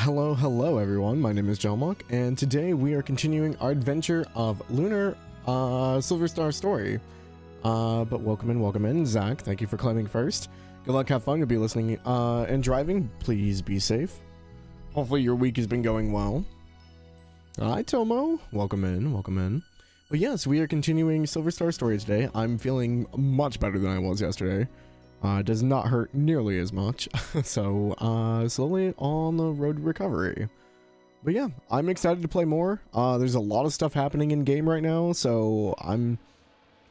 Hello everyone, my name is Jalmoc, and today we are continuing our adventure of Lunar Silver Star Story. But welcome in. Zach, thank you for climbing first. Good luck, have fun, you'll be listening and driving. Please be safe. Hopefully your week has been going well. Hi Tomo, welcome in. But yes, we are continuing Silver Star Story today. I'm feeling much better than I was yesterday. Does not hurt nearly as much, so slowly on the road to recovery. But yeah, I'm excited to play more. There's a lot of stuff happening in game right now, so I'm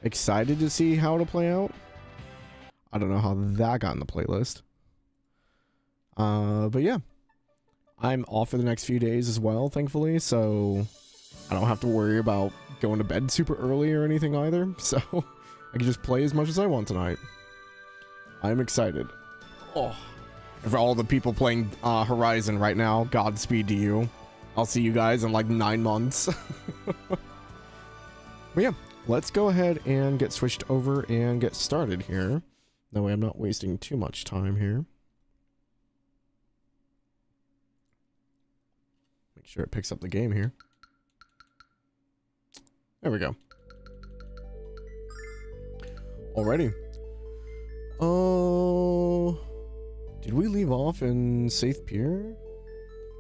excited to see how to play out. I don't know how that got in the playlist. But yeah, I'm off for the next few days as well, thankfully, so I don't have to worry about going to bed super early or anything either, so I can just play as much as I want tonight. I'm excited. Oh, for all the people playing Horizon right now, Godspeed to you. I'll see you guys in like 9 months. But yeah, let's go ahead and get switched over and get started here. That way I'm not wasting too much time here. Make sure it picks up the game here. There we go. Alrighty. Oh, did we leave off in Safe Pier?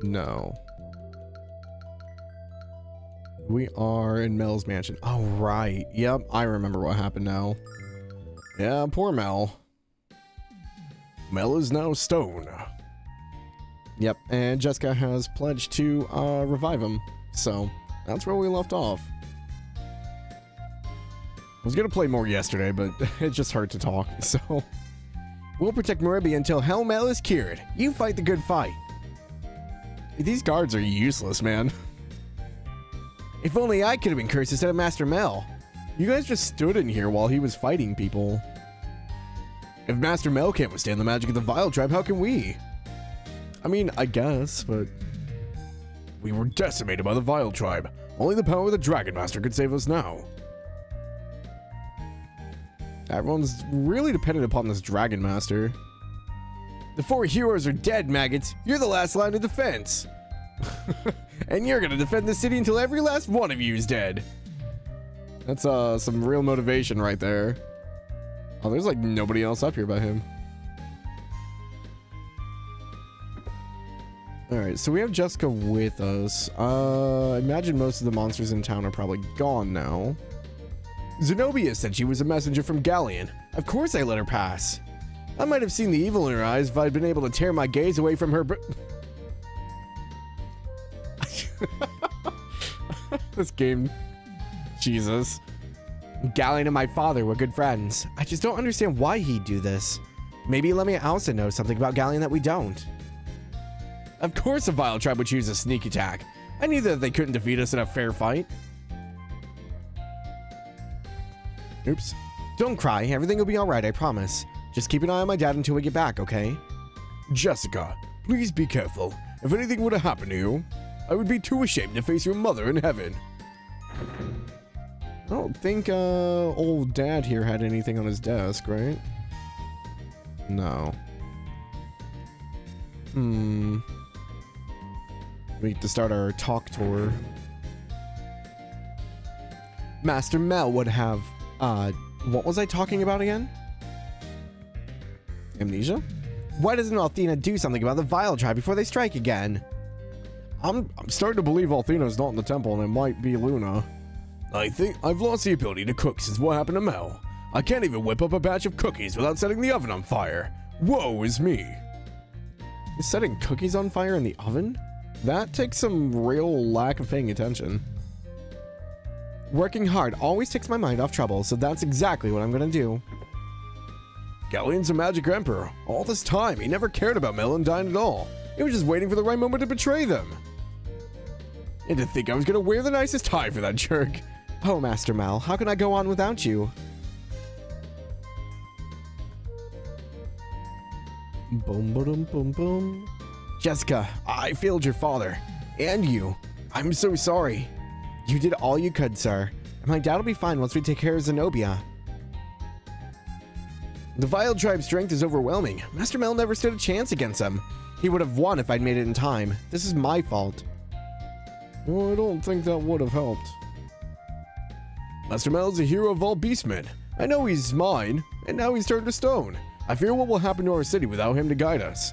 No. We are in Mel's mansion. Oh, right. Yep, I remember what happened now. Yeah, poor Mel. Mel is now stone. Yep, and Jessica has pledged to revive him. So, that's where we left off. I was gonna play more yesterday, but it just hurt to talk, so... We'll protect Maribia until Hell Mel is cured. You fight the good fight. These guards are useless, man. If only I could have been cursed instead of Master Mel. You guys just stood in here while he was fighting people. If Master Mel can't withstand the magic of the Vile Tribe, how can we? I mean, I guess, but... We were decimated by the Vile Tribe. Only the power of the Dragon Master could save us now. Everyone's really dependent upon this Dragon Master. The 4 heroes are dead, maggots. You're the last line of defense. And you're gonna defend the city until every last one of you is dead. That's some real motivation right there. Oh, there's like nobody else up here but him. Alright, so we have Jessica with us. I imagine most of the monsters in town are probably gone now. Zenobia said she was a messenger from Galleon. Of course I let her pass. I might have seen the evil in her eyes if I'd been able to tear my gaze away from her, This game. Jesus. Galleon and my father were good friends. I just don't understand why he'd do this. Maybe Lemmy also knows something about Galleon that we don't. Of course the Vile Tribe would choose a sneak attack. I knew that they couldn't defeat us in a fair fight. Oops. Don't cry. Everything will be alright, I promise. Just keep an eye on my dad until we get back, okay? Jessica, please be careful. If anything would have happened to you, I would be too ashamed to face your mother in heaven. I don't think old dad here had anything on his desk, right? No. We need to start our talk tour. Master Mel would have... what was I talking about again? Amnesia? Why doesn't Althena do something about the Vile Tribe before they strike again? I'm starting to believe Althena's not in the temple and it might be Luna. I think I've lost the ability to cook since what happened to Mel. I can't even whip up a batch of cookies without setting the oven on fire. Woe is me. Is setting cookies on fire in the oven? That takes some real lack of paying attention. Working hard always takes my mind off trouble, so that's exactly what I'm gonna do. Galleon's a magic emperor. All this time, he never cared about Mel and Dine at all. He was just waiting for the right moment to betray them. And to think I was gonna wear the nicest tie for that jerk. Oh, Master Mel, how can I go on without you? Boom, boom, boom, boom. Jessica, I failed your father. And you. I'm so sorry. You did all you could, sir. And my dad will be fine once we take care of Zenobia. The Vile Tribe's strength is overwhelming. Master Mel never stood a chance against them. He would have won if I'd made it in time. This is my fault. Well, I don't think that would have helped. Master Mel's a hero of all beastmen. I know he's mine, and now he's turned to stone. I fear what will happen to our city without him to guide us.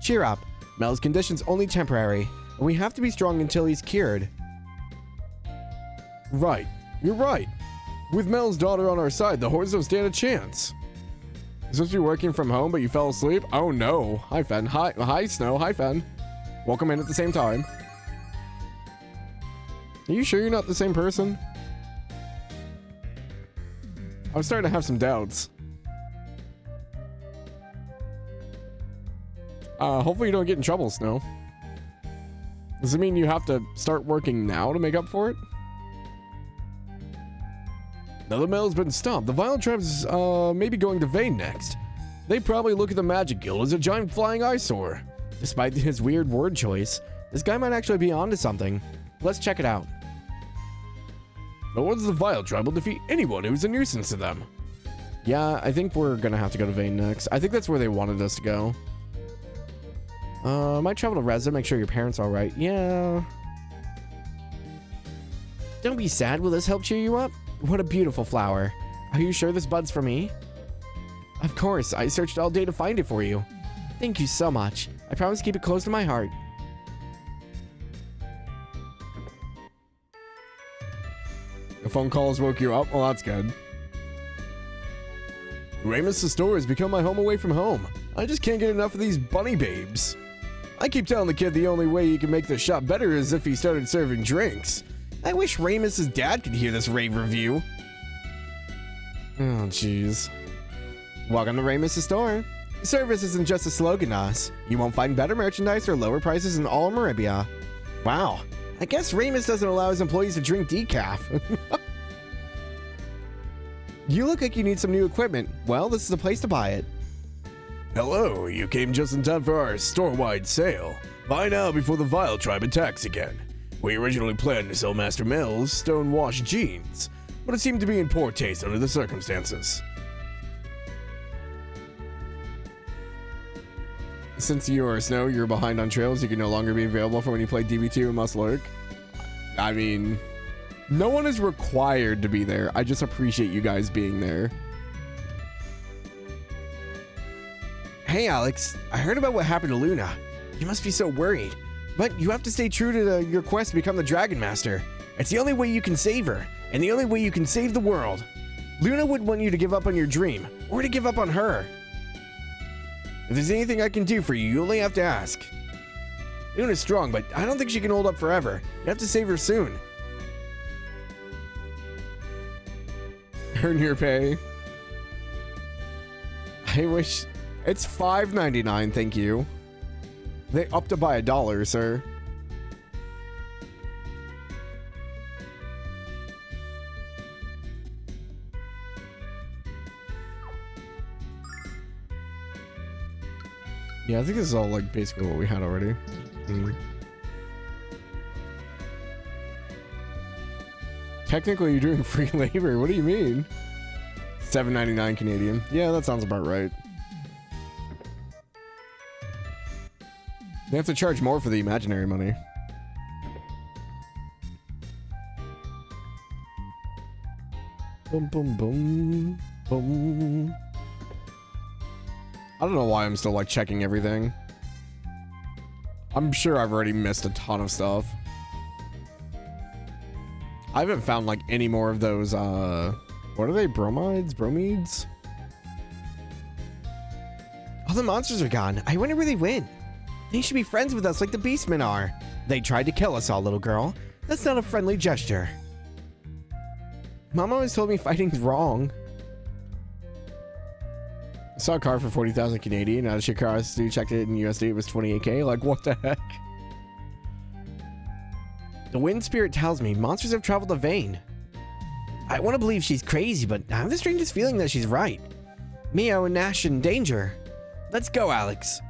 Cheer up. Mel's condition's only temporary, and we have to be strong until he's cured. Right. You're right. With Mel's daughter on our side, the hordes don't stand a chance. You're supposed to be working from home, but you fell asleep? Oh no. Hi, Fen. Hi, Snow. Hi, Fen. Welcome in at the same time. Are you sure you're not the same person? I'm starting to have some doubts. Hopefully you don't get in trouble, Snow. Does it mean you have to start working now to make up for it? Now the Mel's been stopped. The Vile Tribe's maybe going to Vane next. They probably look at the Magic Guild as a giant flying eyesore. Despite his weird word choice, this guy might actually be onto something. Let's check it out. But once the Vile Tribe will defeat anyone who's a nuisance to them. Yeah, I think we're gonna have to go to Vane next. I think that's where they wanted us to go. Might travel to Reza, make sure your parents are alright. Yeah. Don't be sad. Will this help cheer you up? What a beautiful flower. Are you sure this bud's for me? Of course. I searched all day to find it for you. Thank you so much. I promise to keep it close to my heart. The phone calls woke you up? Well, that's good. Ramus' store has become my home away from home. I just can't get enough of these bunny babes. I keep telling the kid the only way he can make the shop better is if he started serving drinks. I wish Ramus' dad could hear this rave review. Oh, jeez. Welcome to Ramus' store. Service isn't just a slogan to us. You won't find better merchandise or lower prices in all of Maribia. Wow. I guess Ramus doesn't allow his employees to drink decaf. You look like you need some new equipment. Well, this is the place to buy it. Hello, you came just in time for our store-wide sale. Buy now before the Vile Tribe attacks again. We originally planned to sell Master Mel's stone-washed jeans, but it seemed to be in poor taste under the circumstances. Since you are Snow, you're behind on trails, you can no longer be available for when you play DB2 and must lurk. I mean, no one is required to be there. I just appreciate you guys being there. Hey Alex, I heard about what happened to Luna. You must be so worried. But you have to stay true to your quest to become the Dragon Master. It's the only way you can save her, and the only way you can save the world. Luna wouldn't want you to give up on your dream, or to give up on her. If there's anything I can do for you, you only have to ask. Luna's strong, but I don't think she can hold up forever. You have to save her soon. Earn your pay. I wish... It's $5.99, thank you. They upped it by $1, sir. Yeah, I think this is all like basically what we had already. Technically, you're doing free labor. What do you mean? $7.99 Canadian. Yeah, that sounds about right. They have to charge more for the imaginary money. Boom, boom, boom, boom. I don't know why I'm still like checking everything. I'm sure I've already missed a ton of stuff. I haven't found like any more of those, what are they? Bromides? Bromides? All the monsters are gone. I wonder where they went. They should be friends with us like the Beastmen are. They tried to kill us all, little girl. That's not a friendly gesture. Mom always told me fighting's wrong. I saw a car for 40,000 Canadian. Out of Chicago, checked it in USD. It was 28K. Like, what the heck? The wind spirit tells me monsters have traveled to Vane. I want to believe she's crazy, but I have the strangest feeling that she's right. Mio and Nash in danger. Let's go, Alex.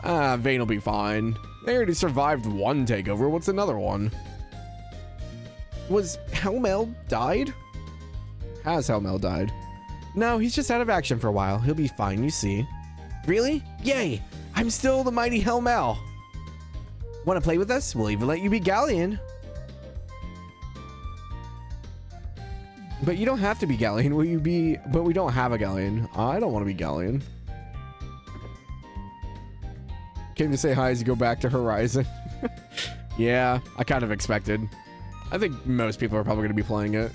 Vane will be fine. They already survived one takeover. What's another one? Was Helmel died? Has Helmel died? No, he's just out of action for a while. He'll be fine, you see. Really? Yay! I'm still the mighty Hellmal. Want to play with us? We'll even let you be Galleon. But you don't have to be Galleon. Will you be? But we don't have a Galleon. I don't want to be Galleon. Came to say hi as you go back to Horizon. Yeah, I kind of expected. I think most people are probably going to be playing it.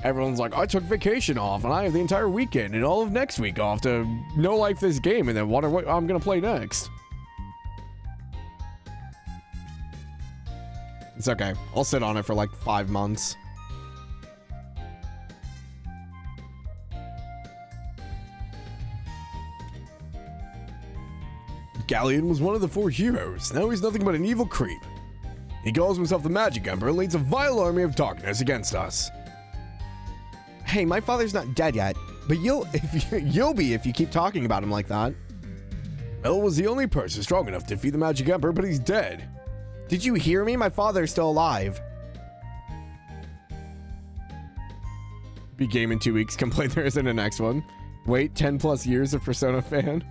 Everyone's like, I took vacation off and I have the entire weekend and all of next week off to no life this game and then wonder what I'm going to play next. It's okay. I'll sit on it for like 5 months. Galleon was one of the 4 heroes. Now he's nothing but an evil creep. He calls himself the Magic Emperor and leads a vile army of darkness against us. Hey, my father's not dead yet, but you'll be if you keep talking about him like that. Mel was the only person strong enough to defeat the Magic Emperor, but he's dead. Did you hear me? My father's still alive. Be game in 2 weeks. Complain there isn't a next one. Wait 10+ years of Persona fan.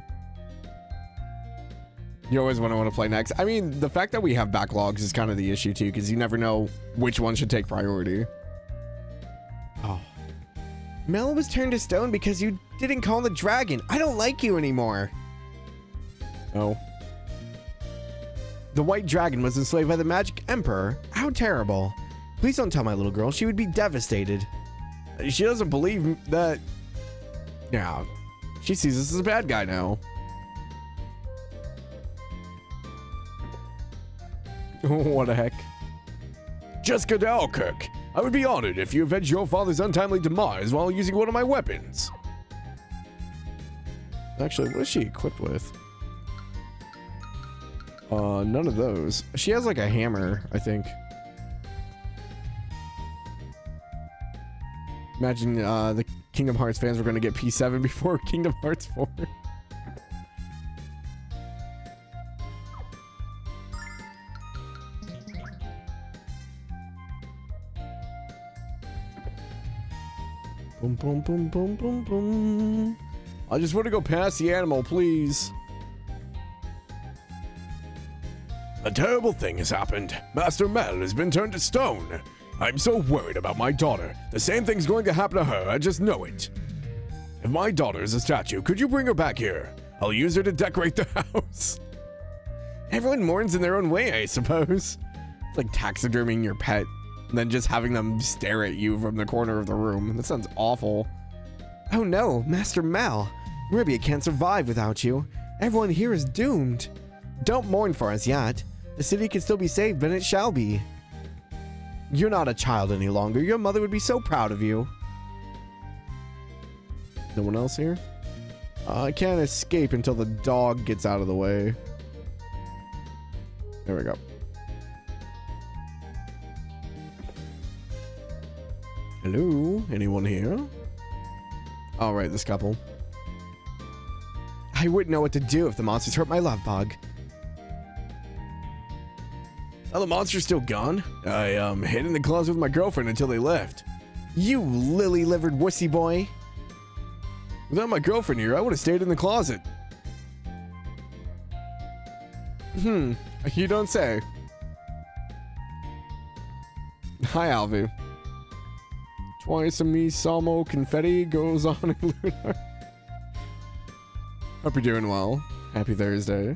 You always want to play next. I mean, the fact that we have backlogs is kind of the issue too, because you never know which one should take priority. Oh. Mel was turned to stone because you didn't call the dragon. I don't like you anymore. Oh. The white dragon was enslaved by the Magic Emperor. How terrible. Please don't tell my little girl. She would be devastated. She doesn't believe that. Yeah. She sees us as a bad guy now. What the heck? Jessica Dalkirk, I would be honored if you avenge your father's untimely demise while using one of my weapons. Actually, what is she equipped with? None of those. She has like a hammer, I think. Imagine the Kingdom Hearts fans were going to get P7 before Kingdom Hearts 4. Boom, boom, boom, boom, boom, boom. I just want to go past the animal, please. A terrible thing has happened. Master Mel has been turned to stone. I'm so worried about my daughter. The same thing's going to happen to her, I just know it. If my daughter is a statue, could you bring her back here? I'll use her to decorate the house. Everyone mourns in their own way, I suppose. It's like taxidermying your pet. And then just having them stare at you from the corner of the room. That sounds awful. Oh no, Master Mel. Maribia can't survive without you. Everyone here is doomed. Don't mourn for us yet. The city can still be saved, but it shall be. You're not a child any longer. Your mother would be so proud of you. No one else here? I can't escape until the dog gets out of the way. There we go. Hello? Anyone here? All right, this couple. I wouldn't know what to do if the monsters hurt my love bug. Oh, the monster's still gone? I hid in the closet with my girlfriend until they left. You lily-livered wussy boy. Without my girlfriend here, I would have stayed in the closet. You don't say. Hi, Alvu. Twice a me Salmo confetti goes on in Lunar. Hope you're doing well. Happy Thursday.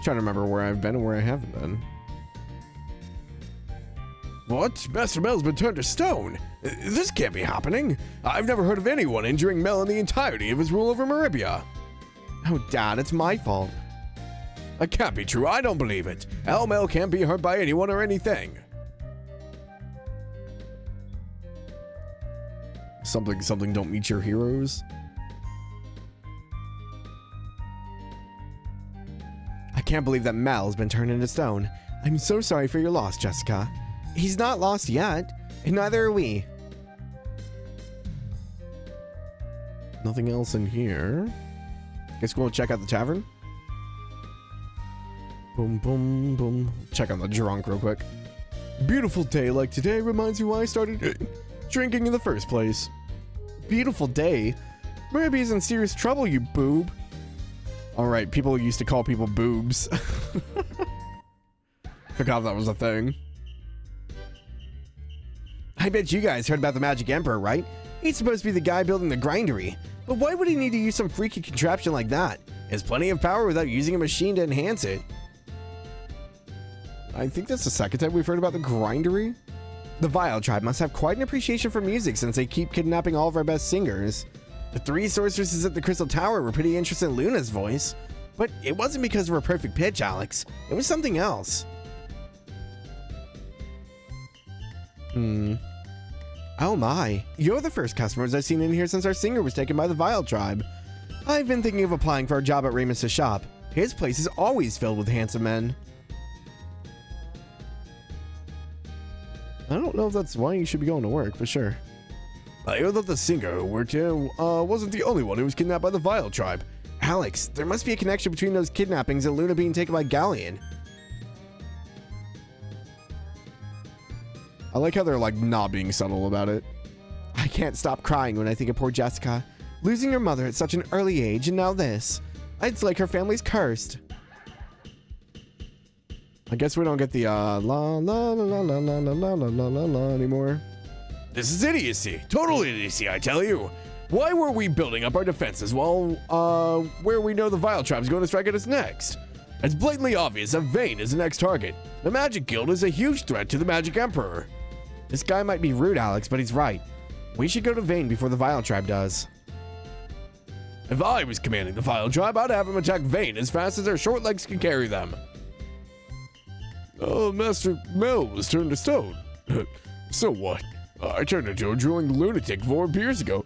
Trying to remember where I've been and where I haven't been. What? Master Mel's been turned to stone? This can't be happening. I've never heard of anyone injuring Mel in the entirety of his rule over Maribia. Oh, Dad, it's my fault. That can't be true. I don't believe it. Mel can't be hurt by anyone or anything. Something don't meet your heroes. I can't believe that Mel's been turned into stone. I'm so sorry for your loss, Jessica. He's not lost yet, and neither are we. Nothing else in here. Guess we'll check out the tavern. Boom, boom, boom. Check on the drunk real quick. Beautiful day like today reminds me why I started drinking in the first place. beautiful day. Maribia's in serious trouble, you boob. Alright, people used to call people boobs. Forgot that was a thing. I bet you guys heard about the Magic Emperor, right? He's supposed to be the guy building the grindery. But why would he need to use some freaky contraption like that? He has plenty of power without using a machine to enhance it. I think that's the second time we've heard about the grindery. The Vile tribe must have quite an appreciation for music since they keep kidnapping all of our best singers. The three sorceresses at the Crystal Tower were pretty interested in Luna's voice. But it wasn't because of her perfect pitch, Alex. It was something else. Oh my, you're the first customers I've seen in here since our singer was taken by the Vile tribe. I've been thinking of applying for a job at Remus's shop. His place is always filled with handsome men. I don't know if that's why you should be going to work, but sure. I heard that the singer who worked here wasn't the only one who was kidnapped by the Vile tribe. Alex, there must be a connection between those kidnappings and Luna being taken by Galleon. I like how they're like not being subtle about it. I can't stop crying when I think of poor Jessica. Losing her mother at such an early age and now this. It's like her family's cursed. I guess we don't get the la la la la la la la la la la la anymore. This is idiocy. Total idiocy, I tell you. Why were we building up our defenses while, where we know the Vile tribe's going to strike at us next? It's blatantly obvious that Vayne is the next target. The Magic Guild is a huge threat to the Magic Emperor. This guy might be rude, Alex, but he's right. We should go to Vayne before the Vile tribe does. If I was commanding the Vile tribe, I'd have them attack Vayne as fast as their short legs can carry them. Master Mel was turned to stone. So what? I turned into a drooling lunatic 4 years ago.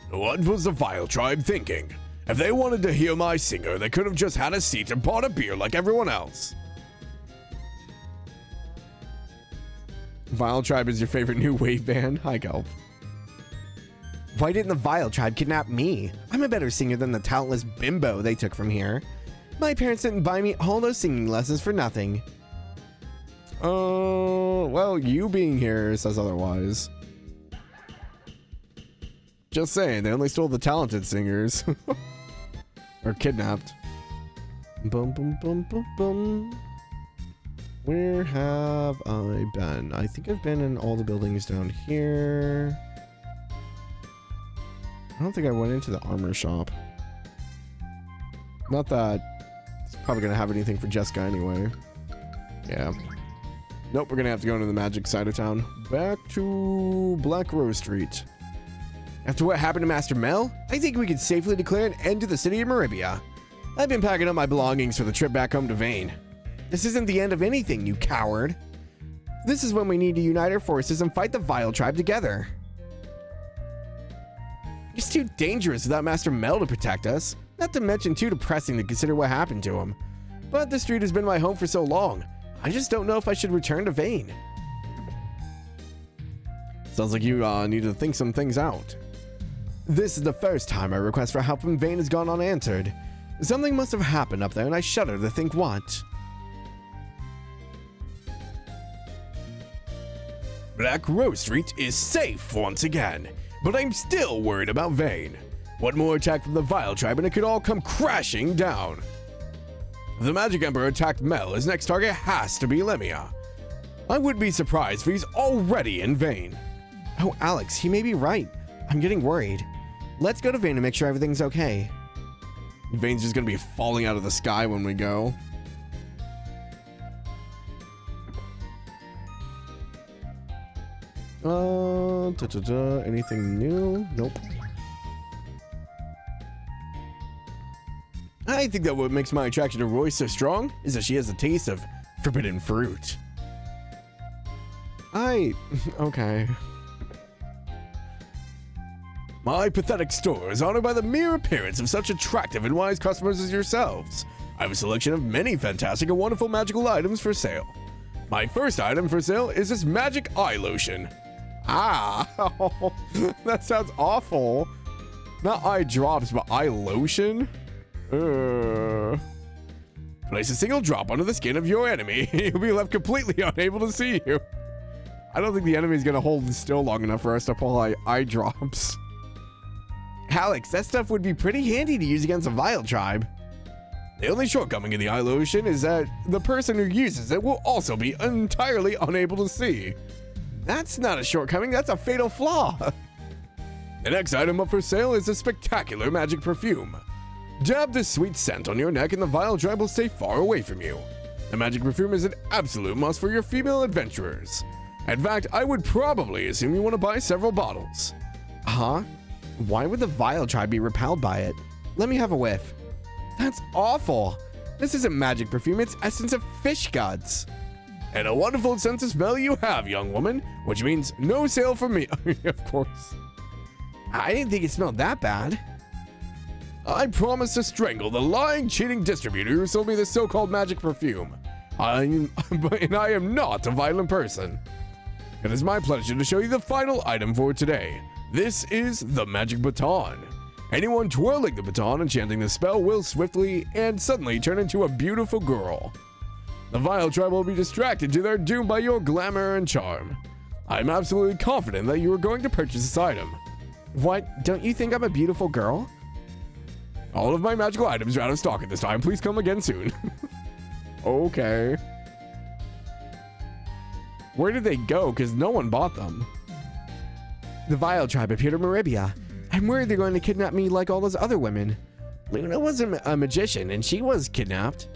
What was the Vile tribe thinking? If they wanted to hear my singer, they could have just had a seat and bought a beer like everyone else. Vile tribe is your favorite new wave band? Hi, Gulp. Why didn't the Vile tribe kidnap me? I'm a better singer than the talentless bimbo they took from here. My parents didn't buy me all those singing lessons for nothing. Well, you being here says otherwise. Just saying, they only stole the talented singers. Or kidnapped. Bum bum bum bum bum. Where have I been? I think I've been in all the buildings down here. I don't think I went into the armor shop. Not that it's probably gonna have anything for Jessica anyway. Yeah. Nope, we're gonna have to go into the magic side of town. Back to Black Rose Street. After what happened to Master Mel, I think we could safely declare an end to the city of Maribia. I've been packing up my belongings for the trip back home to Vayne. This isn't the end of anything, you coward. This is when we need to unite our forces and fight the Vile tribe together. It's too dangerous without Master Mel to protect us. Not to mention too depressing to consider what happened to him. But the street has been my home for so long. I just don't know if I should return to Vayne. Sounds like you need to think some things out. This is the first time my request for help from Vayne has gone unanswered. Something must have happened up there and I shudder to think what. Black Rose Street is safe once again, but I'm still worried about Vayne. One more attack from the Vile tribe and it could all come crashing down. If the Magic Emperor attacked Mel, his next target has to be Lemia. I wouldn't be surprised if he's already in Vayne. Oh, Alex, he may be right. I'm getting worried. Let's go to Vayne to make sure everything's okay. Vayne's just gonna be falling out of the sky when we go. Anything new? Nope. I think that what makes my attraction to Roy so strong is that she has a taste of forbidden fruit. Okay. My pathetic store is honored by the mere appearance of such attractive and wise customers as yourselves. I have a selection of many fantastic and wonderful magical items for sale. My first item for sale is this magic eye lotion. Ah, that sounds awful. Not eye drops, but eye lotion? Place a single drop under the skin of your enemy, and you'll be left completely unable to see you. I don't think the enemy's gonna hold still long enough for us to pull eye drops. Alex, that stuff would be pretty handy to use against a vile tribe. The only shortcoming in the eye lotion is that the person who uses it will also be entirely unable to see. That's not a shortcoming, that's a fatal flaw. The next item up for sale is a spectacular magic perfume. Dab this sweet scent on your neck and the vile tribe will stay far away from you. The magic perfume is an absolute must for your female adventurers. In fact, I would probably assume you want to buy several bottles. Huh? Why would the vile tribe be repelled by it? Let me have a whiff. That's awful. This isn't magic perfume, it's essence of fish guts. And a wonderful sense of smell you have, young woman, which means no sale for me, of course. I didn't think it smelled that bad. I promise to strangle the lying, cheating distributor who sold me this so-called magic perfume. I am not a violent person. It is my pleasure to show you the final item for today. This is the magic baton. Anyone twirling the baton and chanting the spell will swiftly and suddenly turn into a beautiful girl. The vile tribe will be distracted to their doom by your glamour and charm. I'm absolutely confident that you are going to purchase this item. What? Don't you think I'm a beautiful girl? All of my magical items are out of stock at this time. Please come again soon. Okay. Where did they go? Because no one bought them. The vile tribe appeared in Maribia. I'm worried they're going to kidnap me like all those other women. Luna was a magician and she was kidnapped.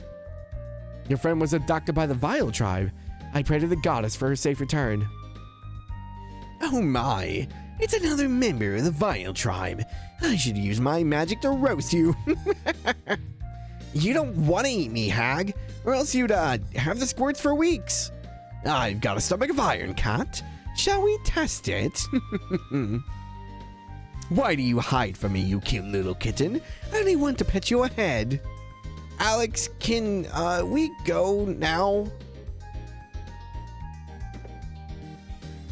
Your friend was abducted by the vile tribe. I pray to the goddess for her safe return. Oh my, it's another member of the vile tribe. I should use my magic to roast you. You don't want to eat me, hag, or else you'd have the squirts for weeks. I've got a stomach of iron, cat. Shall we test it? Why do you hide from me, you cute little kitten? I only want to pet your head. Alex, can we go now?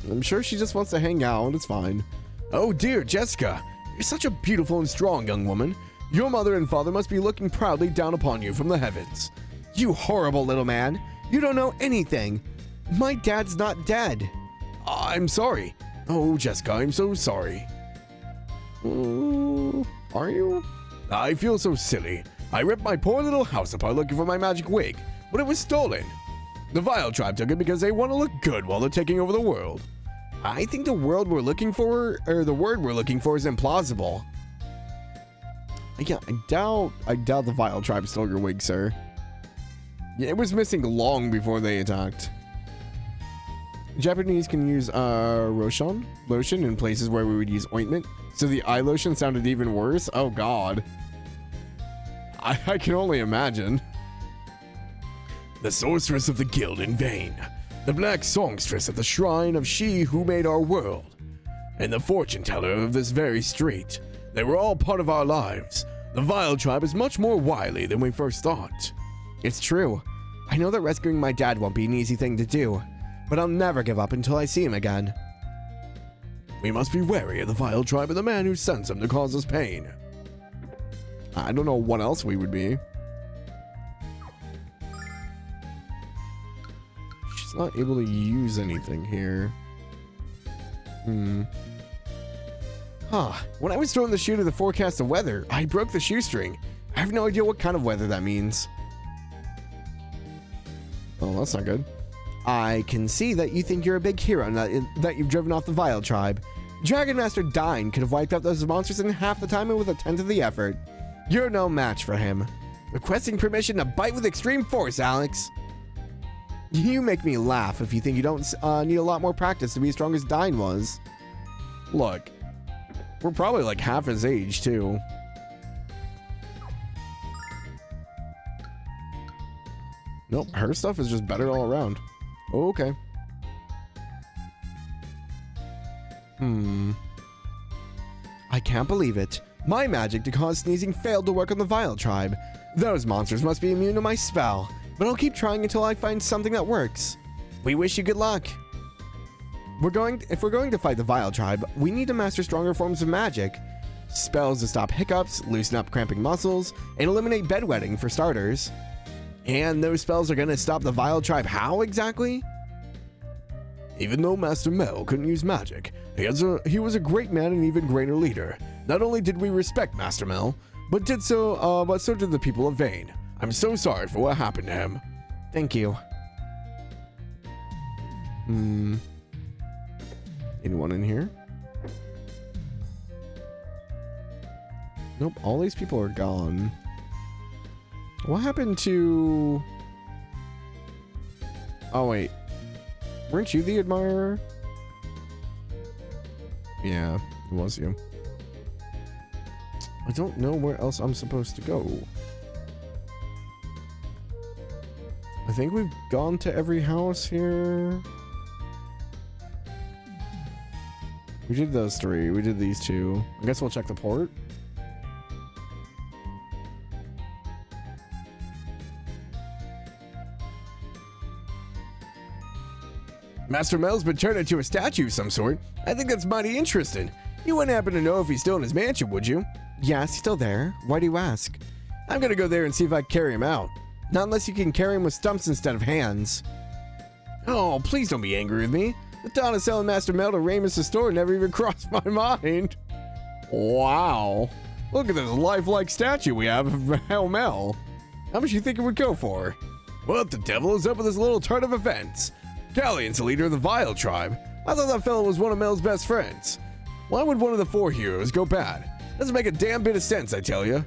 I'm sure she just wants to hang out. It's fine. Oh dear, Jessica. You're such a beautiful and strong young woman. Your mother and father must be looking proudly down upon you from the heavens. You horrible little man. You don't know anything. My dad's not dead. I'm sorry. Oh, Jessica, I'm so sorry. Are you? I feel so silly. I ripped my poor little house apart looking for my magic wig, but it was stolen. The vile tribe took it because they want to look good while they're taking over the world. I think the word we're looking for is implausible. Yeah, I doubt the vile tribe stole your wig, sir. Yeah, it was missing long before they attacked. Japanese can use lotion in places where we would use ointment, so the eye lotion sounded even worse. Oh god. I can only imagine. The sorceress of the guild in vain, the black songstress at the shrine of she who made our world, and the fortune teller of this very street. They were all part of our lives. The vile tribe is much more wily than we first thought. It's true. I know that rescuing my dad won't be an easy thing to do, but I'll never give up until I see him again. We must be wary of the vile tribe and the man who sends them to cause us pain. I don't know what else we would be. She's not able to use anything here. When I was throwing the shoe to the forecast of weather, I broke the shoestring. I have no idea what kind of weather that means. Oh, that's not good. I can see that you think you're a big hero and that you've driven off the vile tribe. Dragon Master Dine could have wiped out those monsters in half the time and with a tenth of the effort. You're no match for him. Requesting permission to bite with extreme force, Alex. You make me laugh if you think you don't need a lot more practice to be as strong as Dine was. Look, we're probably like half his age, too. Nope, her stuff is just better all around. Okay. I can't believe it. My magic to cause sneezing failed to work on the vile tribe. Those monsters must be immune to my spell, but I'll keep trying until I find something that works. We wish you good luck. If we're going to fight the vile tribe, we need to master stronger forms of magic. Spells to stop hiccups, loosen up cramping muscles, and eliminate bedwetting for starters. And those spells are going to stop the vile tribe how exactly? Even though Master Mel couldn't use magic, he was a great man and even greater leader. Not only did we respect Master Mel, but so did the people of Vane. I'm so sorry for what happened to him. Thank you. Anyone in here? Nope, all these people are gone. What happened to... Oh, wait. Weren't you the admirer? Yeah, it was you. I don't know where else I'm supposed to go. I think we've gone to every house here. We did those three. We did these two. I guess we'll check the port. Master Mel's been turned into a statue of some sort. I think that's mighty interesting. You wouldn't happen to know if he's still in his mansion, would you? Yes, he's still there. Why do you ask? I'm gonna go there and see if I can carry him out. Not unless you can carry him with stumps instead of hands. Oh, please don't be angry with me. The thought of selling Master Mel to Ramus' store never even crossed my mind. Wow. Look at this lifelike statue we have of Mel. How much do you think it would go for? What the devil is up with this little turn of events? Galleon's the leader of the Vile tribe. I thought that fellow was one of Mel's best friends. Why would one of the four heroes go bad? Doesn't make a damn bit of sense, I tell you.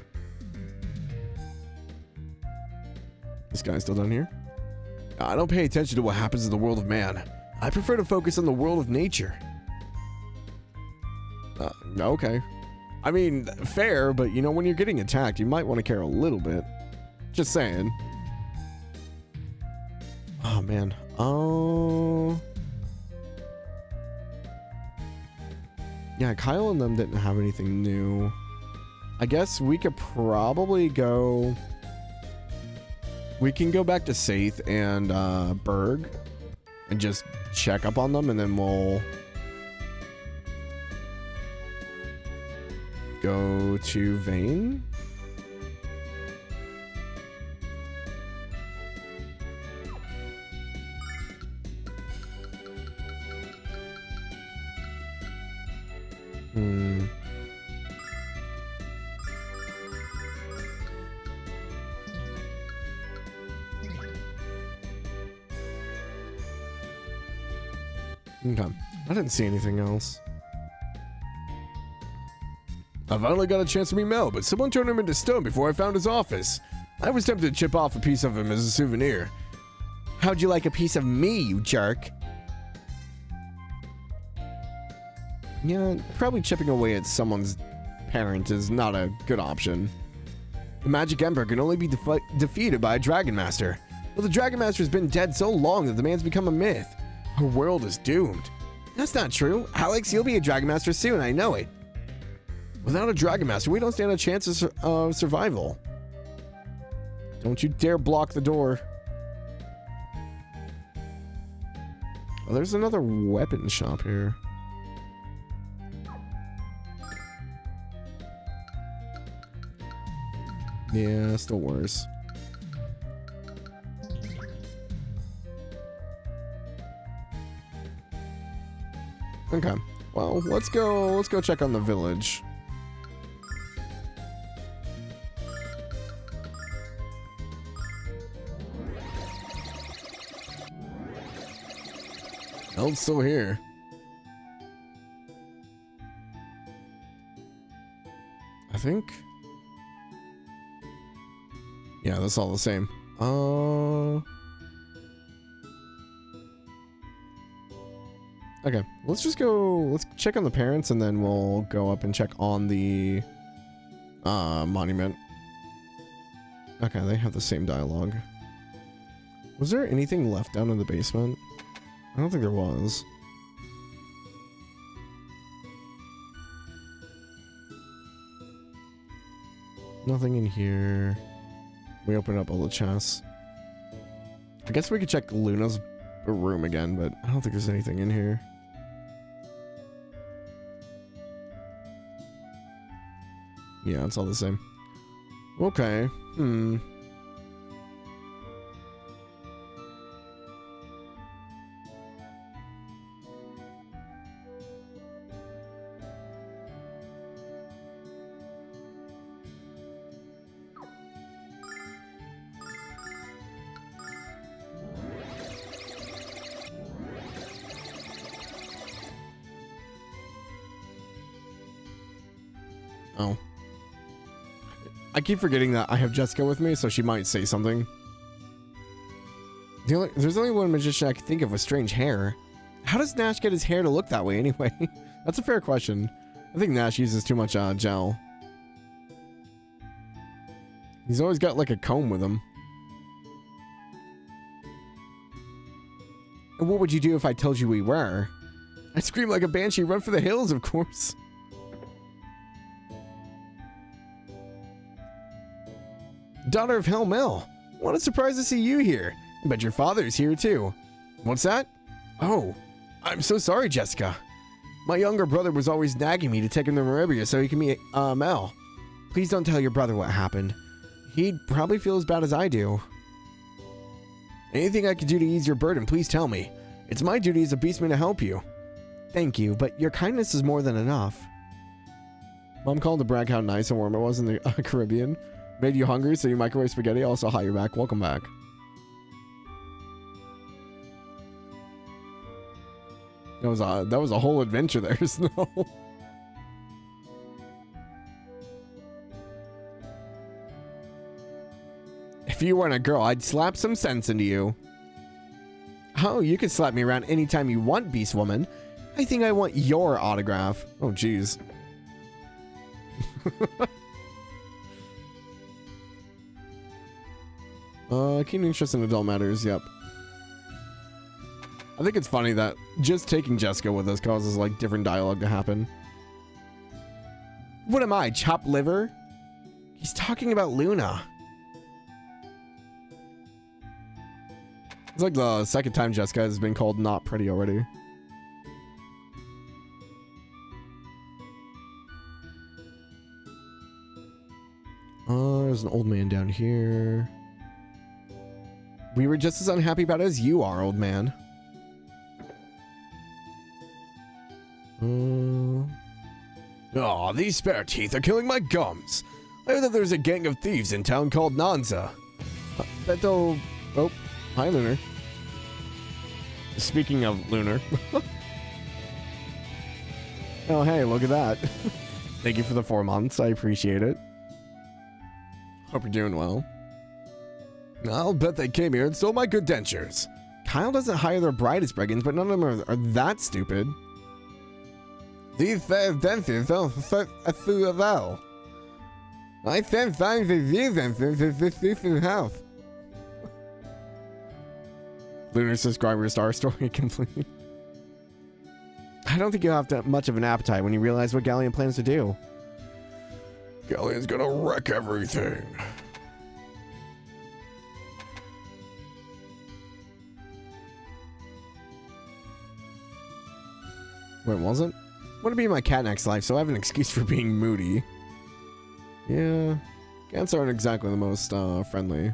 This guy's still down here? I don't pay attention to what happens in the world of man. I prefer to focus on the world of nature. Okay. I mean, fair, but you know, when you're getting attacked, you might want to care a little bit. Just saying. Oh, man. Oh. Yeah, Kyle and them didn't have anything new. I guess we could probably go... We can go back to Saith and Berg and just check up on them, and then we'll go to Vane. Okay. I didn't see anything else. I finally got a chance to meet Mel, but someone turned him into stone before I found his office. I was tempted to chip off a piece of him as a souvenir. How'd you like a piece of me, you jerk? Yeah, probably chipping away at someone's parent is not a good option. The Magic Emperor can only be defeated by a Dragon Master. But the Dragon Master has been dead so long that the man's become a myth. Our world is doomed. That's not true. Alex, you'll be a Dragon Master soon, I know it. Without a Dragon Master, we don't stand a chance of survival. Don't you dare block the door. Oh, there's another weapon shop here. Yeah, still worse. Okay. Well, let's go check on the village. Elle's still here. I think. Yeah, that's all the same. Okay, let's check on the parents, and then we'll go up and check on the monument. Okay, they have the same dialogue. Was there anything left down in the basement? I don't think there was. Nothing in here. We opened up all the chests. I guess we could check Luna's room again, but I don't think there's anything in here. Yeah, it's all the same. Okay. Oh. I keep forgetting that I have Jessica with me, so she might say something. There's only one magician I can think of with strange hair. How does Nash get his hair to look that way anyway? That's a fair question. I think Nash uses too much gel. He's always got like a comb with him. And what would you do if I told you we were? I'd scream like a banshee, run for the hills, of course. Daughter of Hell Mel, what a surprise to see you here. I bet your father's here too. What's that? Oh, I'm so sorry, Jessica. My younger brother was always nagging me to take him to Maribia so he can meet Mel. Please don't tell your brother what happened. He'd probably feel as bad as I do. Anything I can do to ease your burden, please tell me. It's my duty as a beastman to help you. Thank you, but your kindness is more than enough. Mom called to brag how nice and warm it was in the Caribbean. Made you hungry, so you microwave spaghetti. Also, hi, you're back. Welcome back. That was a whole adventure there, Snow. If you weren't a girl, I'd slap some sense into you. Oh, you can slap me around anytime you want, Beast Woman. I think I want your autograph. Oh, jeez. Keen interest in adult matters, yep. I think it's funny that just taking Jessica with us causes, like, different dialogue to happen. What am I, chopped liver? He's talking about Luna. It's like the second time Jessica has been called not pretty already. There's an old man down here. We were just as unhappy about it as you are, old man. Aw, these spare teeth are killing my gums. I heard that there's a gang of thieves in town called Nanza. Oh, hi, Lunar. Speaking of Lunar. Oh, hey, look at that. Thank you for the 4 months. I appreciate it. Hope you're doing well. I'll bet they came here and stole my good dentures. Kyle doesn't hire their brightest brigands, but none of them are that stupid. These dentures don't through well. I sent signs of these dentures to this decent house. Lunar subscriber star story complete. I don't think you'll have much of an appetite when you realize what Galleon plans to do. Galleon's gonna wreck everything. Wait, wasn't? Want to be in my cat next life, so I have an excuse for being moody. Yeah, cats aren't exactly the most friendly.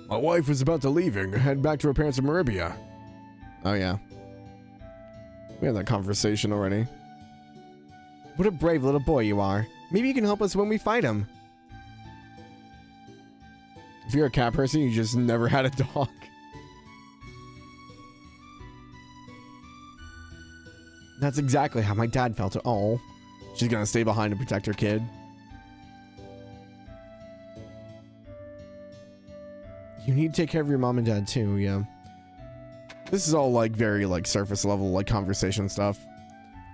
My wife was about to leave and head back to her parents in Maribia. Oh yeah. We had that conversation already. What a brave little boy you are. Maybe you can help us when we fight him. If you're a cat person, you just never had a dog. That's exactly how my dad felt. Oh, she's gonna stay behind to protect her kid. You need to take care of your mom and dad too, yeah. This is all like very like surface level like conversation stuff.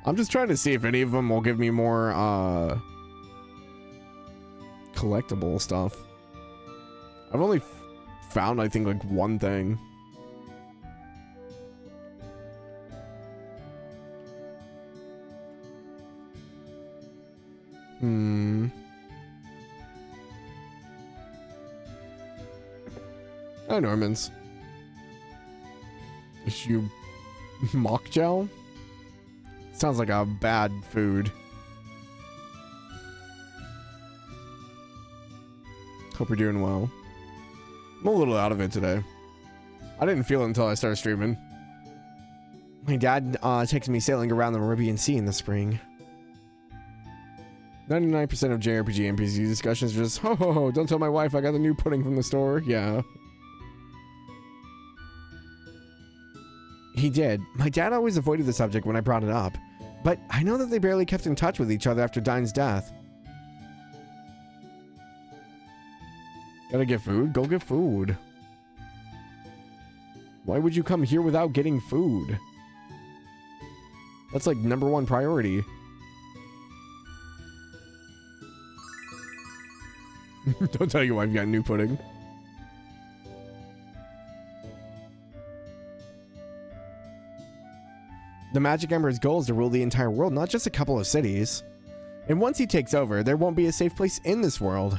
I'm just trying to see if any of them will give me more collectible stuff. I've only found I think like one thing. Hi, Normans. Is you mock gel? Sounds like a bad food. Hope you're doing well. I'm a little out of it today. I didn't feel it until I started streaming. My dad takes me sailing around the Caribbean Sea in the spring. 99% of JRPG NPC discussions are just, ho ho ho, don't tell my wife I got the new pudding from the store. Yeah. He did. My dad always avoided the subject when I brought it up. But I know that they barely kept in touch with each other after Dine's death. Gotta get food? Go get food. Why would you come here without getting food? That's like #1 priority. Don't tell your wife you got new pudding. The Magic Emperor's goal is to rule the entire world, not just a couple of cities. And once he takes over, there won't be a safe place in this world.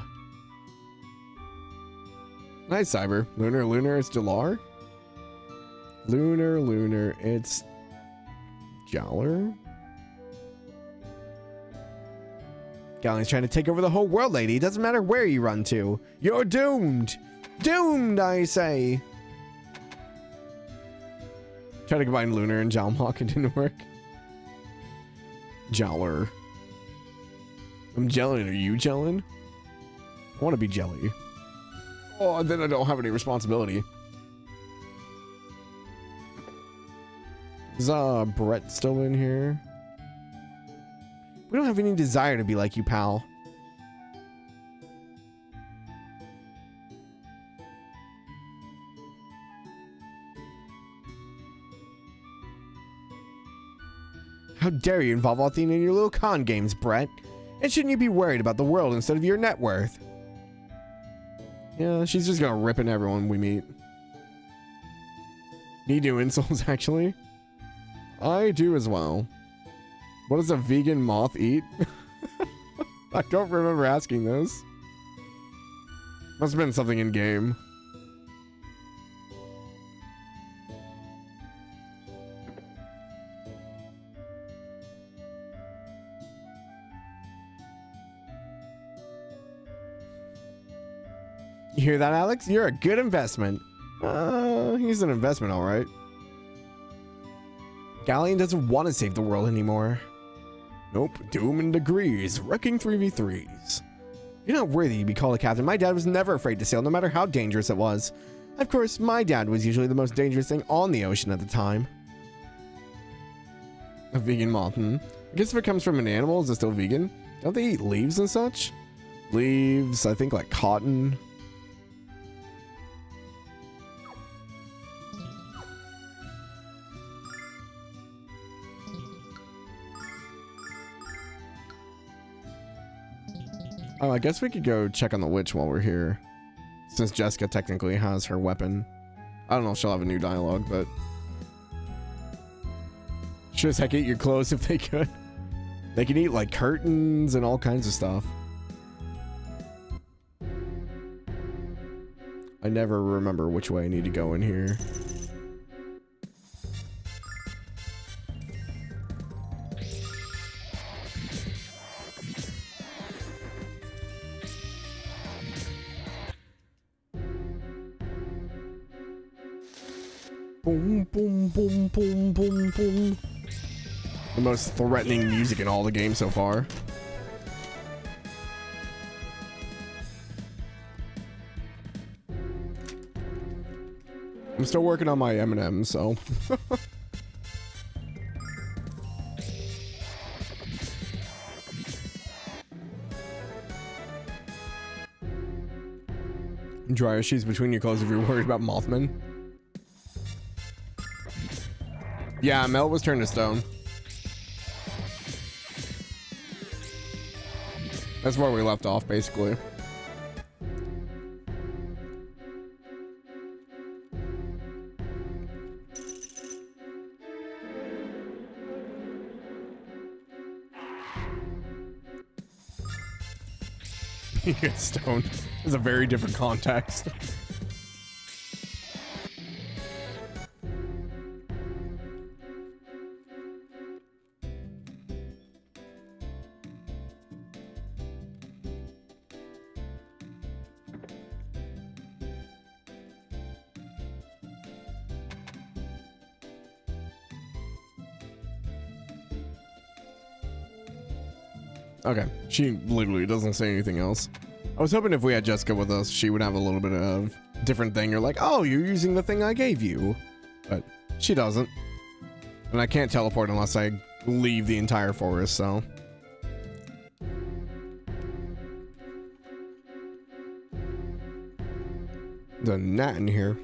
Nice, Cyber. Lunar, it's Jalar? Lunar, it's Jalar? Galleon's trying to take over the whole world, lady. It doesn't matter where you run to. You're doomed! Doomed, I say! Try to combine Lunar and Jalmoc, it didn't work. Jalar. I'm gelling. Are you gelling? I want to be jelly. Oh, and then I don't have any responsibility. Is Brett still in here? We don't have any desire to be like you, pal. How dare you involve Athena in your little con games, Brett? And shouldn't you be worried about the world instead of your net worth? Yeah, she's just gonna rip in everyone we meet. You do insults, actually? I do as well. What does a vegan moth eat? I don't remember asking this. Must have been something in game. You hear that, Alex? You're a good investment. He's an investment, all right. Galleon doesn't want to save the world anymore. Nope, doom and degrees, wrecking 3v3s. You're not worthy to be called a captain. My dad was never afraid to sail, no matter how dangerous it was. Of course, my dad was usually the most dangerous thing on the ocean at the time. A vegan moth, I guess if it comes from an animal, is it still vegan? Don't they eat leaves and such? Leaves, I think like cotton. Oh, I guess we could go check on the witch while we're here. Since Jessica technically has her weapon. I don't know if she'll have a new dialogue, but... Sure as heck eat your clothes if they could. They can eat, like, curtains and all kinds of stuff. I never remember which way I need to go in here. Boom, boom, boom, boom, boom, boom. The most threatening music in all the game so far. I'm still working on my M&M, so. Dry your shoes between your clothes if you're worried about Mothman. Yeah, Mel was turned to stone. That's where we left off, basically. You get stoned. It's a very different context. Okay. She literally doesn't say anything else. I was hoping if we had Jessica with us, she would have a little bit of different thing. You're like, oh, you're using the thing I gave you. But she doesn't. And I can't teleport unless I leave the entire forest, so. There's a gnat in here.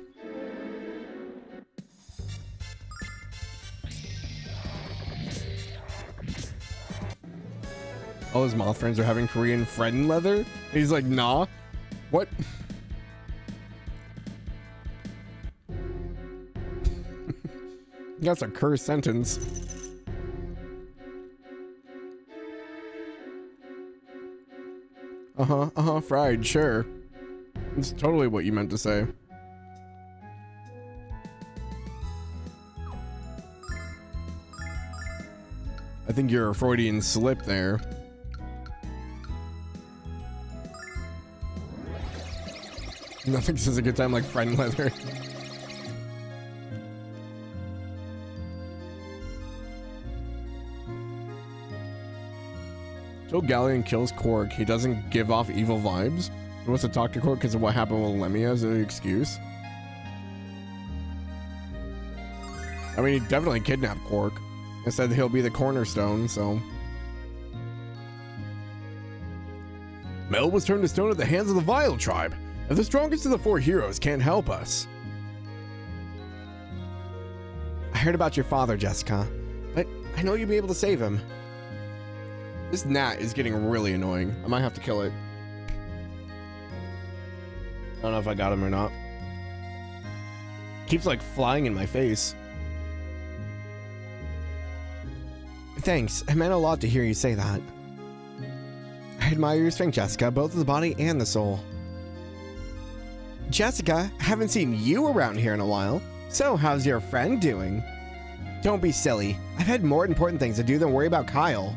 All his moth friends are having Korean friend leather. He's like, nah. What? That's a cursed sentence. Fried, sure. It's totally what you meant to say. I think you're a Freudian slip there. Nothing says a good time like friend leather. Till Galleon kills Quark, he doesn't give off evil vibes. He wants to talk to Quark because of what happened with Lemmy as an excuse. I mean, he definitely kidnapped Quark and said he'll be the cornerstone, so. Mel was turned to stone at the hands of the Vile tribe. If the strongest of the four heroes can't help us. I heard about your father, Jessica, but I know you'll be able to save him. This gnat is getting really annoying. I might have to kill it. I don't know if I got him or not. Keeps like flying in my face. Thanks, it meant a lot to hear you say that. I admire your strength, Jessica, both of the body and the soul. Jessica, haven't seen you around here in a while. So, how's your friend doing? Don't be silly. I've had more important things to do than worry about Kyle.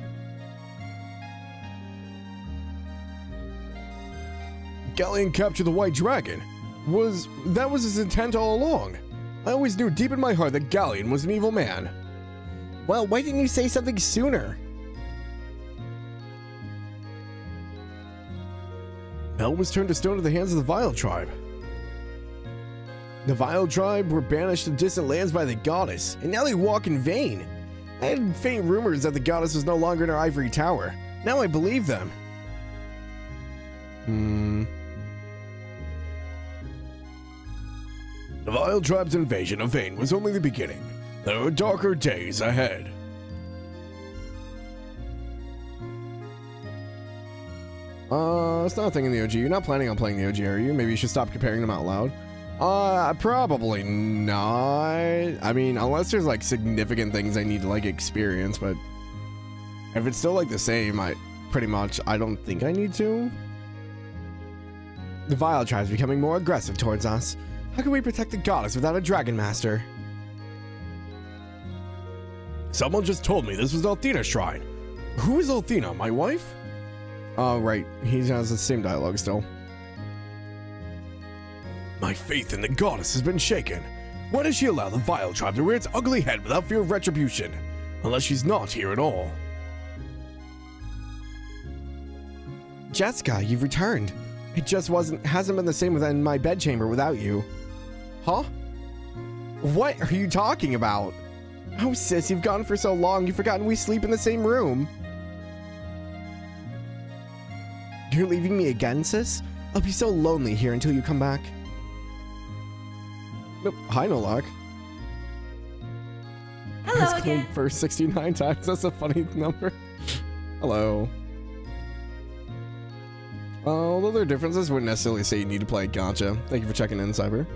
Galleon captured the White Dragon. That was his intent all along. I always knew deep in my heart that Galleon was an evil man. Well, why didn't you say something sooner? Mel was turned to stone at the hands of the Vile tribe. The Vile tribe were banished to distant lands by the goddess, and now they walk in vain. I had faint rumors that the goddess was no longer in her ivory tower. Now I believe them. The Vile tribe's invasion of Vane was only the beginning. There are darker days ahead. It's not a thing in the OG. You're not planning on playing the OG, are you? Maybe you should stop comparing them out loud. Probably not. I mean, unless there's like significant things I need to like experience, but if it's still like the same, I don't think I need to. The Vile tribe's becoming more aggressive towards us. How can we protect the goddess without a dragon master? Someone just told me this was Althena's shrine. Who is Althena, my wife? Oh, right. He has the same dialogue still. My faith in the goddess has been shaken. Why does she allow the Vile tribe to rear its ugly head without fear of retribution? Unless she's not here at all. Jessica, you've returned. It just hasn't been the same within my bedchamber without you. Huh? What are you talking about? Oh, sis, you've gone for so long, you've forgotten we sleep in the same room. You're leaving me again, sis? I'll be so lonely here until you come back. Nope. Hi, Nolak. Hello again. For 69 times. That's a funny number. Hello. Although there are differences, wouldn't necessarily say you need to play Gotcha. Thank you for checking in, Cyber.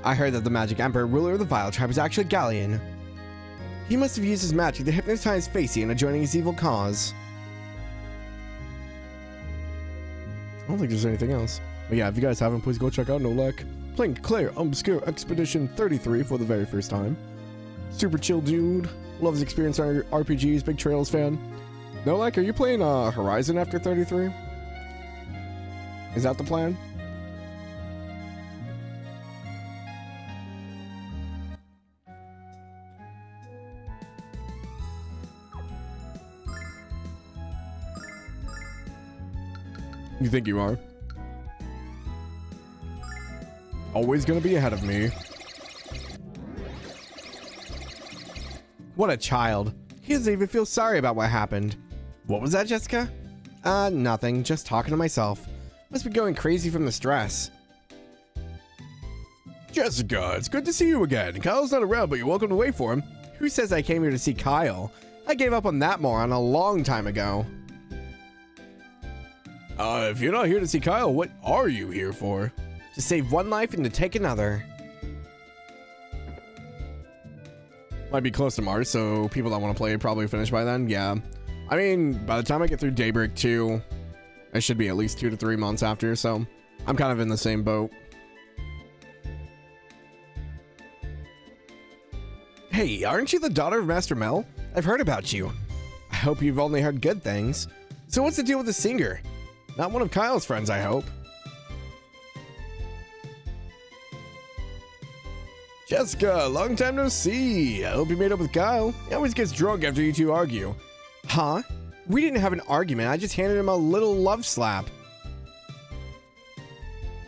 I heard that the Magic Emperor, ruler of the Vile tribe, is actually Galleon. He must have used his magic to hypnotize Facey into joining his evil cause. I don't think there's anything else. But yeah, if you guys haven't, please go check out Nolak playing Claire Obscure Expedition 33 for the very first time. Super chill dude. Loves experience on RPGs, big Trails fan. Nolak, are you playing Horizon after 33? Is that the plan? You think you are? Always gonna be ahead of me. What a child. He doesn't even feel sorry about what happened. What was that, Jessica? Nothing. Just talking to myself. Must be going crazy from the stress. Jessica, it's good to see you again. Kyle's not around, but you're welcome to wait for him. Who says I came here to see Kyle? I gave up on that moron a long time ago. If you're not here to see Kyle, what are you here for? To save one life and to take another. Might be close to Mars, so people that want to play probably finish by then. Yeah. I mean, by the time I get through Daybreak 2, I should be at least 2 to 3 months after, so I'm kind of in the same boat. Hey, aren't you the daughter of Master Mel? I've heard about you. I hope you've only heard good things. So what's the deal with the singer? Not one of Kyle's friends, I hope. Jessica, long time no see. I hope you made up with Kyle. He always gets drunk after you two argue. Huh? We didn't have an argument. I just handed him a little love slap.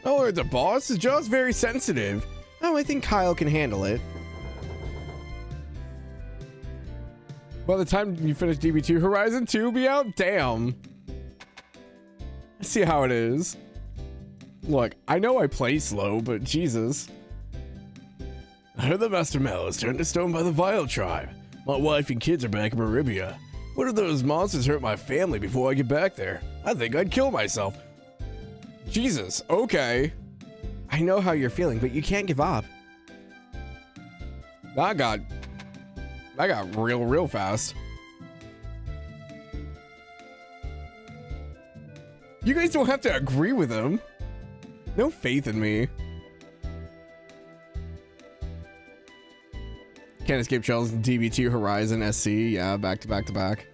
Oh, the boss? His jaw's very sensitive. Oh, I think Kyle can handle it. By the time you finish DB2, Horizon 2 will be out? Damn. I see how it is. Look, I know I play slow, but Jesus. I heard the Master Mel is turned to stone by the Vile tribe. My wife and kids are back in Maribia. What if those monsters hurt my family before I get back there? I think I'd kill myself. Jesus, okay. I know how you're feeling, but you can't give up. That got real fast. You guys don't have to agree with him. No faith in me. Can't escape Charles DB2 Horizon SC. Yeah, back to back to back.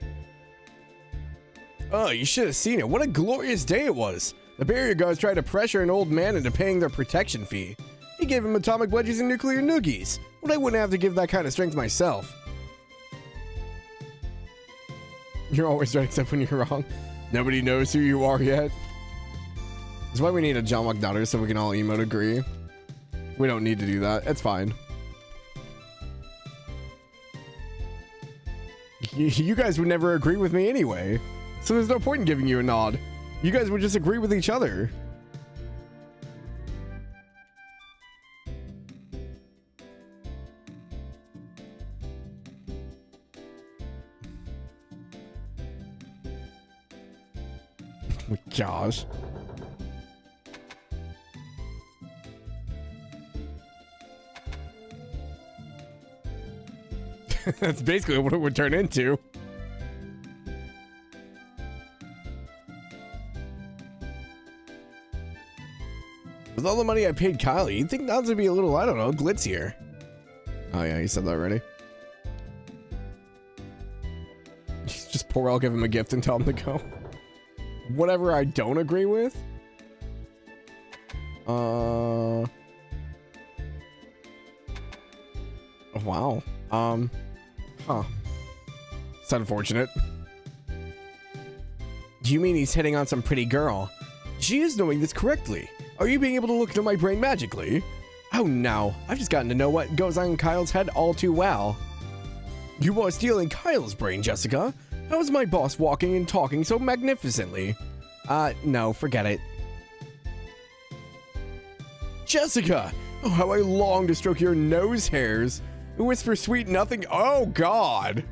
Oh, you should have seen it. What a glorious day it was. The barrier guards tried to pressure an old man into paying their protection fee. He gave him atomic wedgies and nuclear noogies. But I wouldn't have to give that kind of strength myself. You're always right except when you're wrong. Nobody knows who you are yet. That's why we need a Jalmoc daughter so we can all emote agree. We don't need to do that. It's fine. You guys would never agree with me anyway. So there's no point in giving you a nod. You guys would just agree with each other. Oh my gosh. That's basically what it would turn into. With all the money I paid Kyle, you'd think Nod's would be a little, I don't know, glitzier. Oh yeah, you said that already. Just I'll give him a gift and tell him to go. Whatever I don't agree with. Oh, wow. Huh. It's unfortunate. Do you mean he's hitting on some pretty girl? She is knowing this correctly. Are you being able to look into my brain magically? Oh no, I've just gotten to know what goes on in Kyle's head all too well. You are stealing Kyle's brain, Jessica. How is my boss walking and talking so magnificently? No, forget it. Jessica! Oh, how I long to stroke your nose hairs. Whisper sweet nothing. Oh, God.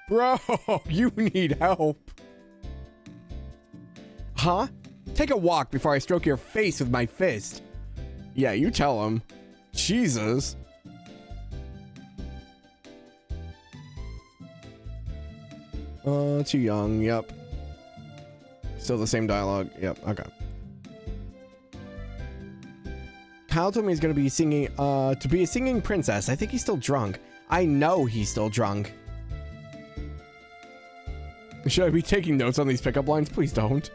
Bro, you need help. Huh? Take a walk before I stroke your face with my fist. Yeah, you tell him. Jesus. Too young, yep. Still the same dialogue, yep, okay. Kyle told me he's gonna be singing, to be a singing princess. I think he's still drunk. I know he's still drunk. Should I be taking notes on these pickup lines? Please don't.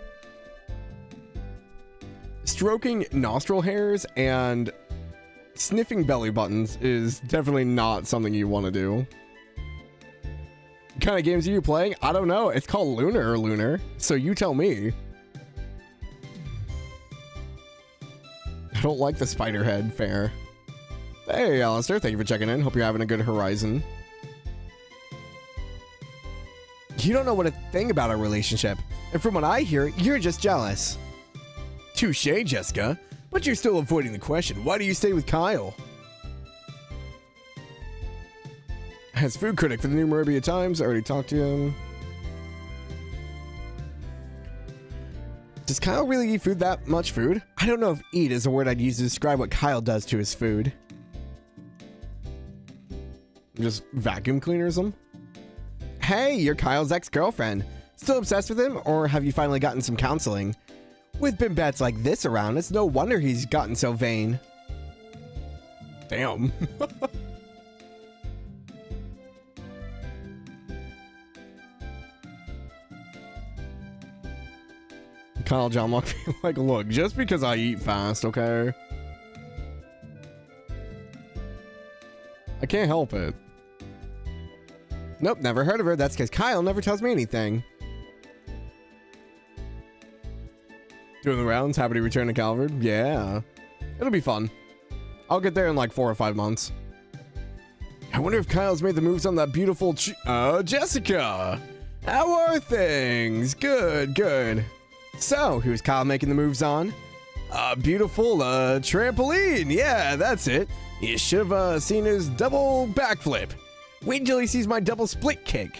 Stroking nostril hairs and sniffing belly buttons is definitely not something you want to do. What kind of games are you playing? I don't know. It's called Lunar, so you tell me. don't like the spider head. Fair. Hey, Alistair. Thank you for checking in. Hope you're having a good horizon. You don't know what a thing about our relationship. And from what I hear, you're just jealous. Touche, Jessica. But you're still avoiding the question. Why do you stay with Kyle? As food critic for the New Moravia Times, I already talked to him. Does Kyle really eat food that much food? I don't know if eat is a word I'd use to describe what Kyle does to his food. Just vacuum cleaners him? Hey, you're Kyle's ex-girlfriend. Still obsessed with him, or have you finally gotten some counseling? With bimbats like this around, it's no wonder he's gotten so vain. Damn. Kyle Jalmoc being like, look, just because I eat fast, okay? I can't help it. Nope, never heard of her. That's because Kyle never tells me anything. Doing the rounds, happy to return to Calvard? Yeah. It'll be fun. I'll get there in like 4 or 5 months. I wonder if Kyle's made the moves on that beautiful Jessica! How are things? Good, good. So, who's Kyle making the moves on? Beautiful trampoline. Yeah, that's it. You should have seen his double backflip. Wait until he sees my double split kick.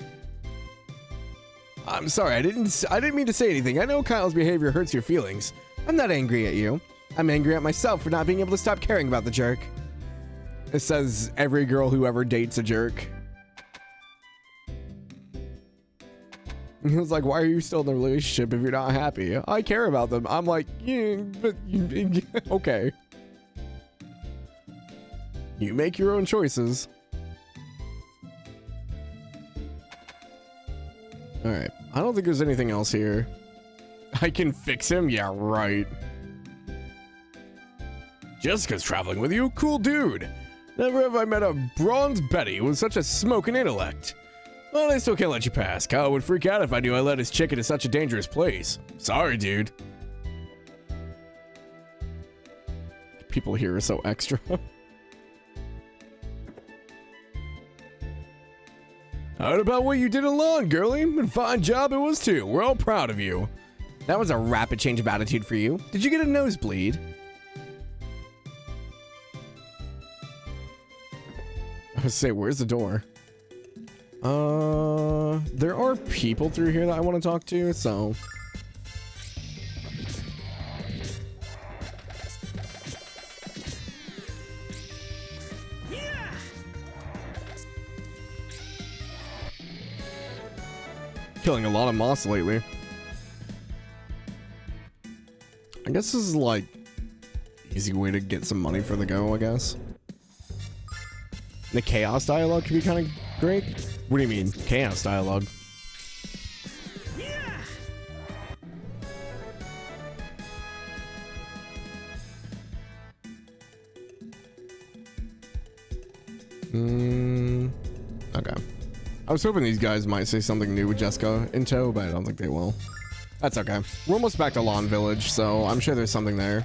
I'm sorry, I didn't mean to say anything. I know Kyle's behavior hurts your feelings. I'm not angry at you. I'm angry at myself for not being able to stop caring about the jerk. It says every girl who ever dates a jerk. He was like, why are you still in the relationship if you're not happy? I care about them. I'm like, yeah, but okay. You make your own choices. Alright, I don't think there's anything else here. I can fix him? Yeah, right. Jessica's traveling with you? Cool dude. Never have I met a bronze Betty with such a smoking intellect. Well, I still can't let you pass. Kyle would freak out if I knew I let his chick into such a dangerous place. Sorry, dude. People here are so extra. Heard about what you did in lawn, girlie. And fine job it was too. We're all proud of you. That was a rapid change of attitude for you. Did you get a nosebleed? I was say, where's the door? There are people through here that I want to talk to, so. Yeah. Killing a lot of moss lately. I guess this is like easy way to get some money for the go, I guess. The chaos dialogue could be kind of great. What do you mean, chaos dialogue? Yeah. Okay. I was hoping these guys might say something new with Jessica in tow, but I don't think they will. That's okay. We're almost back to Lawn Village, so I'm sure there's something there.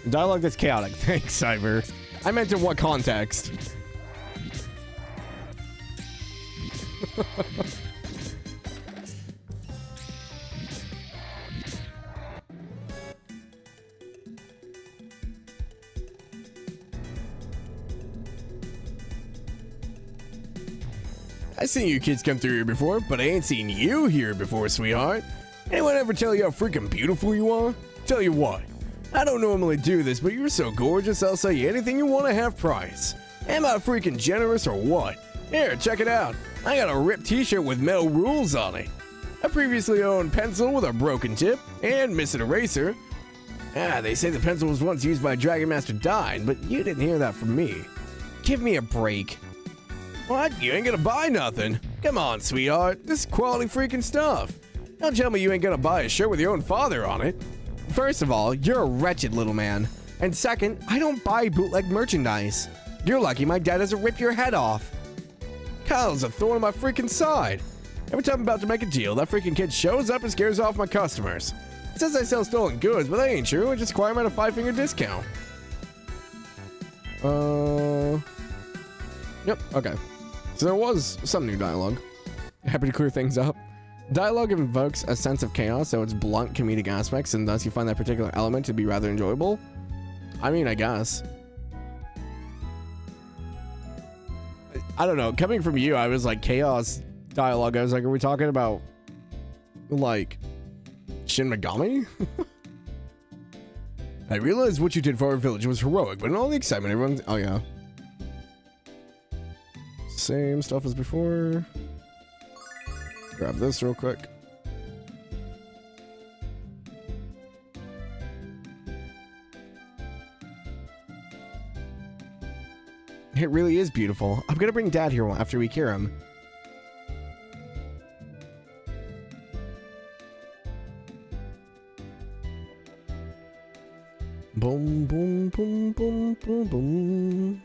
Dialogue that's chaotic. Thanks, Cyber. I meant in what context? I seen you kids come through here before, but I ain't seen you here before, sweetheart. Anyone ever tell you how freaking beautiful you are? Tell you what, I don't normally do this, but you're so gorgeous I'll sell you anything you want at half price. Am I freaking generous or what? Here, check it out. I got a ripped t-shirt with metal rules on it. I previously owned pencil with a broken tip and missing eraser. They say the pencil was once used by Dragon Master Dine, but you didn't hear that from me. Give me a break. What? You ain't gonna buy nothing? Come on, sweetheart. This is quality freaking stuff. Don't tell me you ain't gonna buy a shirt with your own father on it. First of all, you're a wretched little man. And second, I don't buy bootleg merchandise. You're lucky my dad doesn't rip your head off. Kyle's a thorn in my freaking side. Every time I'm about to make a deal, that freaking kid shows up and scares off my customers. says I sell stolen goods, but that ain't true. I just acquire them at a 5-finger discount. Yep, okay. So there was some new dialogue. Happy to clear things up. Dialogue invokes a sense of chaos, so it's blunt comedic aspects, and thus you find that particular element to be rather enjoyable. I mean, I guess. I don't know. Coming from you, I was like, chaos dialogue. I was like, are we talking about, like, Shin Megami? I realized what you did for our village was heroic, but in all the excitement, everyone's... Oh, yeah. Same stuff as before. Grab this real quick. It really is beautiful. I'm gonna bring Dad here after we cure him. Boom, boom, boom, boom, boom, boom.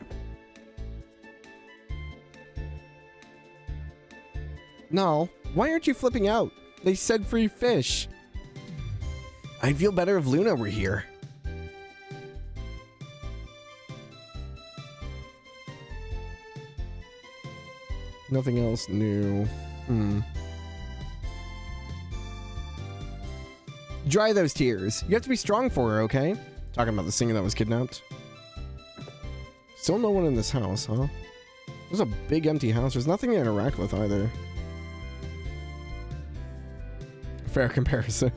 No, why aren't you flipping out? They said free fish. I'd feel better if Luna were here. Nothing else new. Dry those tears. You have to be strong for her, okay? Talking about the singer that was kidnapped. Still no one in this house, huh? There's a big empty house. There's nothing to interact with either. Fair comparison.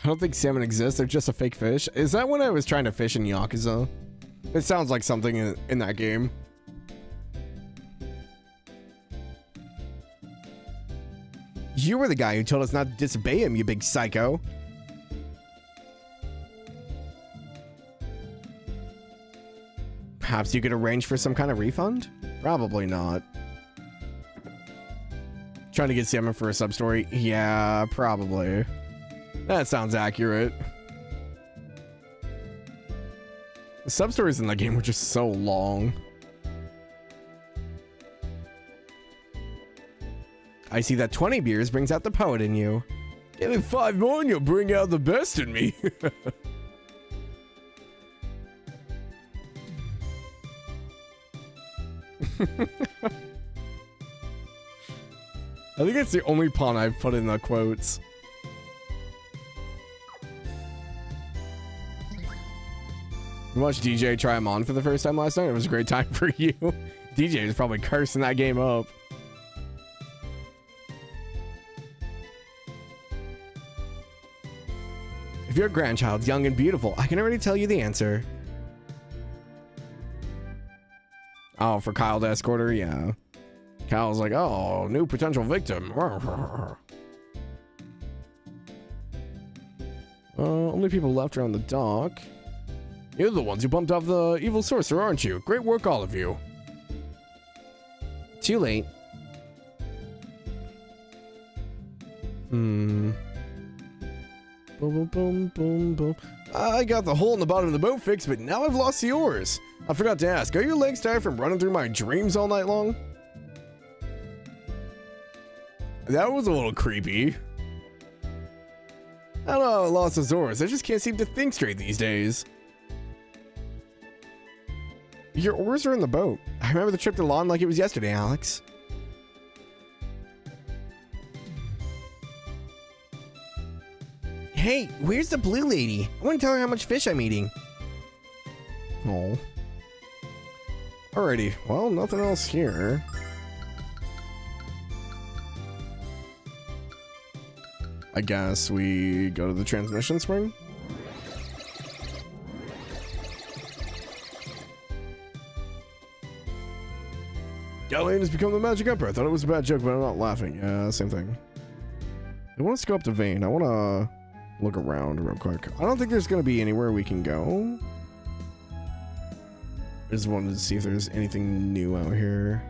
I don't think salmon exists. They're just a fake fish. Is that when I was trying to fish in Yakuza? It sounds like something in that game. You were the guy who told us not to disobey him, you big psycho. Perhaps you could arrange for some kind of refund? Probably not. Trying to get salmon for a sub-story? Yeah, probably. That sounds accurate. The sub-stories in that game were just so long. I see that 20 beers brings out the poet in you. Give it 5 more and you'll bring out the best in me. I think it's the only pun I've put in the quotes. You watched DJ try him on for the first time last night? It was a great time for you. DJ is probably cursing that game up. If your grandchild's young and beautiful, I can already tell you the answer. Oh, for Kyle to escort her? Yeah. Kyle's like, oh, new potential victim. Only people left are on the dock. You're the ones who bumped off the evil sorcerer, aren't you? Great work, all of you. Too late. Boom, boom, boom, boom, boom. I got the hole in the bottom of the boat fixed, but now I've lost the oars. I forgot to ask, are your legs tired from running through my dreams all night long? That was a little creepy. I don't know, I lost his oars. I just can't seem to think straight these days. Your oars are in the boat. I remember the trip to Lawn like it was yesterday, Alex. Hey, where's the blue lady? I want to tell her how much fish I'm eating. Oh. Alrighty, well, nothing else here. I guess we go to the transmission spring? Galleon has become the Magic Emperor. I thought it was a bad joke, but I'm not laughing. Yeah, same thing. I want us to go up to Vane. I want to look around real quick. I don't think there's going to be anywhere we can go. I just wanted to see if there's anything new out here.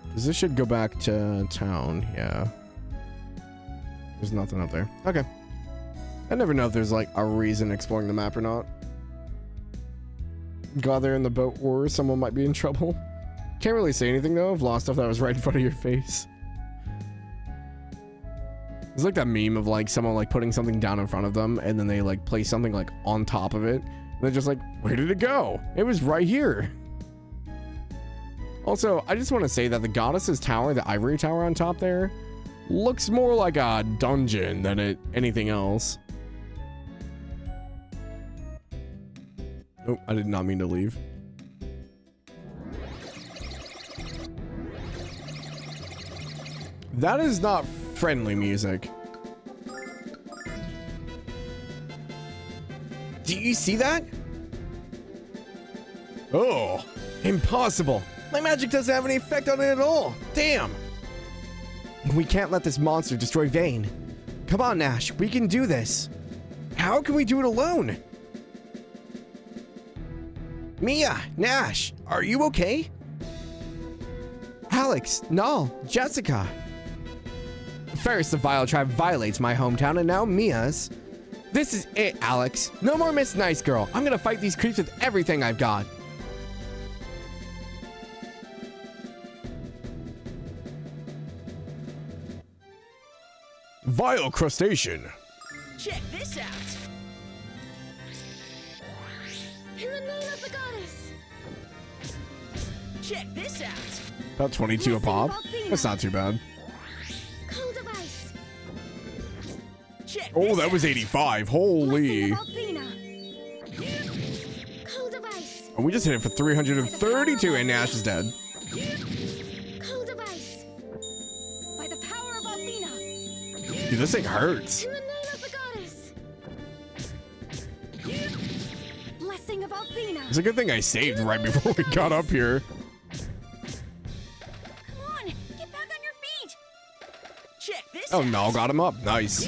Because this should go back to town. Yeah. There's nothing up there. Okay. I never know if there's like a reason exploring the map or not. Got there in the boat or someone might be in trouble. Can't really say anything though. I've lost stuff that was right in front of your face. It's like that meme of like someone like putting something down in front of them and then they like place something like on top of it. And they're just like, where did it go? It was right here. Also, I just want to say that the goddess's tower, the ivory tower on top there, looks more like a dungeon than anything else. Oh, I did not mean to leave. That is not friendly music. Do you see that? Oh, Impossible. My magic doesn't have any effect on it at all. Damn. We can't let this monster destroy Vayne. Come on, Nash. We can do this. How can we do it alone? Mia, Nash, are you okay? Alex, Null, Jessica. First, the Vile Tribe violates my hometown, and now Mia's. This is it, Alex. No more Miss Nice Girl. I'm gonna fight these creeps with everything I've got. Vile crustacean. Check this out. In the name of the goddess. Check this out. about 22 a pop. That's not too bad. Cold device. Check Oh, this that was out. 85. Holy. Cold device. And we just hit it for 332 and Nash is dead. Cold device. By the power of Athena. Dude, this thing hurts. In the name of the goddess. Blessing of Athena. It's a good thing I saved right before we got up here. Come on, get back on your feet. Check this Oh, out. no, got him up. Nice.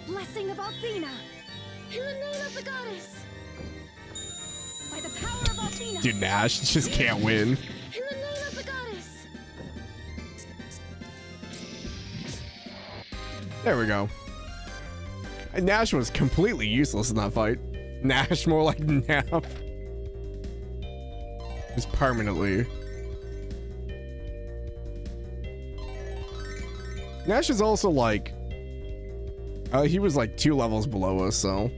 Blessing of Athena. In the name of the goddess. By the power of Athena. Dude, Nash just can't win. In the name of the goddess. There we go. And Nash was completely useless in that fight. Nash more like Nap. Just permanently. Nash is also like... he was like 2 levels below us, so...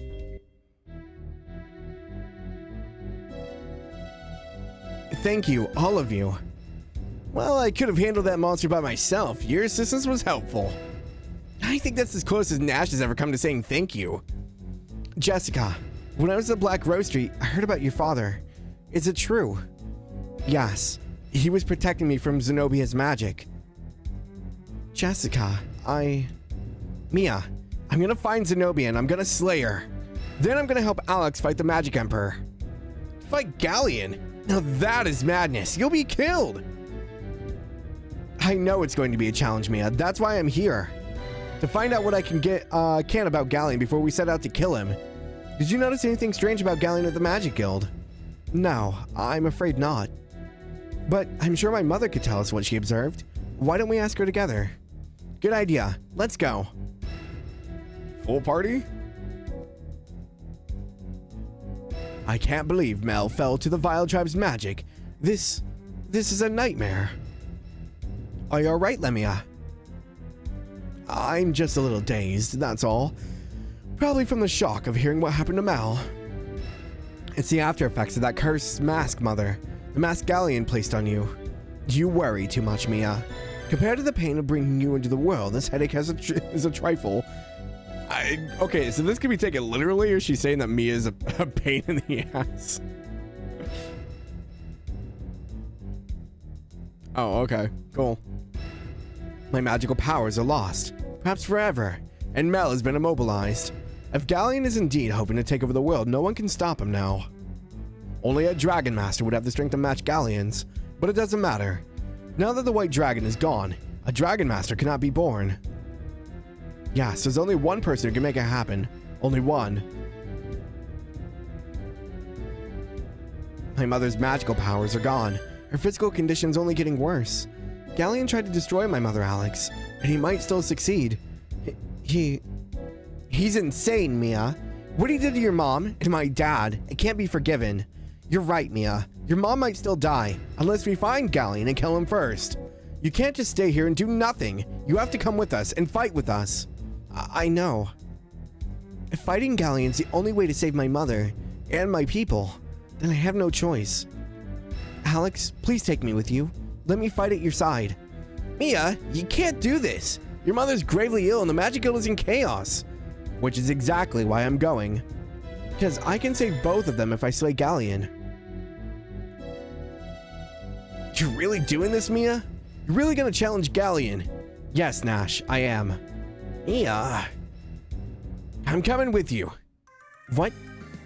Thank you, all of you. Well, I could have handled that monster by myself. Your assistance was helpful. I think that's as close as Nash has ever come to saying thank you. Jessica, when I was at Black Roastery, I heard about your father. Is it true? Yes. He was protecting me from Zenobia's magic. Jessica, Mia, I'm gonna find Zenobia and I'm gonna slay her. Then I'm gonna help Alex fight the Magic Emperor. Fight Galleon? Now that is madness. You'll be killed. I know it's going to be a challenge, Mia. That's why I'm here. To find out what I can about Galleon before we set out to kill him. Did you notice anything strange about Galleon at the Magic Guild? No, I'm afraid not. But I'm sure my mother could tell us what she observed. Why don't we ask her together? Good idea. Let's go. Full party? I can't believe Mel fell to the Vile Tribe's magic. This is a nightmare. Are you alright, Lemia? I'm just a little dazed, that's all. Probably from the shock of hearing what happened to Mal. It's the after effects of that cursed mask, Mother. The mask Galleon placed on you. You worry too much, Mia. Compared to the pain of bringing you into the world, this headache is a trifle. Okay, so this could be taken literally, or is she saying that Mia is a pain in the ass? Oh, okay. Cool. My magical powers are lost, perhaps forever, and Mel has been immobilized. If Galleon is indeed hoping to take over the world, no one can stop him now. Only a Dragon Master would have the strength to match Galleon's, but it doesn't matter. Now that the White Dragon is gone, a Dragon Master cannot be born. Yes, there's only one person who can make it happen. Only one. My mother's magical powers are gone. Her physical condition's only getting worse. Galleon tried to destroy my mother, Alex, and he might still succeed. He's insane, Mia. What he did to your mom and my dad, it can't be forgiven. You're right, Mia. Your mom might still die, unless we find Galleon and kill him first. You can't just stay here and do nothing. You have to come with us and fight with us. I know. If fighting Galleon's the only way to save my mother and my people, then I have no choice. Alex, please take me with you. Let me fight at your side. Mia, you can't do this. Your mother's gravely ill and the Magic Guild is in chaos. Which is exactly why I'm going. Because I can save both of them if I slay Galleon. You're really doing this, Mia? You're really gonna challenge Galleon? Yes, Nash, I am. Mia. I'm coming with you. What?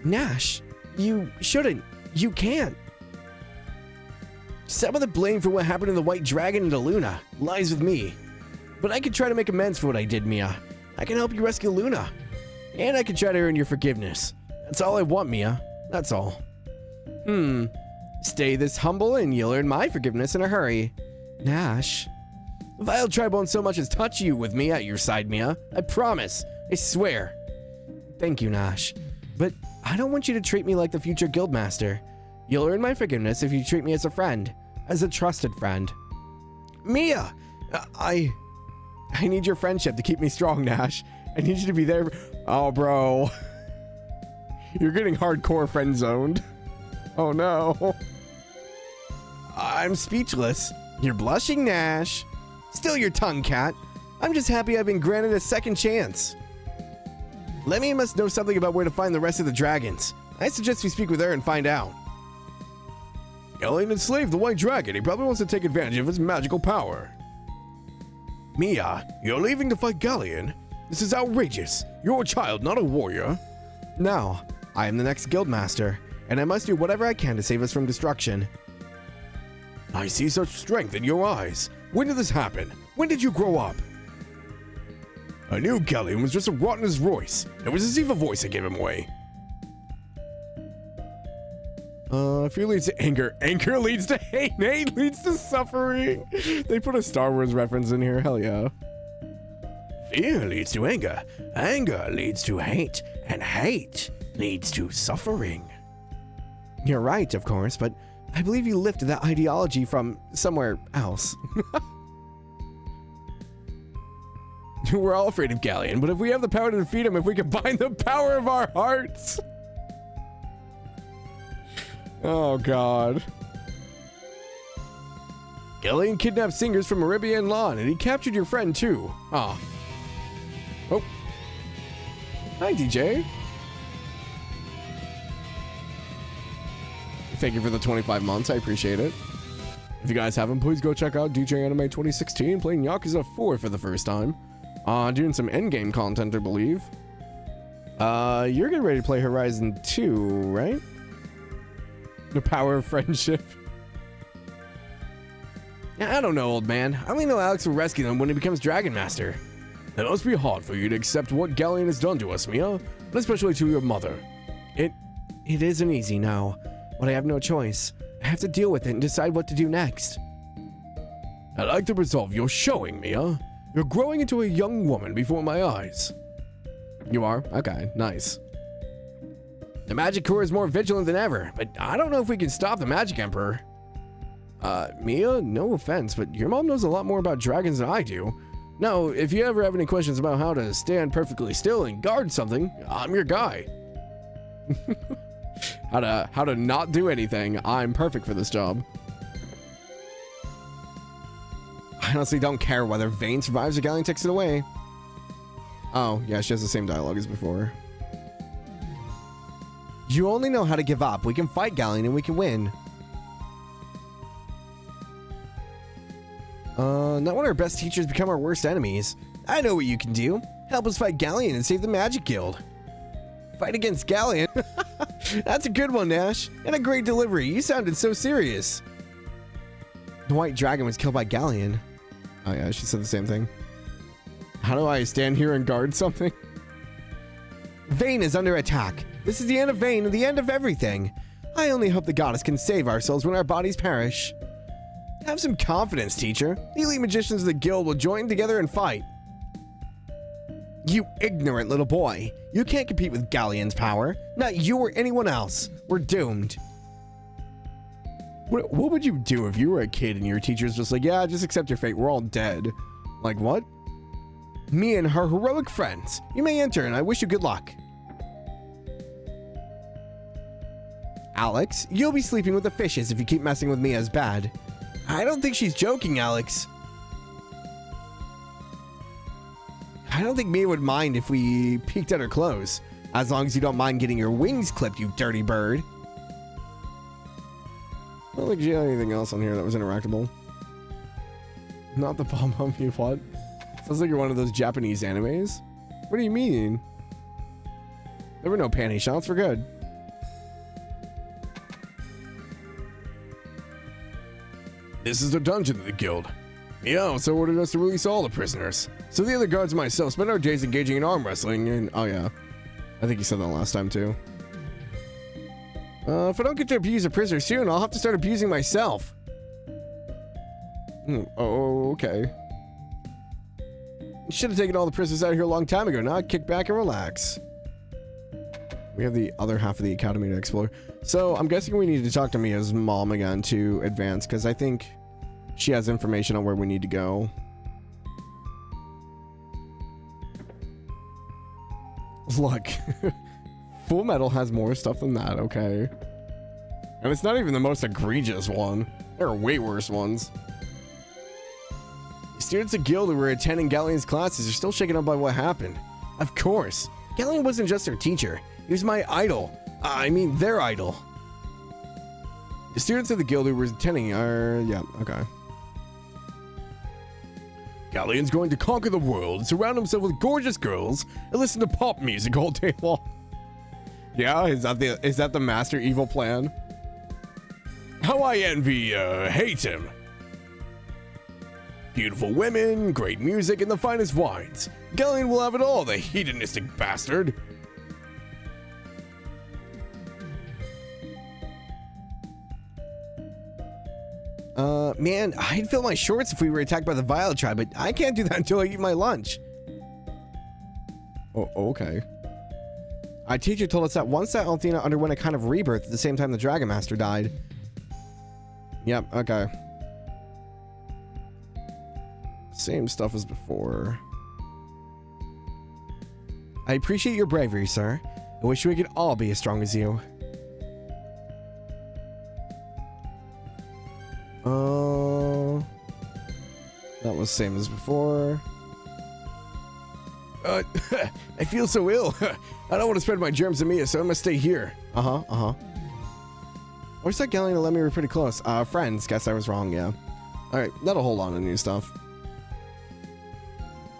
Nash, you shouldn't. You can't. Some of the blame for what happened to the White Dragon and to Luna lies with me. But I can try to make amends for what I did, Mia. I can help you rescue Luna. And I can try to earn your forgiveness. That's all I want, Mia. That's all. Stay this humble and you'll earn my forgiveness in a hurry. Nash. Vile Tribe won't so much as touch you with me at your side, Mia. I promise. I swear. Thank you, Nash. But I don't want you to treat me like the future Guildmaster. You'll earn my forgiveness if you treat me as a friend. As a trusted friend. Mia! I need your friendship to keep me strong, Nash. I need you to be there. Oh, bro. You're getting hardcore friend zoned. Oh, no. I'm speechless. You're blushing, Nash. Still your tongue, cat. I'm just happy I've been granted a second chance. Lemmy must know something about where to find the rest of the dragons. I suggest we speak with her and find out. Galleon enslaved the White Dragon. He probably wants to take advantage of his magical power. Mia, you're leaving to fight Galleon? This is outrageous. You're a child, not a warrior. No, I am the next Guildmaster, and I must do whatever I can to save us from destruction. I see such strength in your eyes. When did this happen? When did you grow up? I knew Galleon was just a rotten as Royce. It was his evil voice that gave him away. Fear leads to anger. Anger leads to hate. Hate leads to suffering. They put a Star Wars reference in here. Hell yeah. Fear leads to anger. Anger leads to hate. And hate leads to suffering. You're right, of course, but I believe you lifted that ideology from somewhere else. We're all afraid of Galleon, but if we have the power to defeat him, if we combine the power of our hearts... Oh, God. Galleon kidnapped singers from Arabia and Lawn, and he captured your friend, too. Ah. Oh. Hi, DJ. Thank you for the 25 months. I appreciate it. If you guys haven't, please go check out DJ Anime 2016, playing Yakuza 4 for the first time. Doing some endgame content, I believe. You're getting ready to play Horizon 2, right? The power of friendship. I don't know, old man. I only know Alex will rescue them when he becomes Dragon Master. It must be hard for you to accept what Galleon has done to us, Mia, and especially to your mother. It isn't easy, no, but I have no choice. I have to deal with it and decide what to do next. I like the resolve you're showing, Mia. You're growing into a young woman before my eyes. You are? Okay, nice. The Magic Corps is more vigilant than ever, but I don't know if we can stop the Magic Emperor. Mia, no offense, but your mom knows a lot more about dragons than I do. Now, if you ever have any questions about how to stand perfectly still and guard something, I'm your guy. How to not do anything. I'm perfect for this job. I honestly don't care whether Vayne survives or Galleon takes it away. Oh, yeah, she has the same dialogue as before. You only know how to give up. We can fight Galleon and we can win. Not when our best teachers become our worst enemies. I know what you can do. Help us fight Galleon and save the Magic Guild. Fight against Galleon? That's a good one, Nash. And a great delivery. You sounded so serious. The White Dragon was killed by Galleon. Oh yeah, she said the same thing. How do I stand here and guard something? Vayne is under attack. This is the end of Vayne and the end of everything. I only hope the goddess can save our souls when our bodies perish. Have some confidence, teacher. The elite magicians of the guild will join together and fight. You ignorant little boy. You can't compete with Galleon's power. Not you or anyone else. We're doomed. What would you do if you were a kid and your teacher's just like, yeah, just accept your fate, we're all dead? Like, what? Me and her heroic friends. You may enter, and I wish you good luck. Alex, you'll be sleeping with the fishes if you keep messing with Mia's bed. I don't think she's joking, Alex. I don't think Mia would mind if we peeked at her clothes. As long as you don't mind getting your wings clipped, you dirty bird. I don't think she had anything else on here that was interactable. Not the pom-pom, you what? Sounds like you're one of those Japanese animes. What do you mean? There were no panty shots, we're good. This is the dungeon of the guild. Mia also ordered us to release all the prisoners. So the other guards and myself spent our days engaging in arm wrestling and... Oh yeah, I think you said that last time too. If I don't get to abuse a prisoner soon, I'll have to start abusing myself. Oh, okay. You should have taken all the prisoners out of here a long time ago. Now kick back and relax. We have the other half of the academy to explore. So I'm guessing we need to talk to Mia's mom again to advance, because I think she has information on where we need to go. Look, Full Metal has more stuff than that, okay? And it's not even the most egregious one. There are way worse ones. Students at Guild who were attending Galleon's classes are still shaken up by what happened. Of course. Galleon wasn't just their teacher. He was my idol. I mean, their idol. The students of the Guild who were attending are... Yeah, okay. Galleon's going to conquer the world, surround himself with gorgeous girls, and listen to pop music all day long. Yeah, is that the master evil plan? How I envy, hate him. Beautiful women, great music, and the finest wines. Galleon will have it all, the hedonistic bastard. Man, I'd fill my shorts if we were attacked by the Vile Tribe, but I can't do that until I eat my lunch. Oh, okay. Our teacher told us that once that Althena underwent a kind of rebirth at the same time the Dragon Master died. Yep, okay. Same stuff as before. I appreciate your bravery, sir. I wish we could all be as strong as you. That was same as before. I feel so ill. I don't want to spread my germs to Mia, so I must stay here. Or is that Galleon and Lemmy were pretty close? Friends, guess I was wrong, yeah. Alright, that'll hold on to new stuff.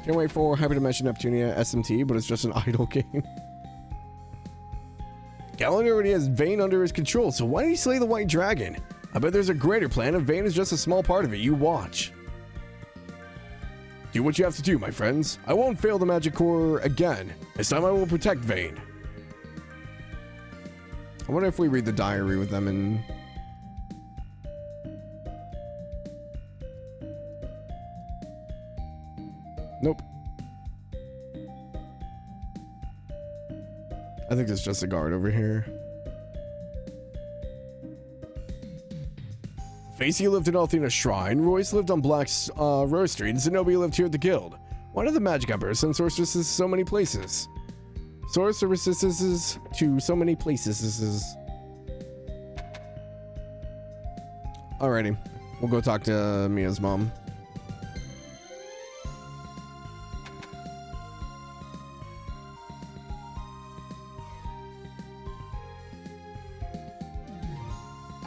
Can't wait for Hyperdimension Neptunia SMT, but it's just an idle game. Galleon already has Vayne under his control, so why did he slay the White Dragon? I bet there's a greater plan, and Vayne is just a small part of it. You watch. Do what you have to do, my friends. I won't fail the Magic Core again. This time I will protect Vayne. I wonder if we read the diary with them and... Nope. I think it's just a guard over here. Facey lived in Althena's shrine, Royce lived on Black's Rose Street, and Zenobia lived here at the guild. Why did the Magic Emperor send sorceresses to so many places? Sorceresses to so many places. Alrighty, we'll go talk to Mia's mom.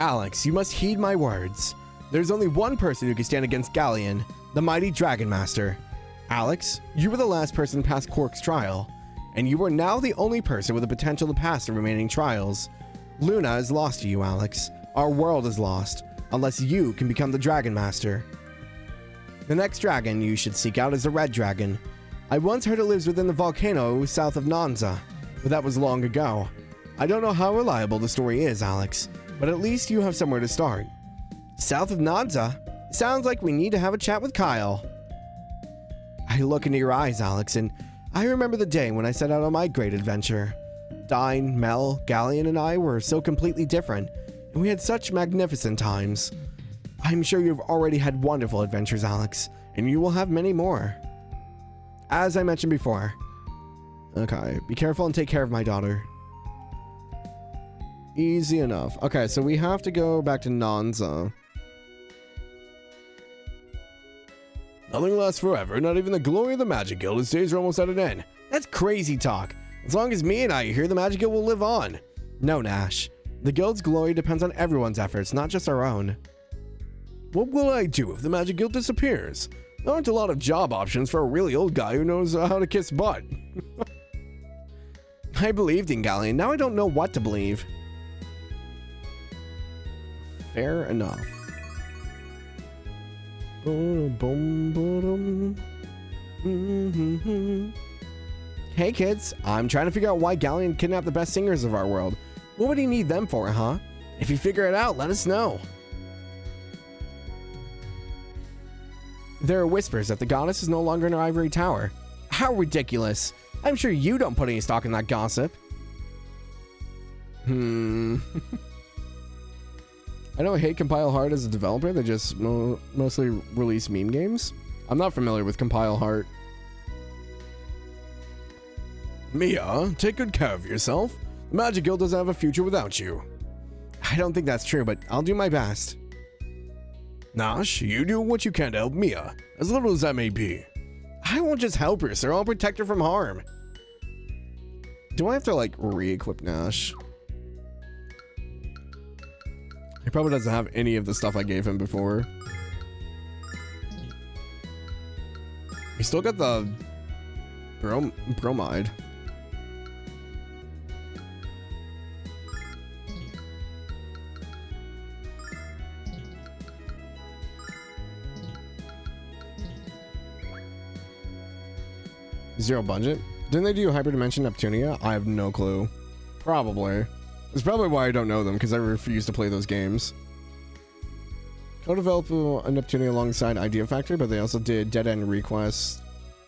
Alex, you must heed my words. There's only one person who can stand against Galleon, the mighty Dragon Master. Alex, you were the last person past Quark's trial, and you are now the only person with the potential to pass the remaining trials. Luna is lost to you, Alex. Our world is lost, unless you can become the Dragon Master. The next dragon you should seek out is the Red Dragon. I once heard it lives within the volcano south of Nanza, but that was long ago. I don't know how reliable the story is, Alex, but at least you have somewhere to start. South of Nanza? Sounds like we need to have a chat with Kyle. I look into your eyes, Alex, and I remember the day when I set out on my great adventure. Dine, Mel, Galleon, and I were so completely different, and we had such magnificent times. I'm sure you've already had wonderful adventures, Alex, and you will have many more. As I mentioned before. Okay, be careful and take care of my daughter. Easy enough. Okay, so we have to go back to Nanza. Nothing lasts forever, not even the glory of the Magic Guild. Its days are almost at an end. That's crazy talk. As long as me and I are here, the Magic Guild will live on. No, Nash. The Guild's glory depends on everyone's efforts, not just our own. What will I do if the Magic Guild disappears? There aren't a lot of job options for a really old guy who knows how to kiss butt. I believed in Galleon, now I don't know what to believe. Fair enough. Hey kids, I'm trying to figure out why Galleon kidnapped the best singers of our world. What would he need them for, huh? If you figure it out, let us know. There are whispers that the goddess is no longer in her ivory tower. How ridiculous. I'm sure you don't put any stock in that gossip. I don't hate Compile Heart as a developer. They just mostly release meme games. I'm not familiar with Compile Heart. Mia, take good care of yourself. The Magic Guild doesn't have a future without you. I don't think that's true, but I'll do my best. Nash, you do what you can to help Mia, as little as that may be. I won't just help her, sir. I'll protect her from harm. Do I have to, like, re-equip Nash? He probably doesn't have any of the stuff I gave him before. He still got the bromide. Zero budget? Didn't they do Hyperdimension Neptunia? I have no clue. Probably. That's probably why I don't know them, because I refuse to play those games. Co-developed Neptunia alongside Idea Factory, but they also did Dead End Request,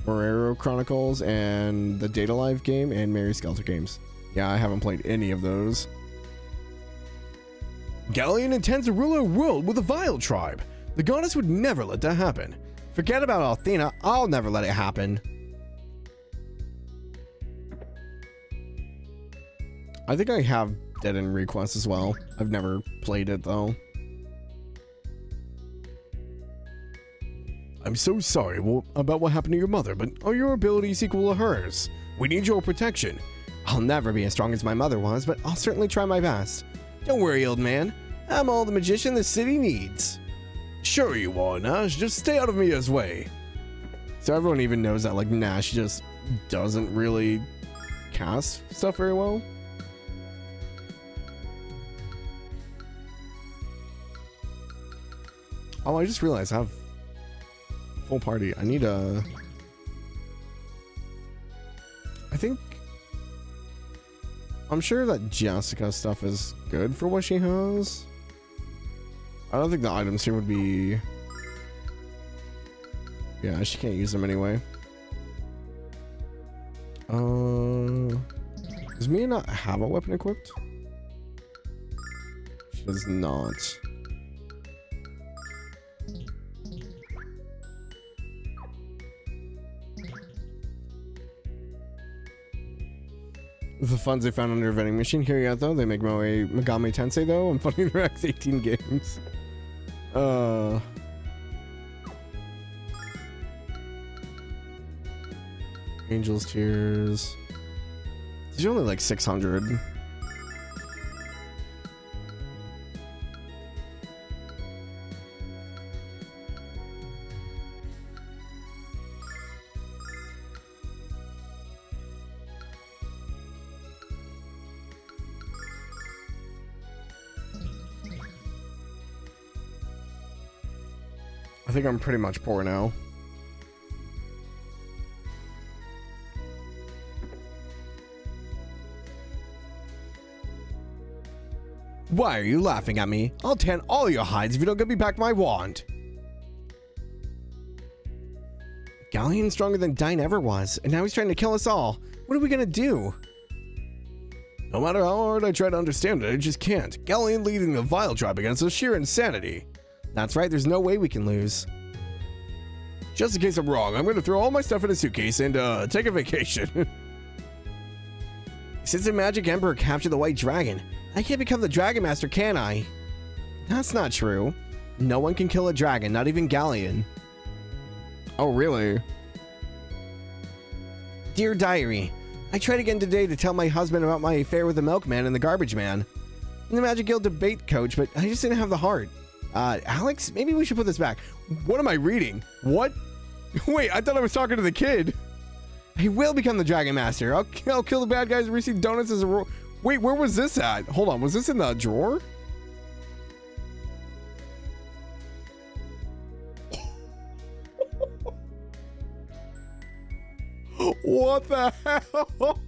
Morero Chronicles, and the Data Live game, and Mary Skelter games. Yeah, I haven't played any of those. Galleon intends to rule our world with the Vile tribe. The goddess would never let that happen. Forget about Athena. I'll never let it happen. I think I have Dead End Request as well. I've never played it, though. I'm so sorry about what happened to your mother, but are your abilities equal to hers? We need your protection. I'll never be as strong as my mother was, but I'll certainly try my best. Don't worry, old man. I'm all the magician the city needs. Sure you are, Nash. Just stay out of Mia's way. So everyone even knows that, like, Nash just doesn't really cast stuff very well. Oh, I just realized I have full party. I need a... I think... I'm sure that Jessica stuff is good for what she has. I don't think the items here would be... Yeah, she can't use them anyway. Does Mia not have a weapon equipped? She does not. The funds they found under a vending machine. Here you go, though. They make Megami Tensei, though. I'm funding their X18 games. Angel's Tears. These are only like 600. I think I'm pretty much poor now. Why are you laughing at me? I'll tan all your hides if you don't give me back my wand. Galleon's stronger than Dine ever was, and now he's trying to kill us all. What are we gonna do? No matter how hard I try to understand it, I just can't. Galleon leading the Vile Tribe against us, sheer insanity. That's right, there's no way we can lose. Just in case I'm wrong, I'm going to throw all my stuff in a suitcase and take a vacation. Since the Magic Emperor captured the White Dragon, I can't become the Dragon Master, can I? That's not true. No one can kill a dragon, not even Galleon. Oh, really? Dear Diary, I tried again today to tell my husband about my affair with the Milkman and the Garbage Man. I'm the Magic Guild debate coach, but I just didn't have the heart. Alex, maybe we should put this back. What am I reading? What? Wait, I thought I was talking to the kid. I will become the Dragon Master. I'll kill the bad guys and receive donuts as a reward. Wait, where was this at? Hold on, was this in the drawer? What the hell?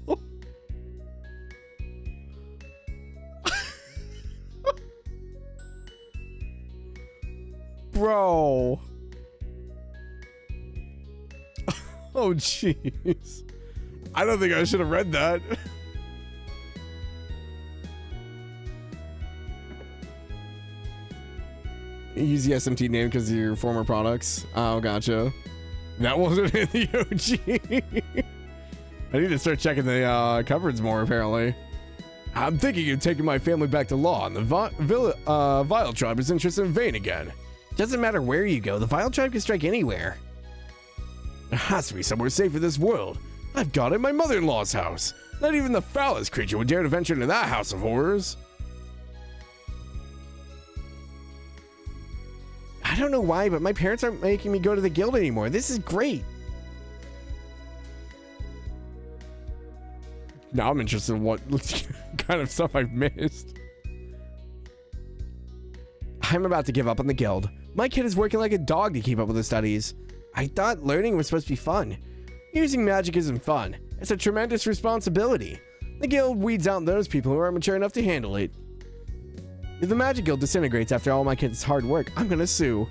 Bro. Oh, jeez. I don't think I should have read that. Use the SMT name because of your former products. Oh, gotcha. That wasn't in the OG. I need to start checking the cupboards more, apparently. I'm thinking of taking my family back to law, and the Vile Tribe is interested in Vayne again. Doesn't matter where you go, the Vile Tribe can strike anywhere. There has to be somewhere safe in this world. I've got it in my mother-in-law's house. Not even the foulest creature would dare to venture into that house of horrors. I don't know why, but my parents aren't making me go to the guild anymore. This is great. Now I'm interested in what kind of stuff I've missed. I'm about to give up on the guild. My kid is working like a dog to keep up with his studies. I thought learning was supposed to be fun. Using magic isn't fun. It's a tremendous responsibility. The guild weeds out those people who aren't mature enough to handle it. If the Magic Guild disintegrates after all my kids' hard work, I'm gonna sue.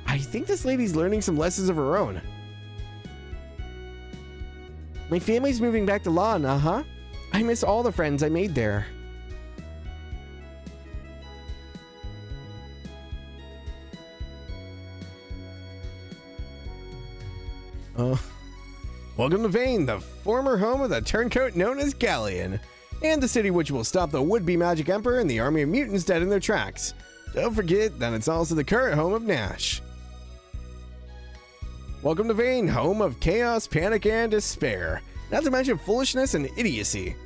I think this lady's learning some lessons of her own. My family's moving back to Lon, I miss all the friends I made there. Welcome to Vayne, the former home of the turncoat known as Galleon, and the city which will stop the would-be Magic Emperor and the army of mutants dead in their tracks. Don't forget that it's also the current home of Nash. Welcome to Vayne, home of chaos, panic, and despair. Not to mention foolishness and idiocy.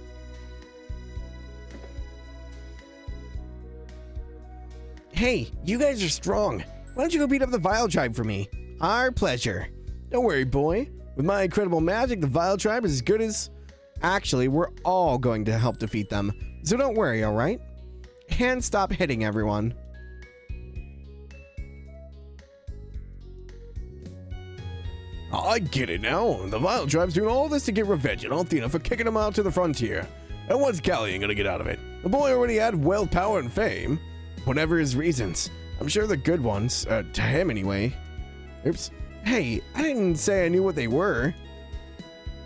Hey, you guys are strong. Why don't you go beat up the Vile Tribe for me? Our pleasure. Don't worry, boy. With my incredible magic, the Vile Tribe is as good as... Actually, we're all going to help defeat them. So don't worry, alright? And stop hitting everyone. I get it now. The Vile Tribe's doing all this to get revenge on Athena for kicking them out to the frontier. And what's Galleon gonna get out of it? The boy already had wealth, power, and fame. Whatever his reasons, I'm sure they're good ones. To him, anyway. Oops. Hey, I didn't say I knew what they were.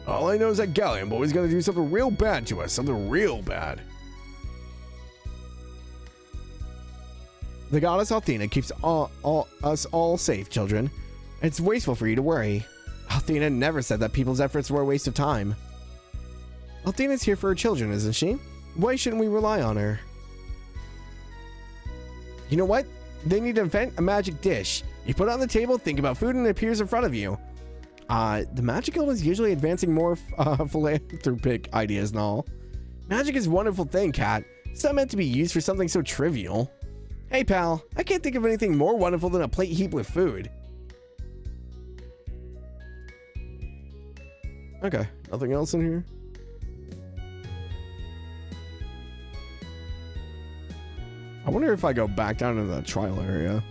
All I know is that Galleon boy's gonna do something real bad to us. Something real bad. The goddess Athena keeps us all safe, children. It's wasteful for you to worry. Athena never said that people's efforts were a waste of time. Athena's here for her children, isn't she? Why shouldn't we rely on her? You know what? They need to invent a magic dish. You put it on the table, think about food, and it appears in front of you. The Magic Guild is usually advancing more philanthropic ideas and all. Magic is a wonderful thing, Kat. It's not meant to be used for something so trivial. Hey, pal, I can't think of anything more wonderful than a plate heaped with food. Okay, nothing else in here? I wonder if I go back down into the trial area.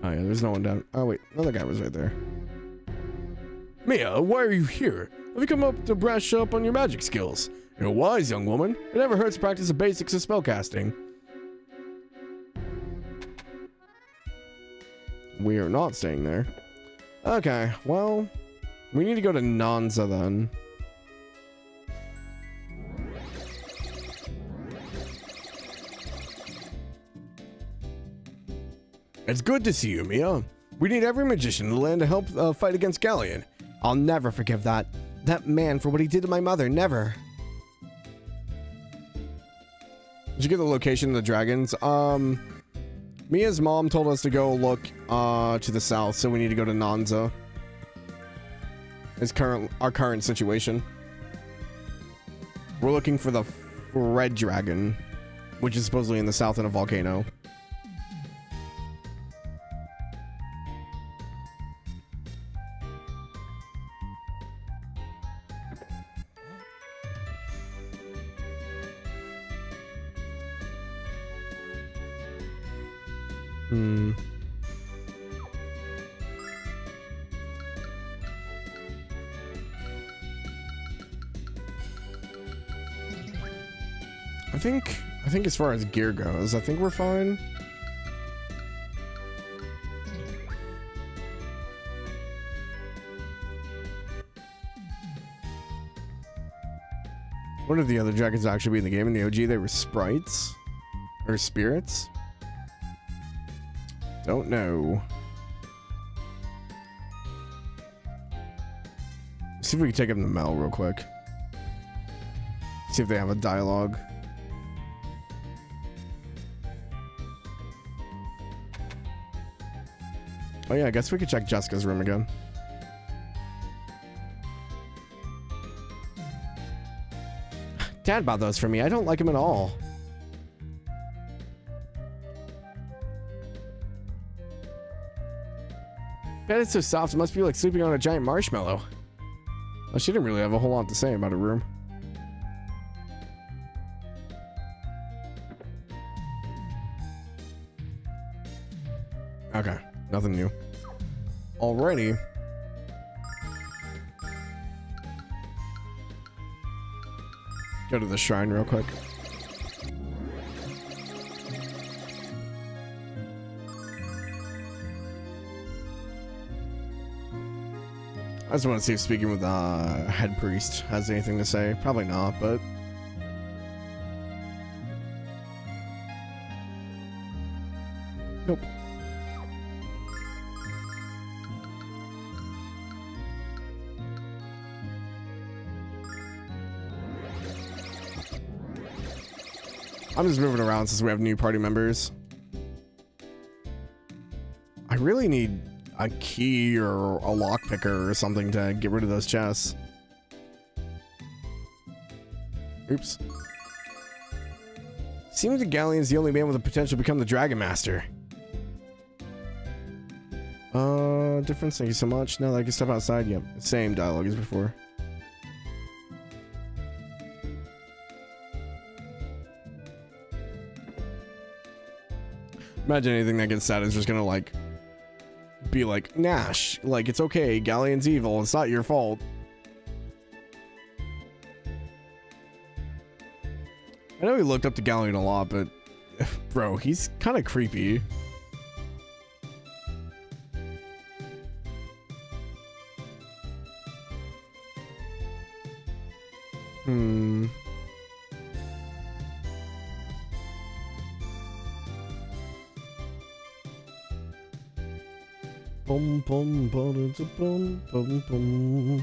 Oh yeah, there's no one down. Oh wait, another guy was right there. Mia, why are you here? Have you come up to brush up on your magic skills? You're a wise young woman. It never hurts to practice the basics of spellcasting. We are not staying there. Okay, well, We need to go to Nanza then. It's good to see you, Mia. We need every magician in the land to help fight against Galleon. I'll never forgive that. That man for what he did to my mother, never. Did you get the location of the dragons? Mia's mom told us to go look to the south, so we need to go to Nanza. It's our current situation. We're looking for the red dragon, which is supposedly in the south in a volcano. I think as far as gear goes, I think we're fine. What did the other dragons actually be in the game? In the OG, they were sprites or spirits. Don't know. See if we can take them to Mel real quick. See if they have a dialogue. Oh yeah, I guess we could check Jessica's room again. Dad bought those for me. I don't like them at all. Bed is so soft, it must be like sleeping on a giant marshmallow. Well, she didn't really have a whole lot to say about her room. Okay, nothing new. Alrighty. Go to the shrine real quick. I just want to see if speaking with head priest has anything to say. Probably not, but nope. I'm just moving around since we have new party members. I really need a key or a lockpicker or something to get rid of those chests. Oops. Seems that Galleon's the only man with the potential to become the Dragon Master. Difference, thank you so much. Now that I can step outside, yep, same dialogue as before. Imagine anything that gets said is just gonna like be like, Nash, like, it's okay, Galleon's evil, it's not your fault. I know we looked up to Galleon a lot, but bro, he's kind of creepy. Bum, bum, bum, bum, bum, bum.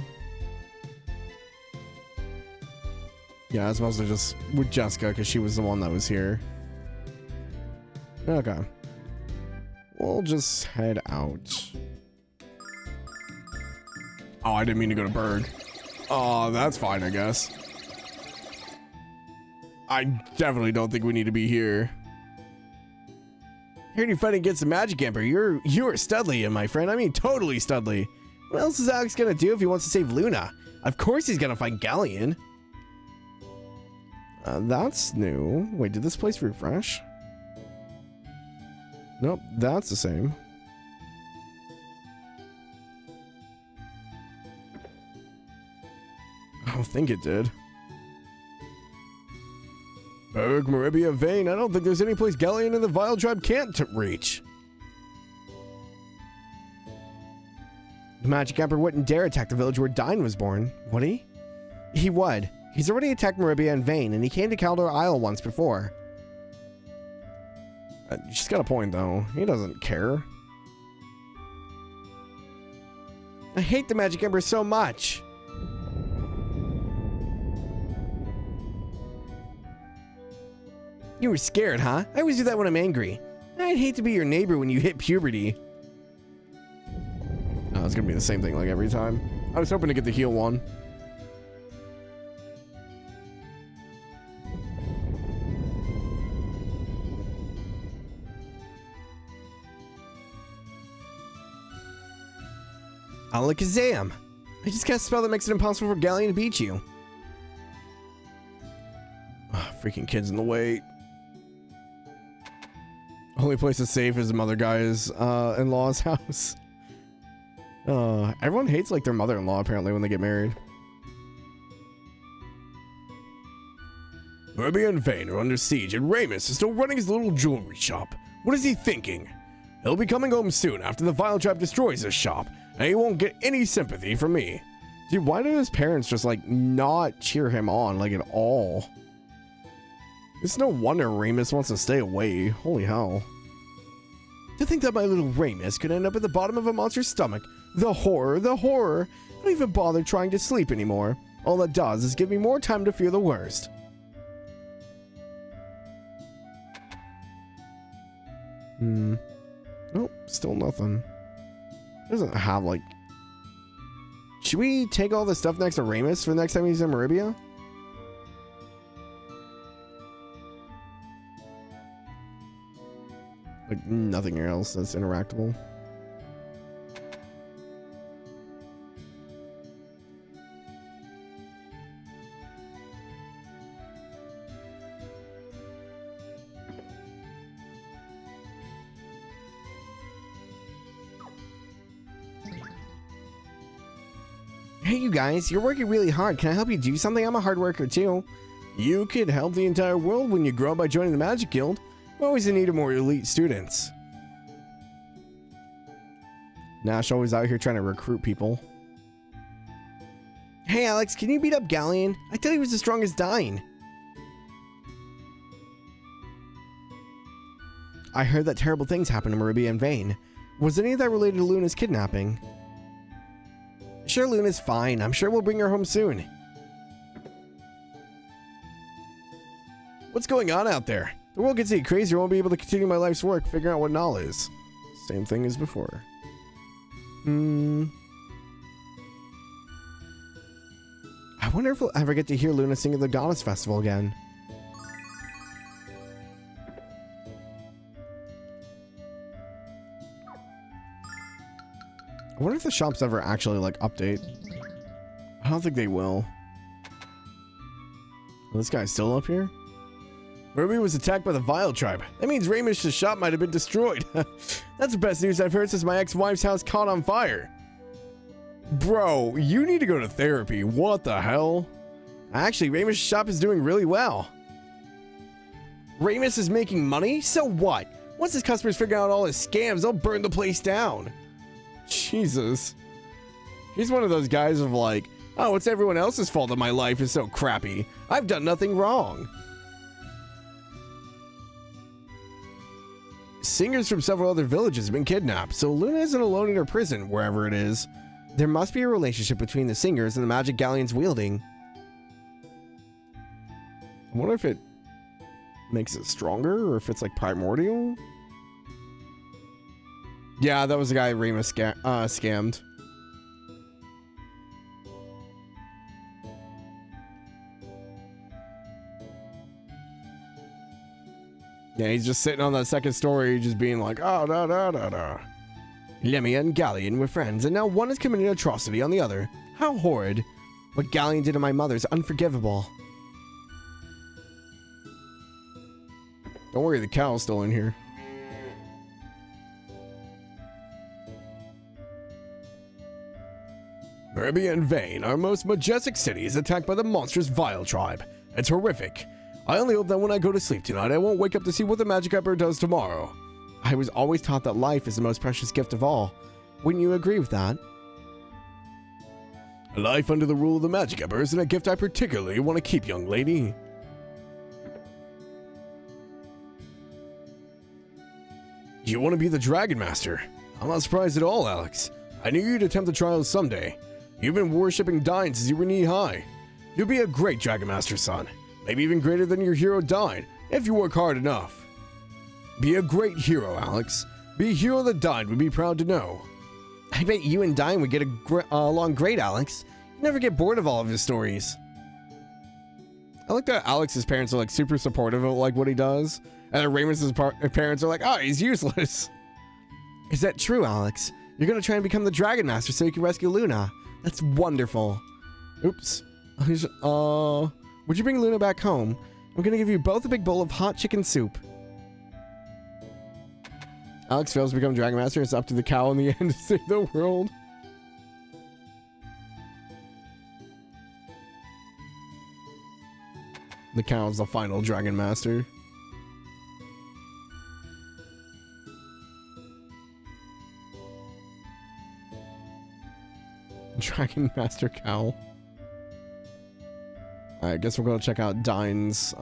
Yeah, it's mostly just with Jessica because she was the one that was here. Okay. We'll just head out. Oh, I didn't mean to go to Berg. Oh, that's fine, I guess. I definitely don't think we need to be here. Heard you fighting against the Magic Emperor. You are Studley, my friend. I mean, totally Studley. What else is Alex gonna do if he wants to save Luna? Of course he's gonna fight Galleon. That's new. Wait, did this place refresh? Nope, that's the same. I don't think it did. Berg, Maribia, Vane. I don't think there's any place Galleon and the Vile Tribe can't reach. The Magic Emperor wouldn't dare attack the village where Dine was born, would he? He would. He's already attacked Maribia in vain, and he came to Caldor Isle once before. She's got a point, though. He doesn't care. I hate the Magic Emperor so much. You were scared, huh? I always do that when I'm angry. I'd hate to be your neighbor when you hit puberty. Oh, it's gonna be the same thing like every time. I was hoping to get the heal one. Alakazam! I just cast a spell that makes it impossible for Galleon to beat you. Oh, freaking kids in the way. Only place that's safe is the mother guy's in-law's house. Everyone hates like their mother-in-law apparently when they get married. Maribia and Vayne are under siege, and Ramus is still running his little jewelry shop. What is he thinking? He'll be coming home soon after the Vile Tribe destroys his shop, and he won't get any sympathy from me. Dude, why do his parents just like not cheer him on like at all? It's no wonder Ramus wants to stay away. Holy hell. To think that my little Ramus could end up at the bottom of a monster's stomach. The horror, the horror. I don't even bother trying to sleep anymore. All that does is give me more time to fear the worst. Nope, still nothing. Doesn't have like... Should we take all the stuff next to Ramus for the next time he's in Maribia? Like nothing else that's interactable. Hey you guys, you're working really hard. Can I help you do something? I'm a hard worker too. You could help the entire world when you grow up by joining the Magic Guild. We're always in need of more elite students. Nash always out here trying to recruit people. Hey Alex, can you beat up Galleon? I thought he was as strong as Dine. I heard that terrible things happened to Maribia and Vayne. Was any of that related to Luna's kidnapping? Sure, Luna's fine. I'm sure we'll bring her home soon. What's going on out there? The world gets any crazier. I won't be able to continue my life's work figuring out what Null is. Same thing as before. I wonder if we'll ever get to hear Luna sing at the Goddess Festival again. I wonder if the shops ever actually like update. I don't think they will. This guy's still up here? Maribia was attacked by the Vile Tribe. That means Ramus' shop might have been destroyed. That's the best news I've heard since my ex-wife's house caught on fire. Bro, you need to go to therapy. What the hell? Actually, Ramus' shop is doing really well. Ramus is making money? So what? Once his customers figure out all his scams, they'll burn the place down. Jesus. He's one of those guys of like, oh, it's everyone else's fault that my life is so crappy. I've done nothing wrong. Singers from several other villages have been kidnapped, so Luna isn't alone in her prison, wherever it is. There must be a relationship between the singers and the magic Galleon's wielding. I wonder if it makes it stronger or if it's like primordial. Yeah, that was the guy Remus scammed. Yeah, he's just sitting on that second story, just being like, oh, da da da da. Lemmy and Galleon were friends, and now one is committing an atrocity on the other. How horrid. What Galleon did to my mother is unforgivable. Don't worry, the cow's still in here. Maribia and Vayne, our most majestic city, is attacked by the monstrous Vile Tribe. It's horrific. I only hope that when I go to sleep tonight, I won't wake up to see what the Magic Emperor does tomorrow. I was always taught that life is the most precious gift of all. Wouldn't you agree with that? A life under the rule of the Magic Emperor isn't a gift I particularly want to keep, young lady. You want to be the Dragon Master? I'm not surprised at all, Alex. I knew you'd attempt the trials someday. You've been worshipping Dine since you were knee-high. You'll be a great Dragon Master, son. Maybe even greater than your hero Dine, if you work hard enough. Be a great hero, Alex. Be a hero that Dine would be proud to know. I bet you and Dine would get along great, Alex. You never get bored of all of his stories. I like that Alex's parents are like super supportive of like what he does, and then Ramus's parents are like, oh, he's useless. Is that true, Alex? You're gonna try and become the Dragon Master so you can rescue Luna. That's wonderful. Oops. Would you bring Luna back home? I'm gonna give you both a big bowl of hot chicken soup. Alex fails to become Dragon Master. It's up to the cow in the end to save the world. The cow is the final Dragon Master. Dragon Master cow. I guess we're gonna check out Dine's,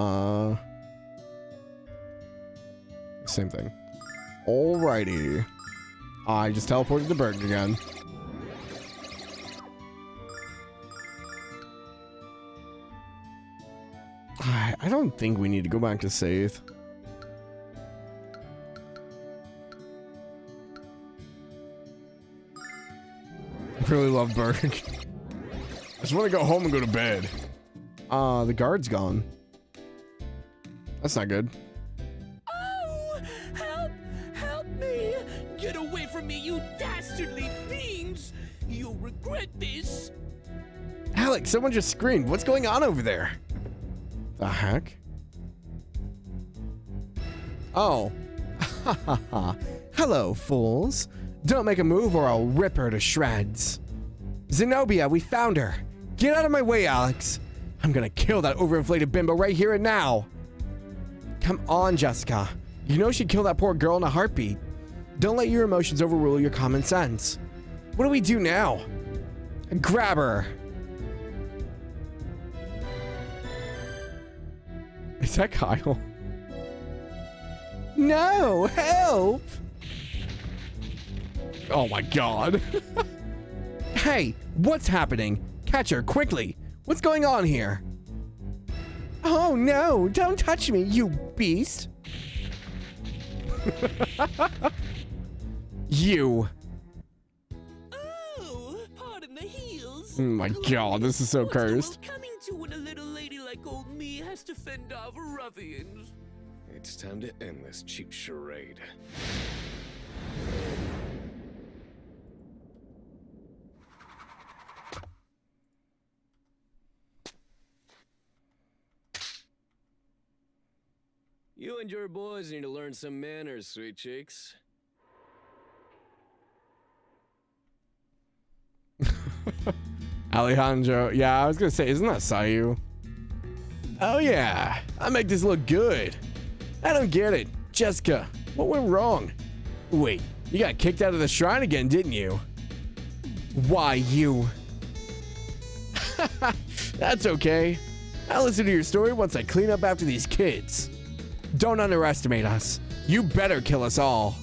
same thing. Alrighty. I just teleported to Berg again. I don't think we need to go back to Saith. I really love Berg. I just want to go home and go to bed. The guard's gone. That's not good. Oh! Help me! Get away from me, you dastardly fiends! You'll regret this! Alex, someone just screamed. What's going on over there? The heck? Oh. Ha ha ha. Hello, fools. Don't make a move or I'll rip her to shreds. Zenobia, we found her. Get out of my way, Alex. I'm gonna kill that overinflated bimbo right here and now. Come on, Jessica. You know she'd kill that poor girl in a heartbeat. Don't let your emotions overrule your common sense. What do we do now? Grab her. Is that Kyle? No, help! Oh my god. Hey, what's happening? Catch her quickly. What's going on here? Oh no, don't touch me, you beast. You. Oh, pardon the heels. Oh my god, this is so What's cursed. the world coming to when a little lady like old me has to fend off ruffians? It's time to end this cheap charade. You and your boys need to learn some manners, sweet cheeks. Alejandro. Yeah, I was gonna say, isn't that Sayu? Oh yeah, I make this look good. I don't get it. Jessica, what went wrong? Wait, you got kicked out of the shrine again, didn't you? Why, you? That's okay. I'll listen to your story once I clean up after these kids. Don't underestimate us. You better kill us all.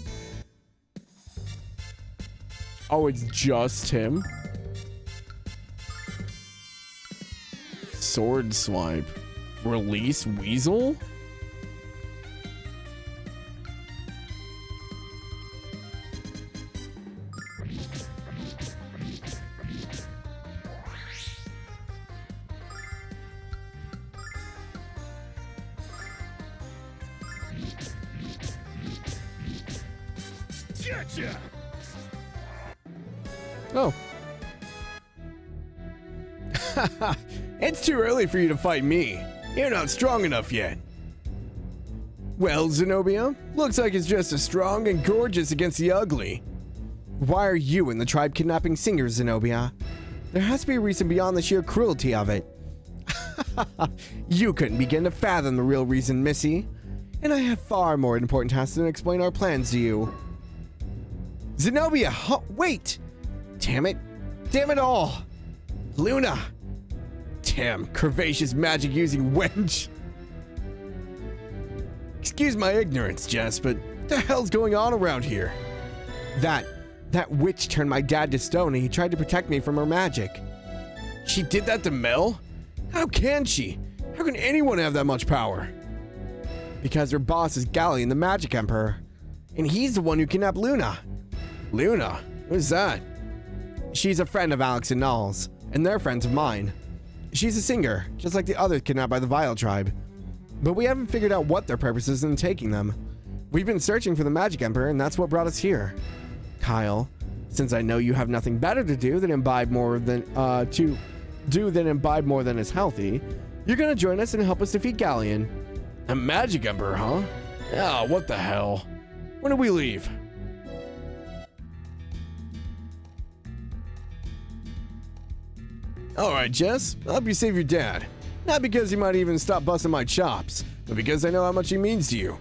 Oh, it's just him? Sword swipe. Release Weasel? Gotcha! Oh. It's too early for you to fight me. You're not strong enough yet. Well, Zenobia, looks like it's just as strong and gorgeous against the ugly. Why are you in the tribe kidnapping singers, Zenobia? There has to be a reason beyond the sheer cruelty of it. You couldn't begin to fathom the real reason, Missy. And I have far more important tasks than explain our plans to you. Zenobia, wait! Damn it. Damn it all. Luna! Damn, curvaceous magic using wench. Excuse my ignorance, Jess, but what the hell's going on around here? That witch turned my dad to stone and he tried to protect me from her magic. She did that to Mel? How can she? How can anyone have that much power? Because her boss is Gallion, the Magic Emperor. And he's the one who kidnapped Luna. Luna? Who's that? She's a friend of Alex and Null's, and they're friends of mine. She's a singer, just like the others kidnapped by the Vile Tribe. But we haven't figured out what their purpose is in taking them. We've been searching for the Magic Emperor, and that's what brought us here. Kyle, since I know you have nothing better to do than imbibe more than is healthy, you're gonna join us and help us defeat Gallion. A Magic Emperor, huh? Ah, what the hell? When do we leave? Alright, Jess, I'll help you save your dad. Not because he might even stop busting my chops, but because I know how much he means to you.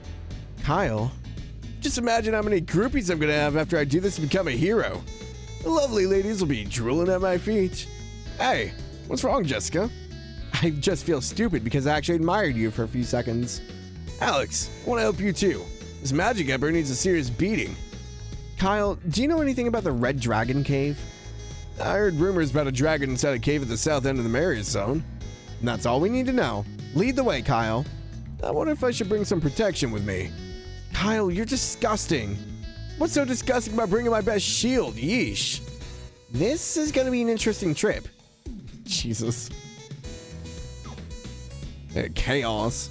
Kyle? Just imagine how many groupies I'm gonna have after I do this and become a hero. The lovely ladies will be drooling at my feet. Hey, what's wrong, Jessica? I just feel stupid because I actually admired you for a few seconds. Alex, I want to help you too. This Magic Emperor needs a serious beating. Kyle, do you know anything about the Red Dragon Cave? I heard rumors about a dragon inside a cave at the south end of the Marius Zone. And that's all we need to know. Lead the way, Kyle. I wonder if I should bring some protection with me. Kyle, you're disgusting. What's so disgusting about bringing my best shield? Yeesh. This is gonna be an interesting trip. Jesus. Chaos.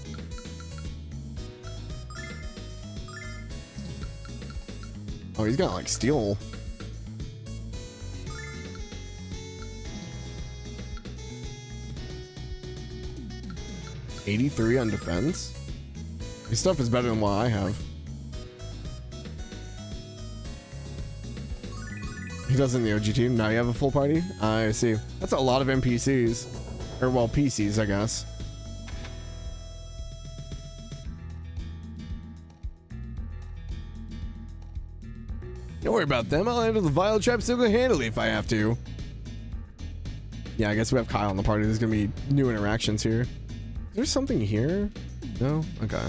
Oh, he's got like steel. $83 on defense. His stuff is better than what I have. He does in the OG team. Now you have a full party? I see. That's a lot of NPCs. Or, well, PCs, I guess. Don't worry about them. I'll handle the Vile Tribe single-handedly if I have to. Yeah, I guess we have Kyle on the party. There's gonna be new interactions here. Is there something here? No? Okay.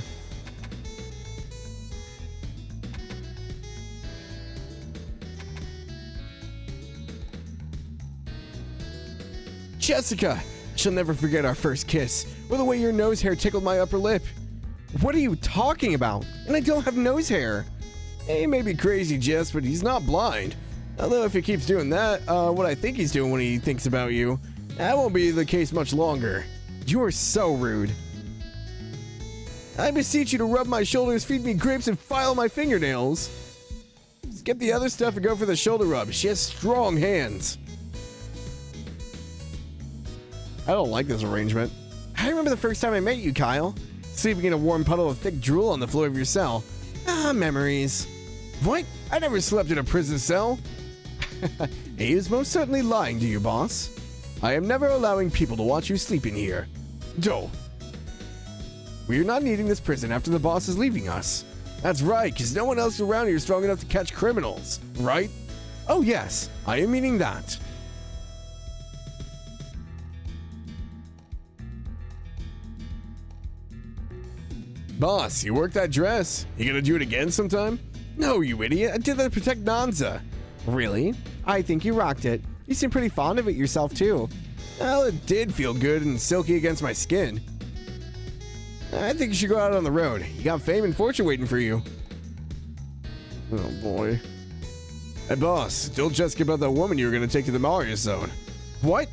Jessica! I shall never forget our first kiss, or the way your nose hair tickled my upper lip. What are you talking about? And I don't have nose hair. He may be crazy, Jess, but he's not blind. Although if he keeps doing that, what I think he's doing when he thinks about you, that won't be the case much longer. You are so rude. I beseech you to rub my shoulders, feed me grapes, and file my fingernails. Skip the other stuff and go for the shoulder rub. She has strong hands. I don't like this arrangement. I remember the first time I met you, Kyle. Sleeping in a warm puddle of thick drool on the floor of your cell. Ah, memories. What? I never slept in a prison cell. He is most certainly lying to you, boss. I am never allowing people to watch you sleeping here. Joe. We're not needing this prison after the boss is leaving us. That's right, because no one else around here is strong enough to catch criminals, right? Oh yes, I am meaning that. Boss, you worked that dress. You gonna do it again sometime? No, you idiot. I did that to protect Nanza. Really? I think you rocked it. You seem pretty fond of it yourself, too. Well, it did feel good and silky against my skin. I think you should go out on the road. You got fame and fortune waiting for you. Oh boy. Hey boss, told Jessica about that woman you were gonna take to the Marius Zone. What?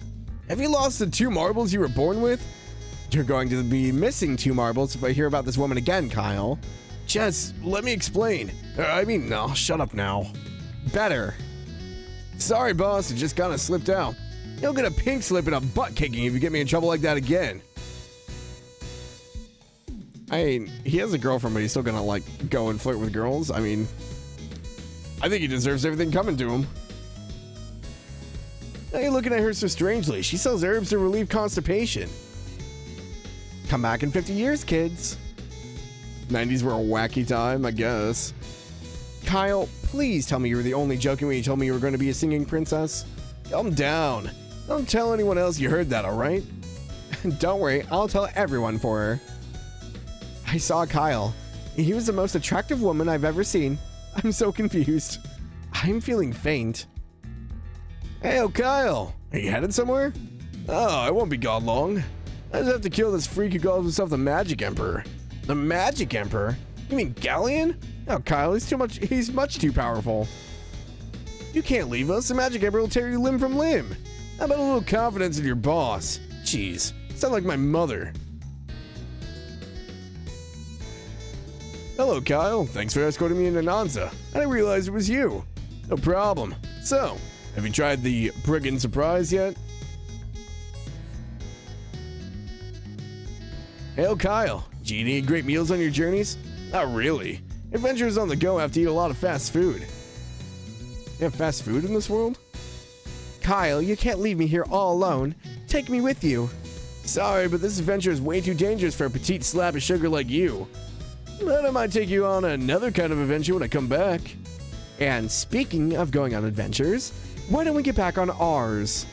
Have you lost the 2 marbles you were born with? You're going to be missing 2 marbles if I hear about this woman again, Kyle. Jess, let me explain. No, shut up now. Better. Sorry, boss, it just kinda slipped out. You'll get a pink slip and a butt kicking if you get me in trouble like that again. I mean, he has a girlfriend, but he's still gonna, like, go and flirt with girls. I mean, I think he deserves everything coming to him. Why are you looking at her so strangely? She sells herbs to relieve constipation. Come back in 50 years, kids. 90s were a wacky time, I guess. Kyle, please tell me you were the only joking when you told me you were going to be a singing princess. Calm down. Don't tell anyone else you heard that, alright? Don't worry, I'll tell everyone for her. I saw Kyle. He was the most attractive woman I've ever seen. I'm so confused. I'm feeling faint. Hey, Kyle, are you headed somewhere? Oh, I won't be gone long. I just have to kill this freak who calls himself the Magic Emperor. The Magic Emperor? You mean Galleon? Oh, Kyle, he's much too powerful. You can't leave us. The Magic Emperor will tear you limb from limb. How about a little confidence in your boss? Jeez, sound like my mother. Hello, Kyle. Thanks for escorting me into Nanza. I didn't realize it was you. No problem. So, have you tried the Brigand Surprise yet? Hey, Kyle. Do you eat great meals on your journeys? Not really. Adventurers on the go have to eat a lot of fast food. You have fast food in this world? Kyle, you can't leave me here all alone. Take me with you. Sorry, but this adventure is way too dangerous for a petite slab of sugar like you. But I might take you on another kind of adventure when I come back. And speaking of going on adventures, why don't we get back on ours?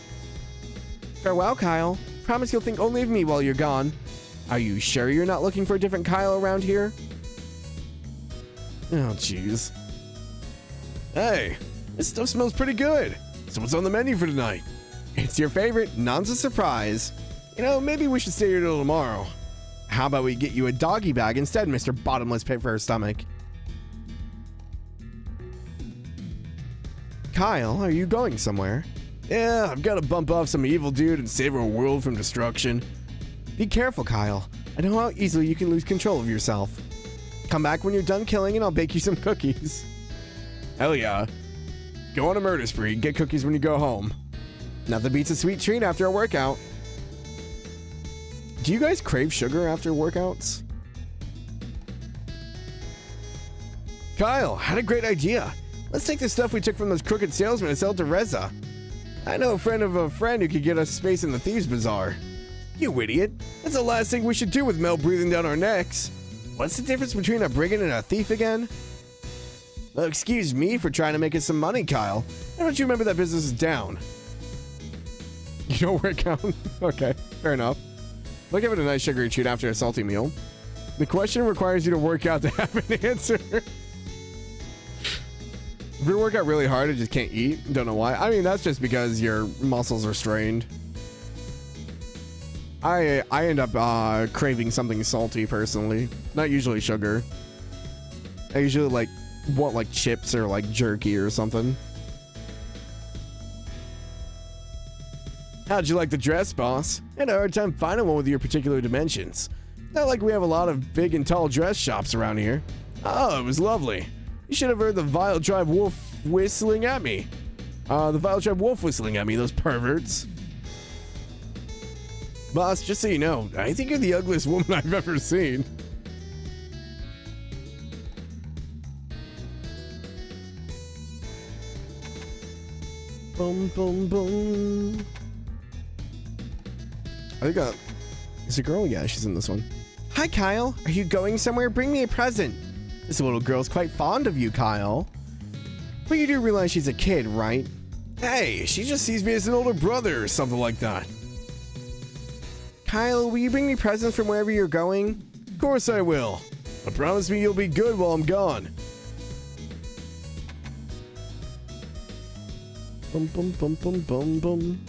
Farewell, Kyle. Promise you'll think only of me while you're gone. Are you sure you're not looking for a different Kyle around here? Oh, jeez. Hey, this stuff smells pretty good. So what's on the menu for tonight? It's your favorite Nanza surprise. You know, maybe we should stay here till tomorrow. How about we get you a doggy bag instead, Mr. Bottomless Pit for her stomach? Kyle, are you going somewhere? Yeah, I've got to bump off some evil dude and save our world from destruction. Be careful, Kyle. I know how easily you can lose control of yourself. Come back when you're done killing and I'll bake you some cookies. Hell yeah. Go on a murder spree, get cookies when you go home. Nothing beats a sweet treat after a workout. Do you guys crave sugar after workouts? Kyle, had a great idea. Let's take the stuff we took from those crooked salesmen and sell it to Reza. I know a friend of a friend who could get us space in the Thieves' Bazaar. You idiot. That's the last thing we should do with Mel breathing down our necks. What's the difference between a brigand and a thief again? Well, excuse me for trying to make us some money, Kyle. Why don't you remember that business is down? You don't work out? Okay, fair enough. Look, give it a nice sugary treat after a salty meal. The question requires you to work out to have an answer. If you work out really hard and just can't eat, don't know why. I mean, that's just because your muscles are strained. I end up craving something salty personally. Not usually sugar. I usually want like chips or like jerky or something. How'd you like the dress, boss? I had a hard time finding one with your particular dimensions. Not like we have a lot of big and tall dress shops around here. Oh, it was lovely. You should have heard the Vile Tribe Wolf whistling at me. Those perverts. Boss, just so you know, I think you're the ugliest woman I've ever seen. Boom, boom, boom. I think is a girl? Yeah, she's in this one. Hi, Kyle. Are you going somewhere? Bring me a present. This little girl's quite fond of you, Kyle. But you do realize she's a kid, right? Hey, she just sees me as an older brother or something like that. Kyle, will you bring me presents from wherever you're going? Of course I will. But promise me you'll be good while I'm gone. Boom, boom, boom, boom, boom, boom.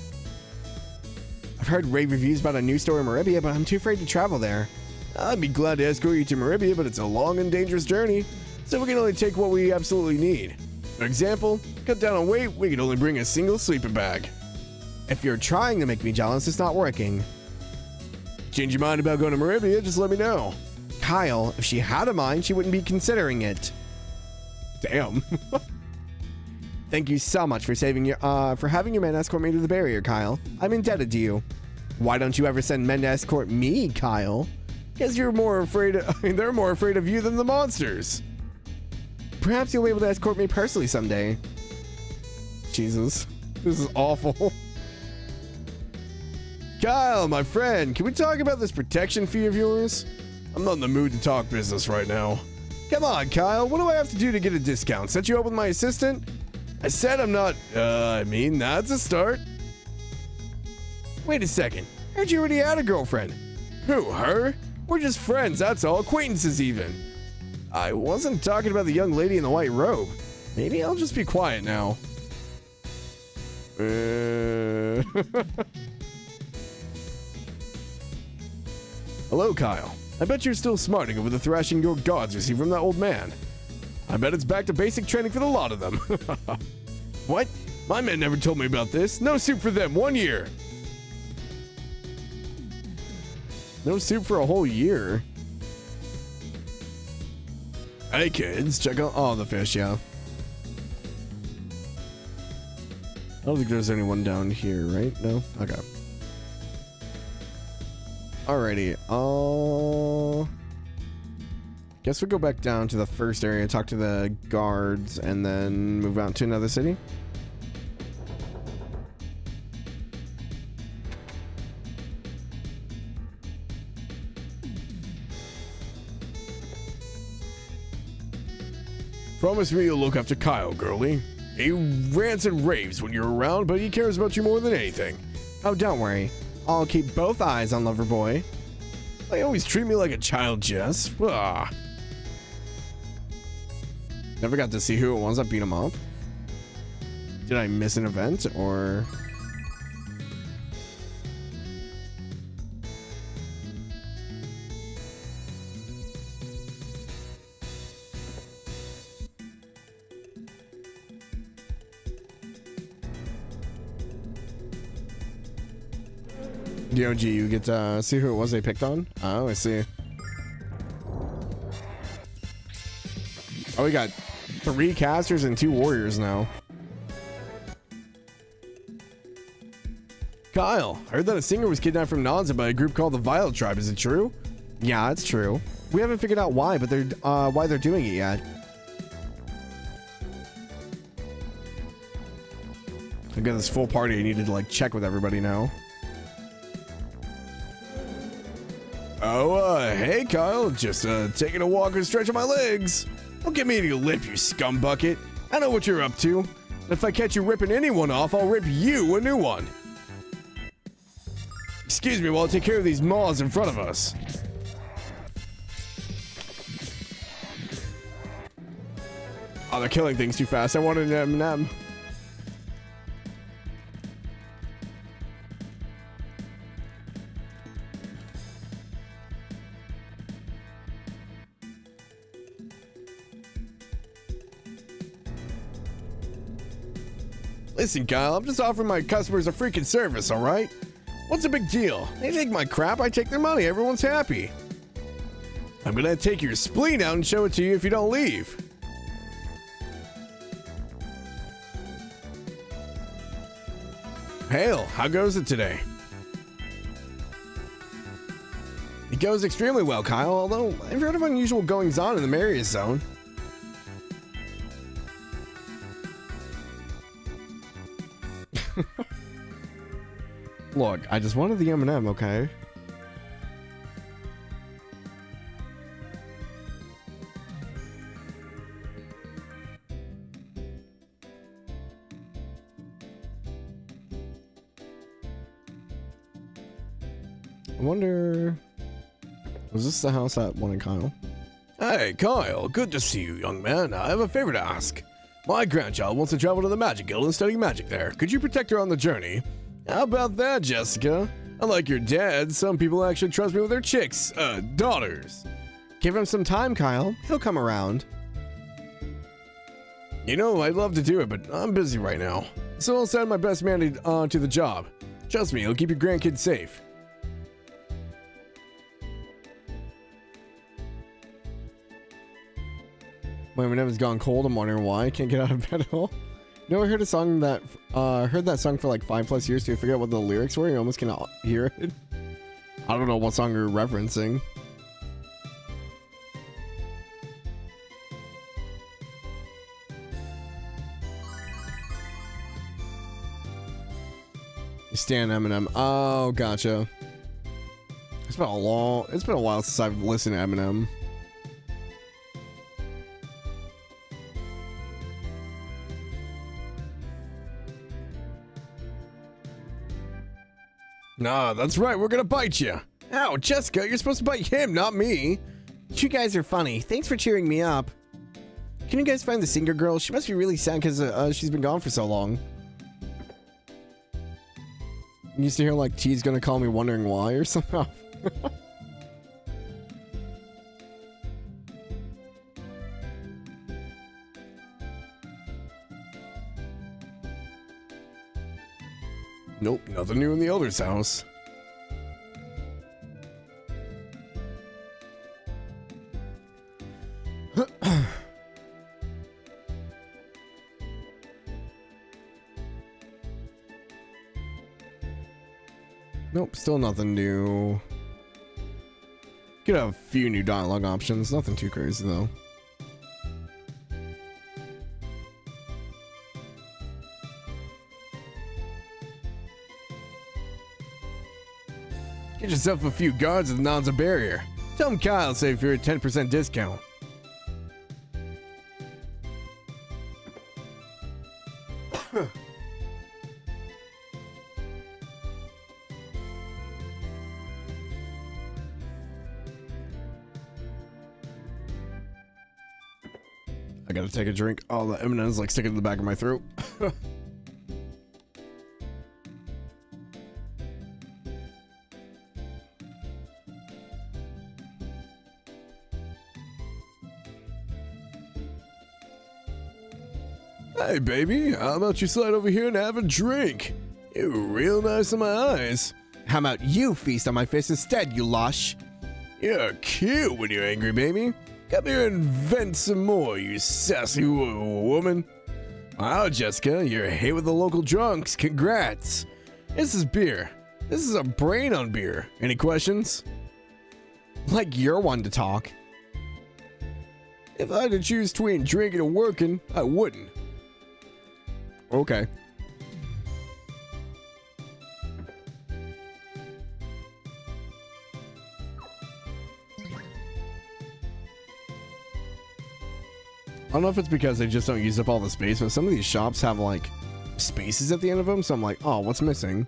I've heard rave reviews about a new store in Maribia, but I'm too afraid to travel there. I'd be glad to escort you to Maribia, but it's a long and dangerous journey, so we can only take what we absolutely need. For example, cut down on weight, we can only bring a single sleeping bag. If you're trying to make me jealous, it's not working. Change your mind about going to Maribia, just let me know. Kyle, if she had a mind, she wouldn't be considering it. Damn. Thank you so much for for having your men escort me to the barrier, Kyle. I'm indebted to you. Why don't you ever send men to escort me, Kyle? Because you're more afraid they're more afraid of you than the monsters. Perhaps you'll be able to escort me personally someday. Jesus, this is awful. Kyle, my friend, can we talk about this protection fee of yours? I'm not in the mood to talk business right now. Come on, Kyle, what do I have to do to get a discount? Set you up with my assistant? I said I'm not, that's a start. Wait a second. Heard you already had a girlfriend. Who, her? We're just friends, that's all. Acquaintances, even. I wasn't talking about the young lady in the white robe. Maybe I'll just be quiet now. Hello, Kyle. I bet you're still smarting over the thrashing your gods received from that old man. I bet it's back to basic training for the lot of them. What? My men never told me about this. No soup for them, 1 year. No soup for a whole year. Hey kids, check out all the fish, yeah. I don't think there's anyone down here, right? No? Okay. Alrighty, guess we'll go back down to the first area, talk to the guards, and then move out to another city. Promise me you'll look after Kyle, girlie. He rants and raves when you're around, but he cares about you more than anything. Oh, don't worry. I'll keep both eyes on Loverboy. They always treat me like a child, Jess. Ah. Never got to see who it was that beat him up. Did I miss an event, or... DOG, you get to see who it was they picked on? Oh, I see. Oh, we got 3 casters and 2 warriors now. Kyle, I heard that a singer was kidnapped from Nonza by a group called the Vile Tribe. Is it true? Yeah, it's true. We haven't figured out why, but why they're doing it yet. I got this full party. I needed to like check with everybody now. Oh, hey Kyle, just taking a walk and stretching my legs. Don't give me any lip, you scumbucket. I know what you're up to. If I catch you ripping anyone off, I'll rip you a new one. Excuse me while I take care of these maws in front of us. Oh, they're killing things too fast. I wanted an M&M. Listen, Kyle, I'm just offering my customers a freaking service, all right? What's the big deal? They take my crap, I take their money, everyone's happy. I'm gonna take your spleen out and show it to you if you don't leave. Hail, how goes it today? It goes extremely well, Kyle, although I've heard of unusual goings-on in the Marius zone. Look, I just wanted the M&M, okay? I wonder... Was this the house that wanted Kyle? Hey, Kyle, good to see you, young man. I have a favor to ask. My grandchild wants to travel to the Magic Guild and study magic there. Could you protect her on the journey? How about that, Jessica? Unlike your dad, some people actually trust me with their chicks, daughters. Give him some time, Kyle. He'll come around. You know, I'd love to do it, but I'm busy right now. So I'll send my best man to the job. Trust me, he'll keep your grandkids safe. My M&M has gone cold. I'm wondering why I can't get out of bed at all. You know, I heard a song that heard that song for like 5+ years. Do you forget what the lyrics were? You almost cannot hear it. I don't know what song you're referencing. Stan Eminem. Oh, gotcha. It's been a while since I've listened to Eminem. Nah, that's right, we're gonna bite you. Ow, Jessica, you're supposed to bite him, not me. You guys are funny. Thanks for cheering me up. Can you guys find the singer girl? She must be really sad because she's been gone for so long. You used to hear like T's gonna call me wondering why or something. Nope, nothing new in the Elder's house. Nope, still nothing new. Could have a few new dialogue options, nothing too crazy though. Get yourself a few guards with Non's a barrier. Tell him Kyle saved for a 10% discount. I gotta take a drink. Oh, the M&M's like sticking to the back of my throat. Hey, baby, how about you slide over here and have a drink? You're real nice in my eyes. How about you feast on my face instead, you lush? You're cute when you're angry, baby. Come here and vent some more, you sassy woman. Wow, Jessica, you're a hit with the local drunks. Congrats. This is beer. This is a brain on beer. Any questions? Like you're one to talk. If I had to choose between drinking and working, I wouldn't. Okay. I don't know if it's because they just don't use up all the space, but some of these shops have like spaces at the end of them, so I'm like, oh, what's missing?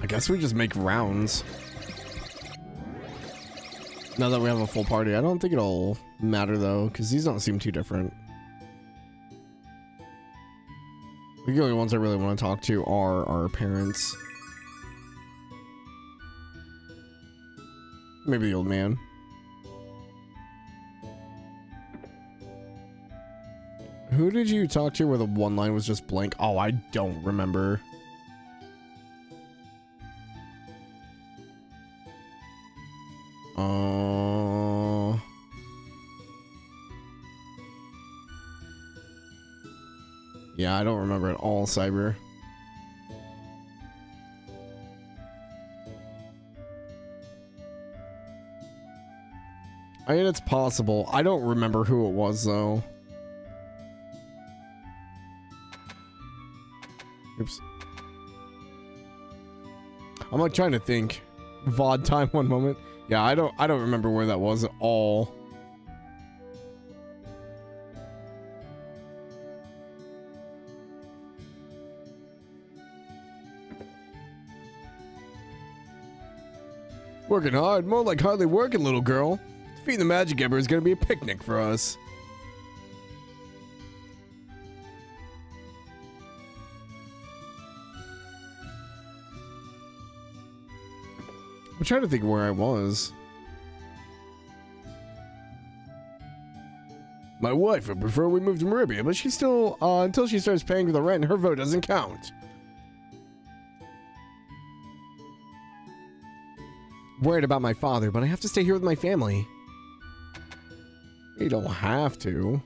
I guess we just make rounds. Now that we have a full party, I don't think it'll matter though, because these don't seem too different. The only ones I really want to talk to are our parents. Maybe the old man. Who did you talk to where the one line was just blank? Oh, I don't remember. Yeah, I don't remember at all, Cyber. I mean, it's possible. I don't remember who it was, though. Oops. I'm like trying to think. VOD time one moment. Yeah, I don't remember where that was at all. Working hard, more like hardly working, little girl. Defeating the Magic Emperor is gonna be a picnic for us. I'm trying to think where I was. My wife would prefer we move to Meribia, but she's still, until she starts paying for the rent, her vote doesn't count. Worried about my father, but I have to stay here with my family. You don't have to.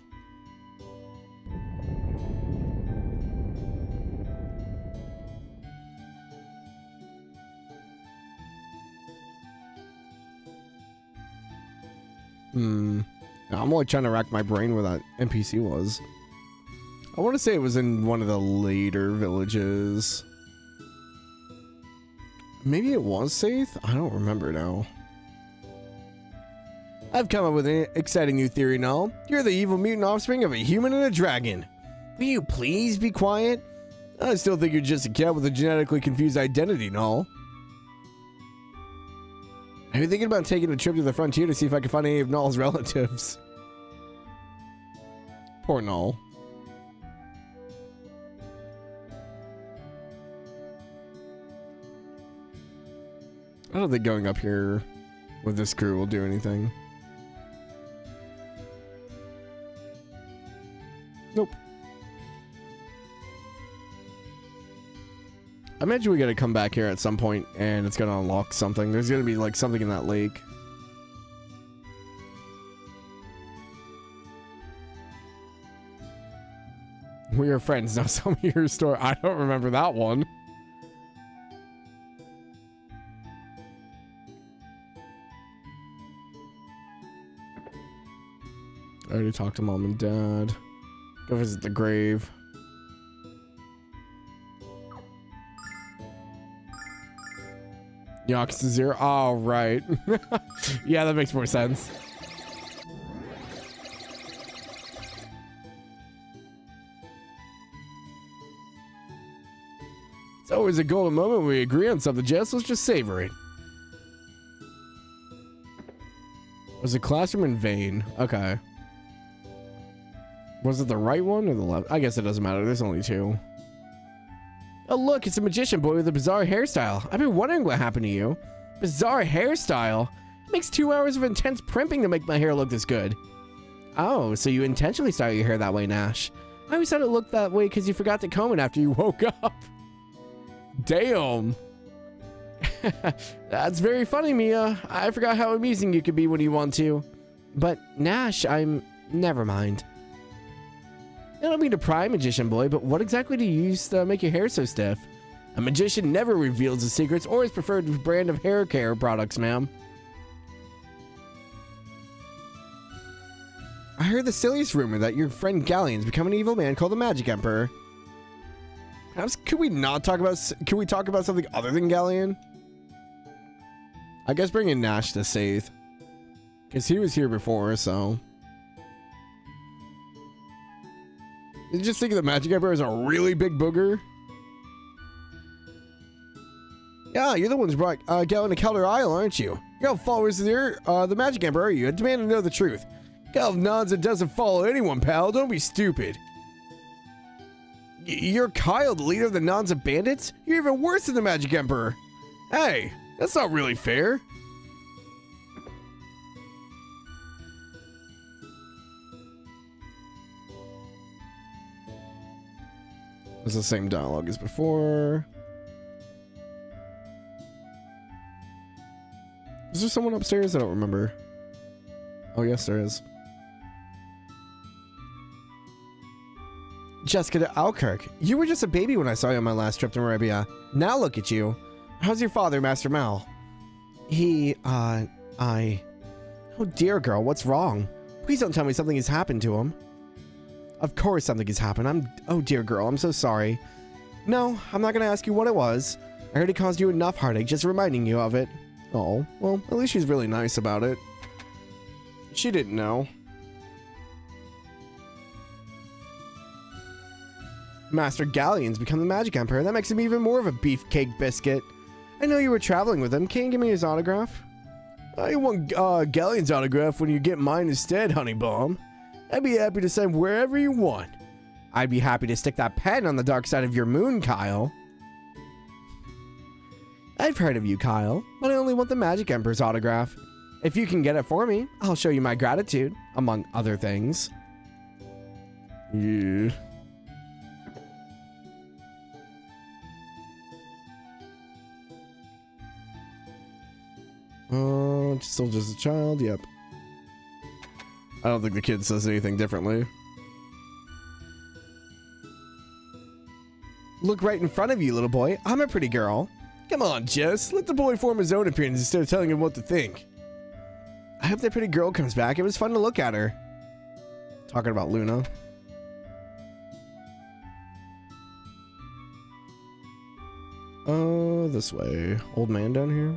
I'm like trying to rack my brain where that NPC was. I want to say it was in one of the later villages. Maybe it was Saith? I don't remember now. I've come up with an exciting new theory, Null. You're the evil mutant offspring of a human and a dragon. Will you please be quiet? I still think you're just a cat with a genetically confused identity, Null. Are you thinking about taking a trip to the frontier to see if I can find any of Null's relatives? Poor Null. I don't think going up here with this crew will do anything. Nope. I imagine we gotta come back here at some point and it's gonna unlock something. There's gonna be like something in that lake. We are friends now. Tell me your story. I don't remember that one. I already talked to mom and dad. Go visit the grave. Yox to 0. Oh, right. Yeah, that makes more sense. It's always a golden moment when we agree on something, Jess. Let's just savor it. Was the classroom in vain? Okay. Was it the right one or the left? I guess it doesn't matter. There's only 2. Oh, look, it's a magician boy with a bizarre hairstyle. I've been wondering what happened to you. Bizarre hairstyle? It makes 2 hours of intense primping to make my hair look this good. Oh, so you intentionally style your hair that way, Nash. I always thought it looked that way because you forgot to comb it after you woke up. Damn. That's very funny, Mia. I forgot how amusing you could be when you want to. But, Nash, never mind. I don't mean to pry, magician boy, but what exactly do you use to make your hair so stiff? A magician never reveals his secrets or his preferred brand of hair care products, ma'am. I heard the silliest rumor that your friend Galleon's become an evil man called the Magic Emperor. Can we talk about something other than Galleon? I guess bring in Nash to Saith. Because he was here before, so... You just think the Magic Emperor is a really big booger? Yeah, you're the ones who brought Galleon to Calder Isle, aren't you? You have followers there, the Magic Emperor, are you? I demand to know the truth. Gal nods and doesn't follow anyone, pal. Don't be stupid. You're Kyle, the leader of the Nonza Bandits? You're even worse than the Magic Emperor. Hey, that's not really fair. It's the same dialogue as before. Is there someone upstairs? I don't remember. Oh, yes, there is. Jessica de Alkirk, you were just a baby when I saw you on my last trip to Maribia. Now look at you. How's your father, Master Mal? Oh dear girl, what's wrong? Please don't tell me something has happened to him. Of course something has happened. Oh dear girl, I'm so sorry. No, I'm not gonna ask you what it was. I heard it caused you enough heartache just reminding you of it. Oh, well, at least she's really nice about it. She didn't know. Master Galleon's become the Magic Emperor. That makes him even more of a beefcake biscuit. I know you were traveling with him. Can you give me his autograph? I want Galleon's autograph when you get mine instead, honey bum. I'd be happy to send wherever you want. I'd be happy to stick that pen on the dark side of your moon, Kyle. I've heard of you, Kyle, but I only want the Magic Emperor's autograph. If you can get it for me, I'll show you my gratitude, among other things. Yeah. Still just a child, yep. I don't think the kid says anything differently. Look right in front of you, little boy. I'm a pretty girl. Come on, Jess. Let the boy form his own opinions instead of telling him what to think. I hope that pretty girl comes back. It was fun to look at her. Talking about Luna. This way. Old man down here.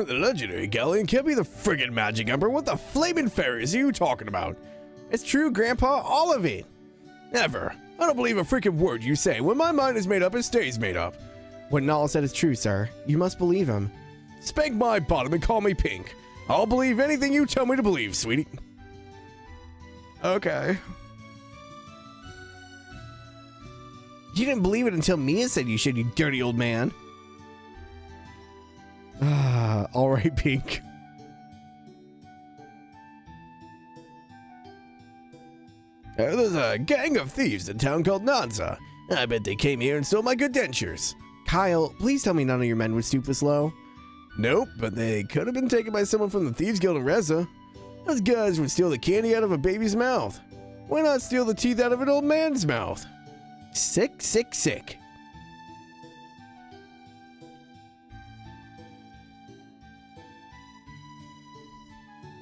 The legendary Galleon can't be the friggin' Magic Emperor. What the flaming fairies are you talking about? It's true, Grandpa, all of it. Never. I don't believe a freaking word you say. When my mind is made up, it stays made up. What Nala said is true, sir. You must believe him. Spank my bottom and call me Pink. I'll believe anything you tell me to believe, sweetie. Okay. You didn't believe it until Mia said you should, you dirty old man. All right, Pink. There's a gang of thieves in a town called Nanza. I bet they came here and stole my good dentures. Kyle, please tell me none of your men would stoop this low. Nope, but they could have been taken by someone from the Thieves Guild in Reza. Those guys would steal the candy out of a baby's mouth. Why not steal the teeth out of an old man's mouth? Sick, sick, sick.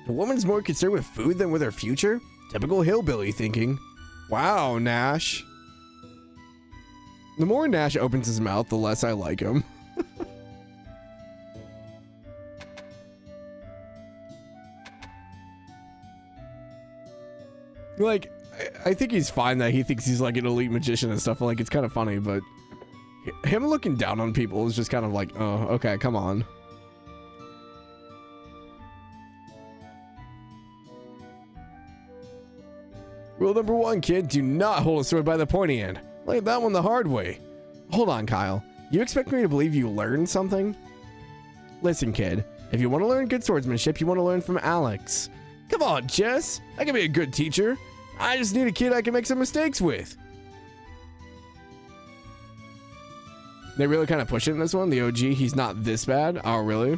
A woman's more concerned with food than with her future? Typical hillbilly thinking. Wow, Nash. The more Nash opens his mouth, the less I like him. Like, I think he's fine that he thinks he's like an elite magician and stuff. Like, it's kind of funny, but him looking down on people is just kind of like, oh, okay, come on. Rule number 1, kid, do not hold a sword by the pointy end. Learn that one the hard way. Hold on, Kyle. You expect me to believe you learned something? Listen, kid, if you want to learn good swordsmanship, you want to learn from Alex. Come on, Jess. I can be a good teacher. I just need a kid I can make some mistakes with. They really kind of push it in this one. The OG, he's not this bad. Oh, really?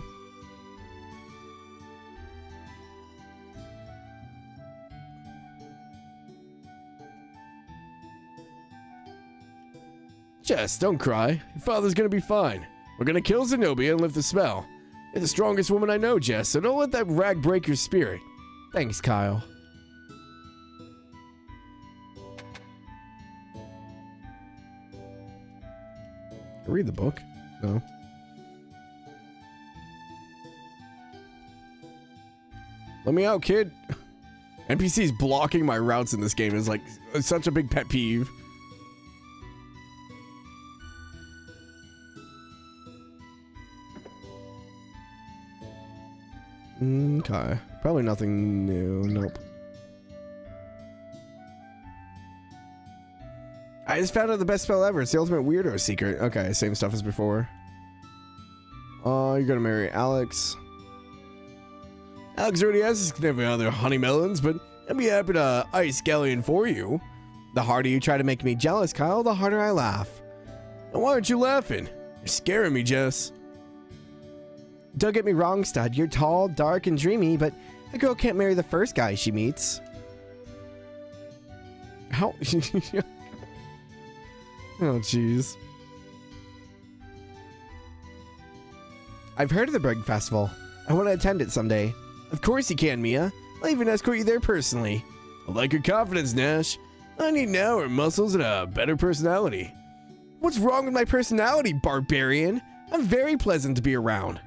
Jess, don't cry. Your father's gonna be fine. We're gonna kill Zenobia and lift the spell. You're the strongest woman I know, Jess, so don't let that rag break your spirit. Thanks, Kyle. Read the book? No. Let me out, kid. NPCs blocking my routes in this game is like such a big pet peeve. Okay. Probably nothing new. Nope. I just found out the best spell ever. It's the ultimate weirdo secret. Okay, same stuff as before. You're gonna marry Alex. Alex already has his significant other honey melons, but I'd be happy to ice Galleon for you. The harder you try to make me jealous, Kyle, the harder I laugh. And why aren't you laughing? You're scaring me, Jess. Don't get me wrong, stud. You're tall, dark, and dreamy, but a girl can't marry the first guy she meets. How? Oh, jeez. I've heard of the Berg Festival. I want to attend it someday. Of course you can, Mia. I'll even escort you there personally. I like your confidence, Nash. I need now are muscles and a better personality. What's wrong with my personality, barbarian? I'm very pleasant to be around.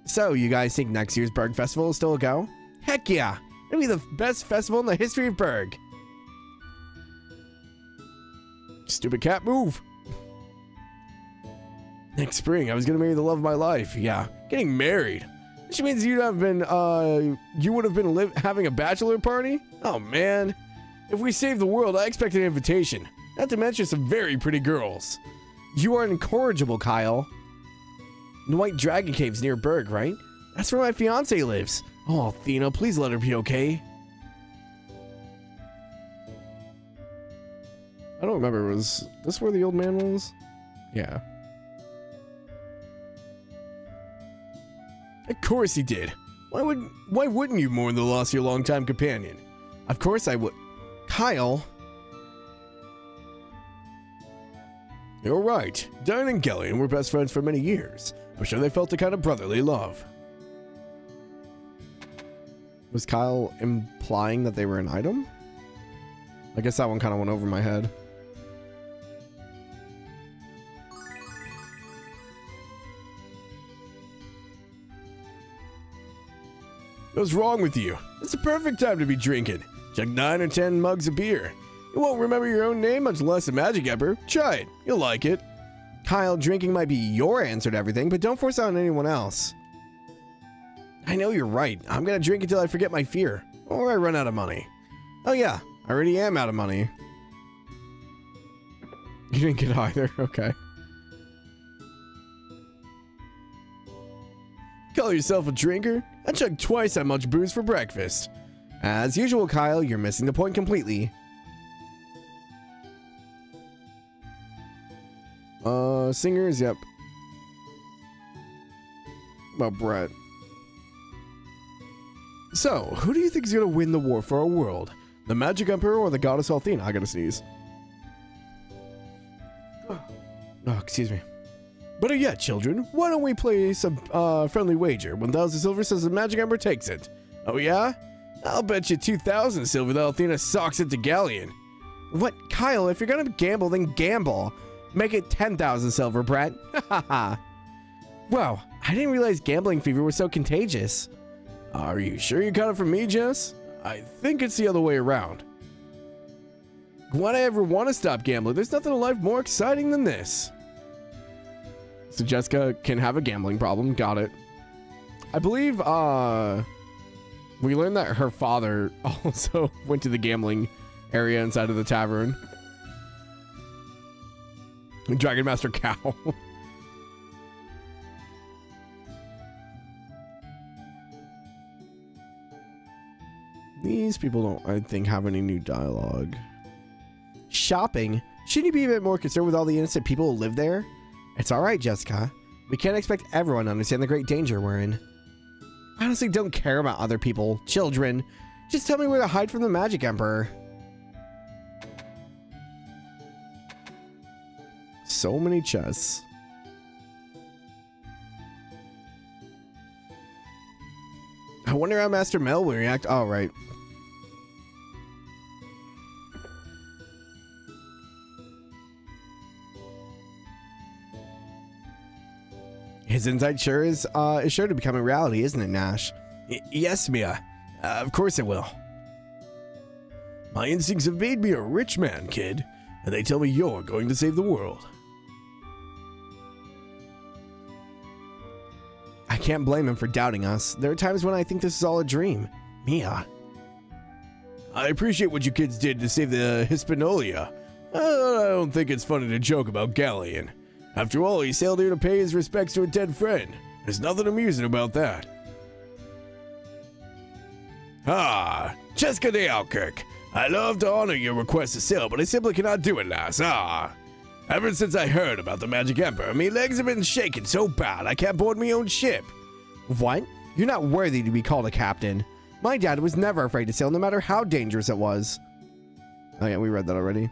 So, you guys think next year's Berg Festival will still a go? Heck yeah! It'll be the best festival in the history of Berg. Stupid cat move. Next spring, I was gonna marry the love of my life. Yeah, getting married. Which means you would have been having a bachelor party? Oh man. If we save the world, I expect an invitation. Not to mention some very pretty girls. You are incorrigible, Kyle. The White Dragon Cave's near Berg, right? That's where my fiance lives. Oh, Athena, please let her be okay. I don't remember. Was this where the old man was? Yeah. Of course he did. Why wouldn't you mourn the loss of your longtime companion? Of course I would. Kyle. You're right. Diane and Galleon were best friends for many years. I'm sure they felt a kind of brotherly love. Was Kyle implying that they were an item? I guess that one kind of went over my head. What's wrong with you? It's the perfect time to be drinking. Chug 9 or 10 mugs of beer. You won't remember your own name, much less the Magic Emperor. Try it. You'll like it. Kyle, drinking might be your answer to everything, but don't force it on anyone else. I know you're right. I'm gonna drink until I forget my fear. Or I run out of money. Oh yeah, I already am out of money. You didn't get either. Okay. Call yourself a drinker? I chug twice that much booze for breakfast. As usual, Kyle, you're missing the point completely. Singers, yep. About Brett. So, who do you think is gonna win the war for our world? The Magic Emperor or the Goddess Althena? I gotta sneeze. Oh, excuse me. Better yet, children, why don't we play some friendly wager? 1,000 silver says the Magic Emperor takes it. Oh yeah? I'll bet you 2,000 silver that Althena socks it to Galleon. What? Kyle, if you're gonna gamble, then gamble. Make it 10,000 silver, Brett. Haha. Wow, I didn't realize gambling fever was so contagious. Are you sure you got it from me, Jess? I think it's the other way around. Why'd I ever want to stop gambling? There's nothing in life more exciting than this. So Jessica can have a gambling problem. Got it. I believe we learned that her father also went to the gambling area inside of the tavern. Dragon Master Cow. These people don't, I think, have any new dialogue. Shopping? Shouldn't you be a bit more concerned with all the innocent people who live there? It's alright, Jessica. We can't expect everyone to understand the great danger we're in. I honestly don't care about other people, children. Just tell me where to hide from the Magic Emperor. So many chests. I wonder how Master Mel will react. Oh, right. His insight sure is sure to become a reality, isn't it, Nash? Yes, Mia. Of course it will. My instincts have made me a rich man, kid, and they tell me you're going to save the world. I can't blame him for doubting us. There are times when I think this is all a dream. Mia. I appreciate what you kids did to save the Hispaniola. I don't think it's funny to joke about Galleon. After all, he sailed here to pay his respects to a dead friend. There's nothing amusing about that. Ah, Jessica de Alkirk. I love to honor your request to sail, but I simply cannot do it, lass. Ever since I heard about the Magic Emperor, me legs have been shaking so bad I can't board me own ship. What? You're not worthy to be called a captain. My dad was never afraid to sail, no matter how dangerous it was. Oh yeah, we read that already.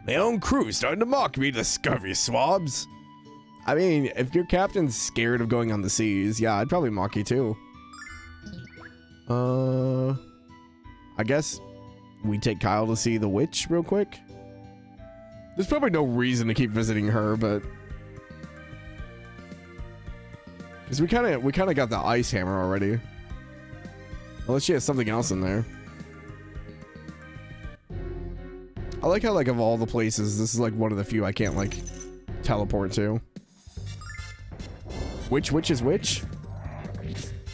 My own crew starting to mock me, the scurvy swabs. I mean, if your captain's scared of going on the seas, yeah, I'd probably mock you too. I guess we take Kyle to see the witch real quick. There's probably no reason to keep visiting her, but because we kind of got the ice hammer already. Unless she has something else in there. I like how, like, of all the places, this is like one of the few I can't like teleport to. Which witch is which?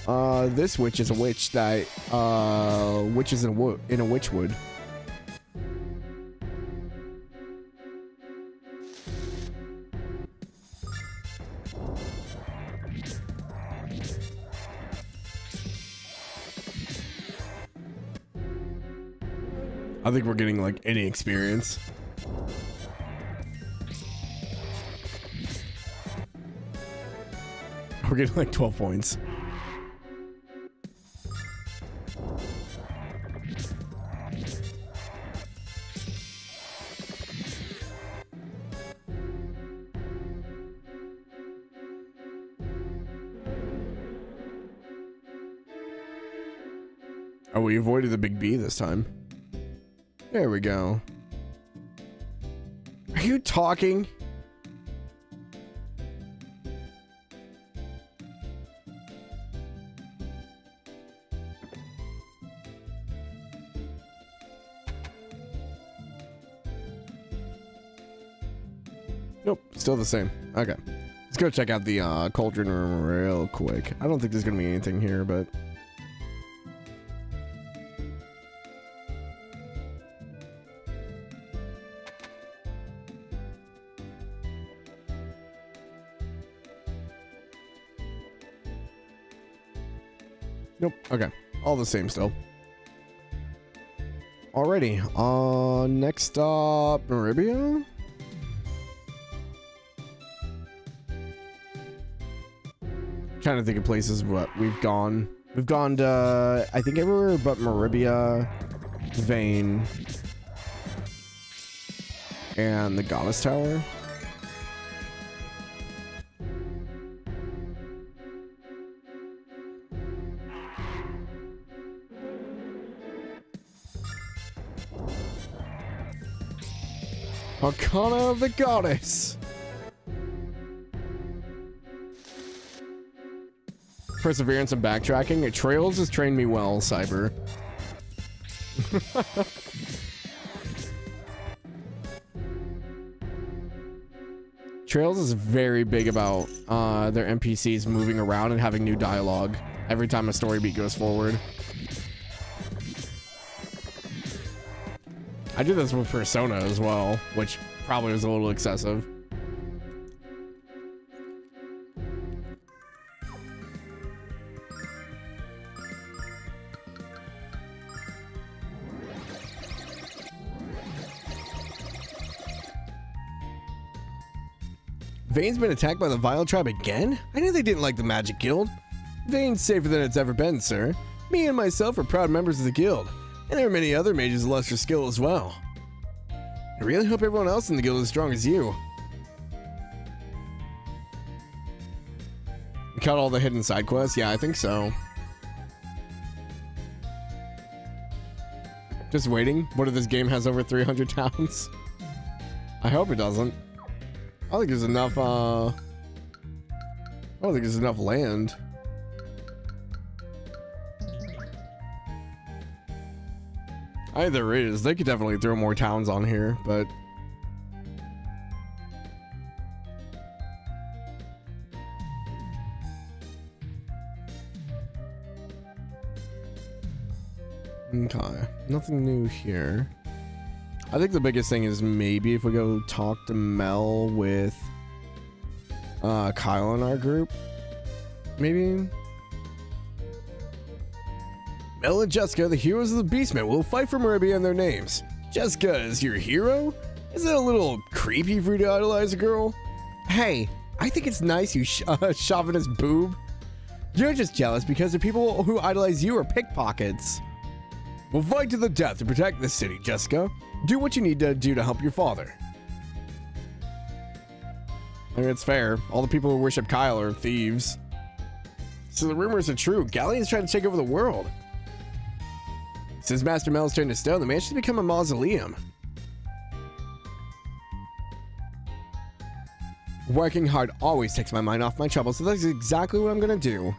This witch is a witch that witches in a witchwood. I think we're getting like any experience. We're getting like 12 points. Oh, we avoided the big B this time. There we go. Are you talking? Still the same. Okay. Let's go check out the cauldron room real quick. I don't think there's gonna be anything here, but... Nope. Okay. All the same still. Alrighty. Next stop, Maribia? Trying to think of places what we've gone. We've gone to, I think, everywhere but Maribia, Vane, and the Goddess Tower. Arcana of the Goddess. Perseverance and backtracking. Trails has trained me well, Cyber. Trails is very big about their NPCs moving around and having new dialogue every time a story beat goes forward. I did this with Persona as well, which probably was a little excessive. Vane's been attacked by the Vile Tribe again? I knew they didn't like the Magic Guild. Vane's safer than it's ever been, sir. Me and myself are proud members of the guild, and there are many other mages of lesser skill as well. I really hope everyone else in the guild is as strong as you. You caught all the hidden side quests? Yeah, I think so. Just waiting. What if this game has over 300 towns? I hope it doesn't. I don't think there's enough, I don't think there's enough land. I think there is. They could definitely throw more towns on here, but... Okay. Nothing new here. I think the biggest thing is maybe if we go talk to Mel with Kyle in our group. Maybe. Mel and Jessica, the heroes of the Beastmen, will fight for Maribia and their names. Jessica is your hero? Is that a little creepy for you to idolize a girl? Hey, I think it's nice, you chauvinist boob. You're just jealous because the people who idolize you are pickpockets. We'll fight to the death to protect this city, Jessica. Do what you need to do to help your father. I mean, it's fair. All the people who worship Kyle are thieves. So the rumors are true. Galleon's trying to take over the world. Since Master Mel's turned to stone, the mansion's become a mausoleum. Working hard always takes my mind off my troubles, so that's exactly what I'm gonna do.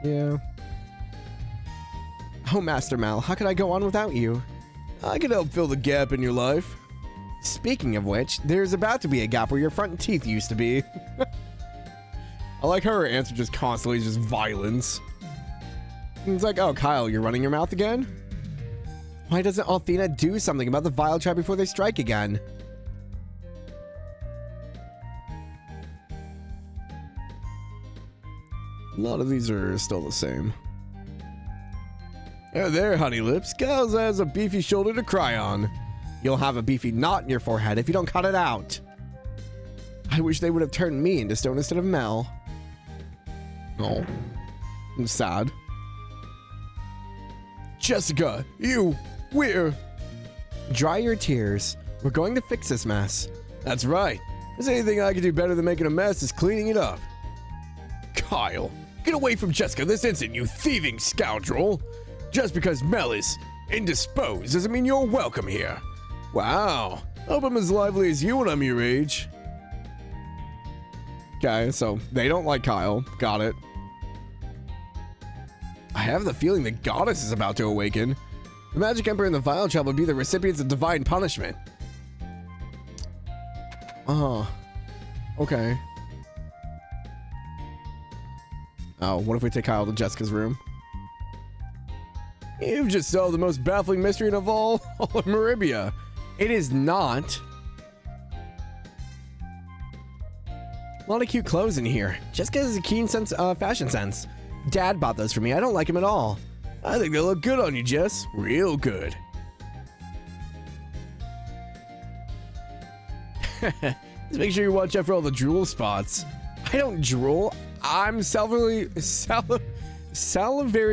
Yeah. Oh, Master Mal, how could I go on without you? I could help fill the gap in your life. Speaking of which, there's about to be a gap where your front teeth used to be. I like how her answer just constantly is just violence. It's like, oh, Kyle, you're running your mouth again? Why doesn't Athena do something about the Vile Tribe before they strike again? A lot of these are still the same. Oh, there, honey lips. Kyle's has a beefy shoulder to cry on. You'll have a beefy knot in your forehead if you don't cut it out. I wish they would have turned me into stone instead of Mel. Oh, I'm sad. Jessica, we're... Dry your tears. We're going to fix this mess. That's right. If there's anything I can do better than making a mess is cleaning it up. Kyle, get away from Jessica this instant, you thieving scoundrel. Just because Mel is indisposed doesn't mean you're welcome here. Wow, hope I'm as lively as you when I'm your age. Okay, so they don't like Kyle. Got it. I have the feeling the goddess is about to awaken. The Magic Emperor and the Vile Tribe will be the recipients of divine punishment. Okay. Oh, what if we take Kyle to Jessica's room? You've just solved the most baffling mystery of all of Maribia. It is not. A lot of cute clothes in here. Jessica has a keen fashion sense. Dad bought those for me. I don't like them at all. I think they look good on you, Jess. Real good. Just make sure you watch out for all the drool spots. I don't drool. I'm salivary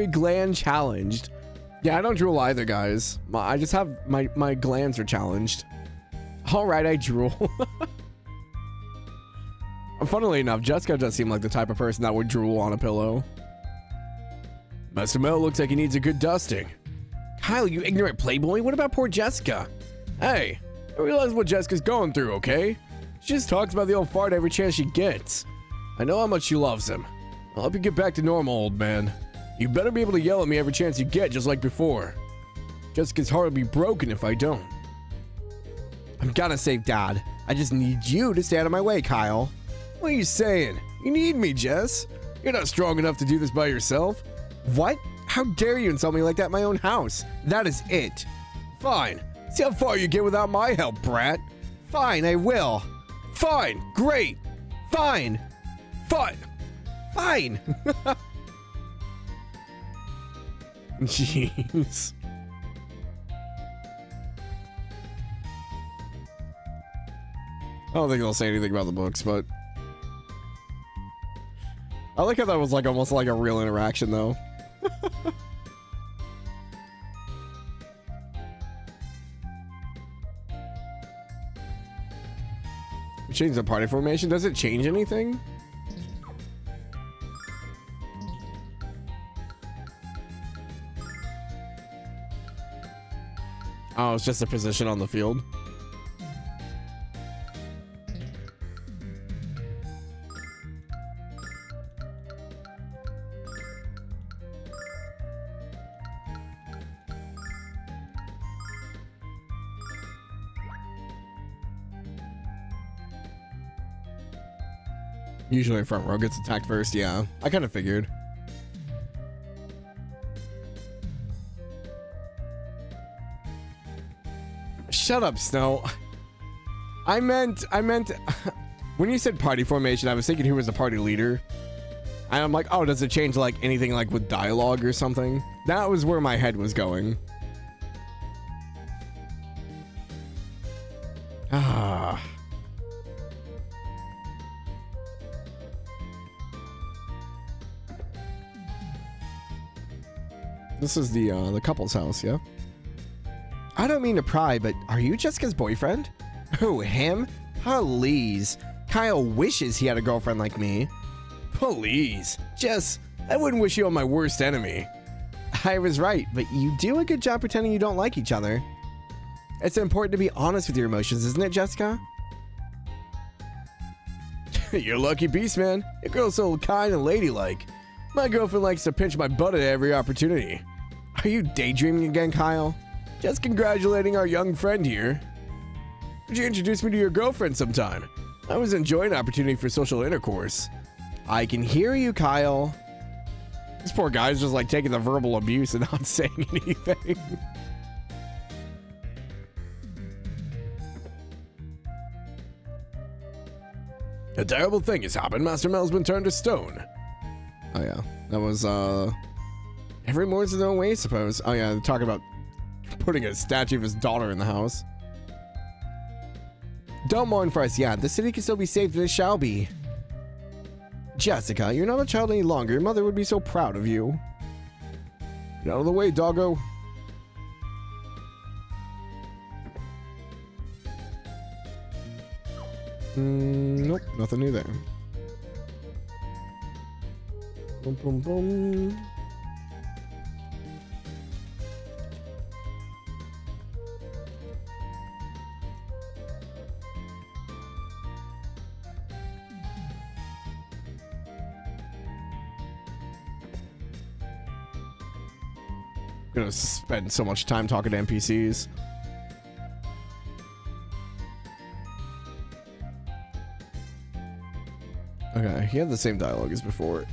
gland challenged. Yeah, I don't drool either, guys. I just have my glands are challenged. All right, I drool. Funnily enough, Jessica does seem like the type of person that would drool on a pillow. Master Mel looks like he needs a good dusting. Kyle, you ignorant playboy. What about poor Jessica? Hey, I realize what Jessica's going through, okay? She just talks about the old fart every chance she gets. I know how much she loves him. I'll help you get back to normal, old man. You better be able to yell at me every chance you get, just like before. Jessica's heart will be broken if I don't. I'm gonna save Dad. I just need you to stay out of my way, Kyle. What are you saying? You need me, Jess. You're not strong enough to do this by yourself. What? How dare you insult me like that in my own house? That is it. Fine. See how far you get without my help, brat. Fine, I will. Fine. Great. Fine. Fine. Fine. Jeez. I don't think they'll say anything about the books, but I like how that was like almost like a real interaction, though. Change the party formation. Does it change anything? Oh, it's just a position on the field. Usually front row gets attacked first, yeah. I kind of figured. Shut up, Snow. I meant when you said party formation, I was thinking who was the party leader. And I'm like, oh, does it change like anything like with dialogue or something? That was where my head was going. Ah. This is the couple's house, yeah? I don't mean to pry, but are you Jessica's boyfriend? Who, him? Please. Kyle wishes he had a girlfriend like me. Please. Jess, I wouldn't wish you on my worst enemy. I was right, but you do a good job pretending you don't like each other. It's important to be honest with your emotions, isn't it, Jessica? You're a lucky beast, man. Your girl's so kind and ladylike. My girlfriend likes to pinch my butt at every opportunity. Are you daydreaming again, Kyle? Just congratulating our young friend here. Would you introduce me to your girlfriend sometime? I was enjoying an opportunity for social intercourse. I can hear you, Kyle. This poor guy's just like taking the verbal abuse and not saying anything. A terrible thing has happened. Master Mel's been turned to stone. Oh yeah, that was every mourns his own way, I suppose. Oh yeah, they're talking about putting a statue of his daughter in the house. Don't mourn for us yet. The city can still be saved, and it shall be. Jessica, you're not a child any longer. Your mother would be so proud of you. Get out of the way, doggo. Nope, nothing new there. Boom, boom, boom. I'm gonna spend so much time talking to NPCs. Okay, he had the same dialogue as before.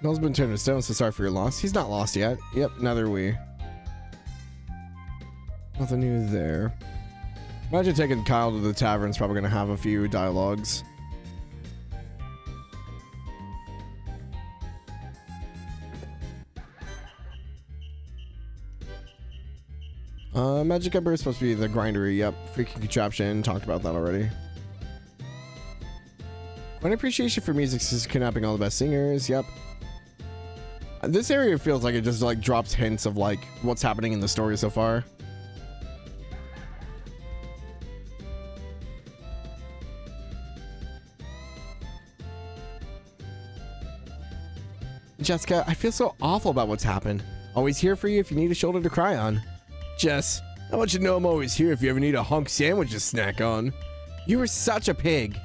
Mel's been turned to stone, so sorry for your loss. He's not lost yet. Yep, neither are we. Nothing new there. Imagine taking Kyle to the tavern's probably going to have a few dialogues. Magic Emperor is supposed to be the grindery. Yep, freaking contraption. Talked about that already. An appreciation for music is kidnapping all the best singers. Yep. This area feels like it just like drops hints of like what's happening in the story so far. Jessica, I feel so awful about what's happened. Always here for you if you need a shoulder to cry on. Jess, I want you to know I'm always here if you ever need a hunk sandwich to snack on. You were such a pig.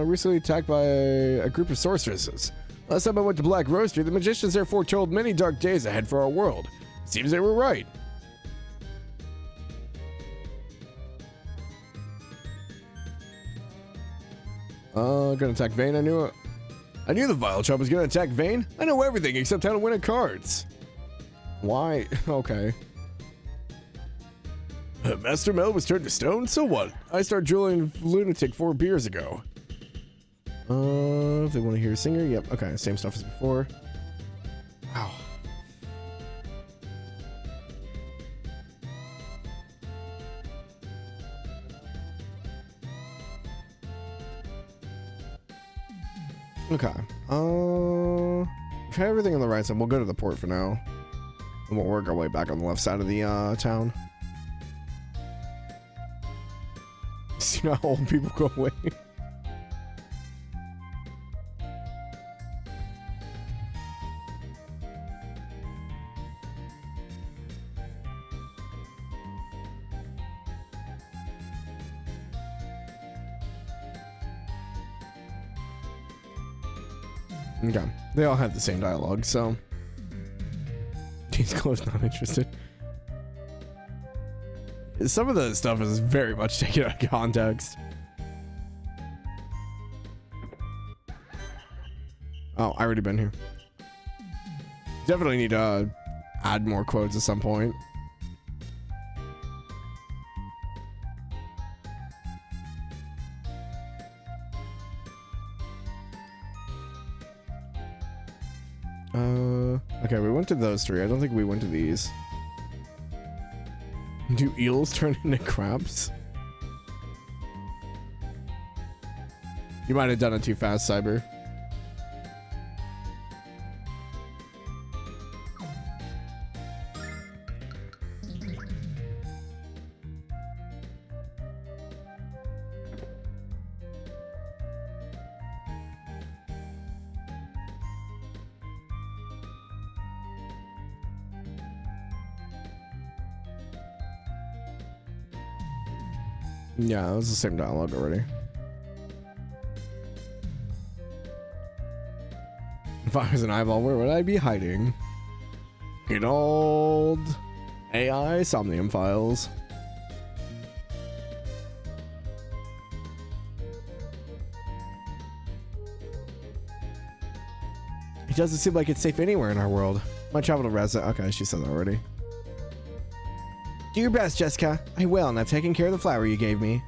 Recently attacked by a group of sorceresses. Last time I went to Black Roaster, the magicians there foretold many dark days ahead for our world. Seems they were right. Gonna attack Vayne. I knew the Vile Chop was gonna attack Vayne. I know everything except how to win at cards. Why? Okay. Master Mel was turned to stone, so what? I started drilling lunatic 4 beers ago. If they want to hear a singer, yep. Okay, same stuff as before. Ow. Okay. Try everything on the right side. We'll go to the port for now. And we'll work our way back on the left side of the town. See how old people go away. Okay, they all had the same dialogue, so he's close, not interested. Some of the stuff is very much taken out of context. Oh, I already been here. Definitely need to add more quotes at some point. Okay, we went to those 3. I don't think we went to these. Do eels turn into crabs? You might have done it too fast, Cyber. Yeah, it was the same dialogue already. If I was an eyeball, where would I be hiding? Good old AI Somnium files. It doesn't seem like it's safe anywhere in our world. Might travel to Reza. Okay, she said that already. Do your best, Jessica. I will, and I've taken care of the flower you gave me.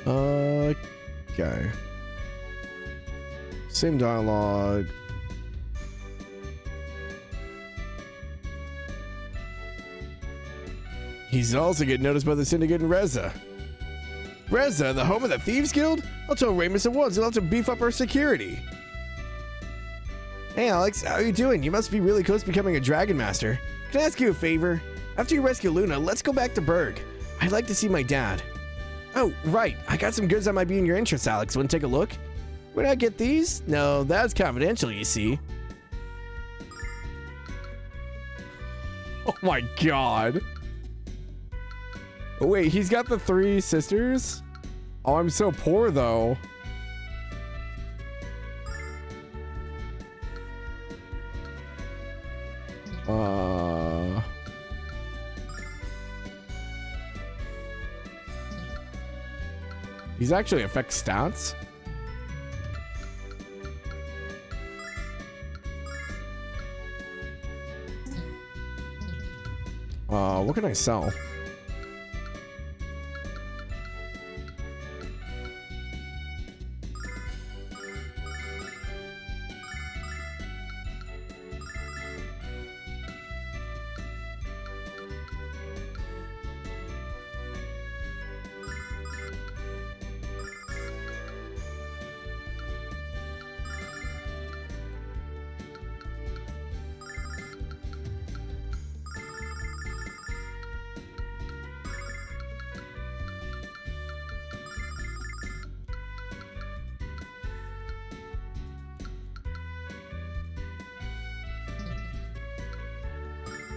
Okay. Same dialogue. He's also getting noticed by the Syndicate in Reza. Reza, the home of the Thieves Guild? I'll tell Ramus at once. He'll have to beef up our security. Hey Alex, how are you doing? You must be really close to becoming a Dragon Master. Can I ask you a favor? After you rescue Luna, let's go back to Berg. I'd like to see my dad. Oh, right. I got some goods that might be in your interest, Alex. Want to take a look? Where'd I get these? No, that's confidential, you see. Oh my god. Oh, wait, he's got the 3 sisters? Oh, I'm so poor though. These actually affect stats? What can I sell?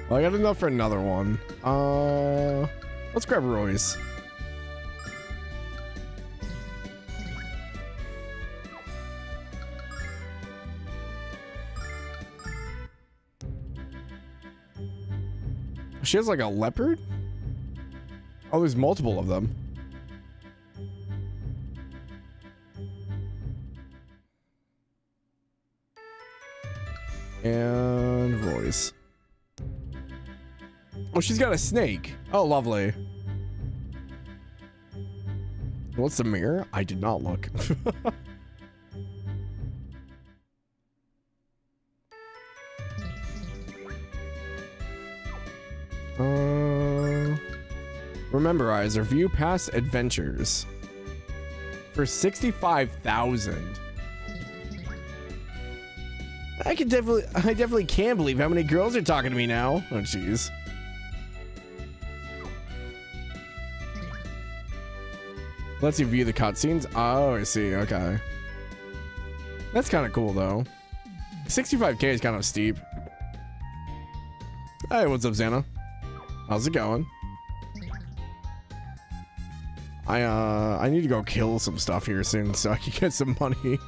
Well, I got enough for another one. Let's grab Roy's. She has like a leopard? Oh, there's multiple of them. And Roy's. Oh, she's got a snake. Oh, lovely. What's the mirror? I did not look. Memorize or view past adventures for 65,000. I definitely can believe how many girls are talking to me now. Oh, jeez. Lets you view the cutscenes. Oh, I see. Okay. That's kind of cool, though. 65K is kind of steep. Hey, what's up, Xana? How's it going? I need to go kill some stuff here soon so I can get some money. If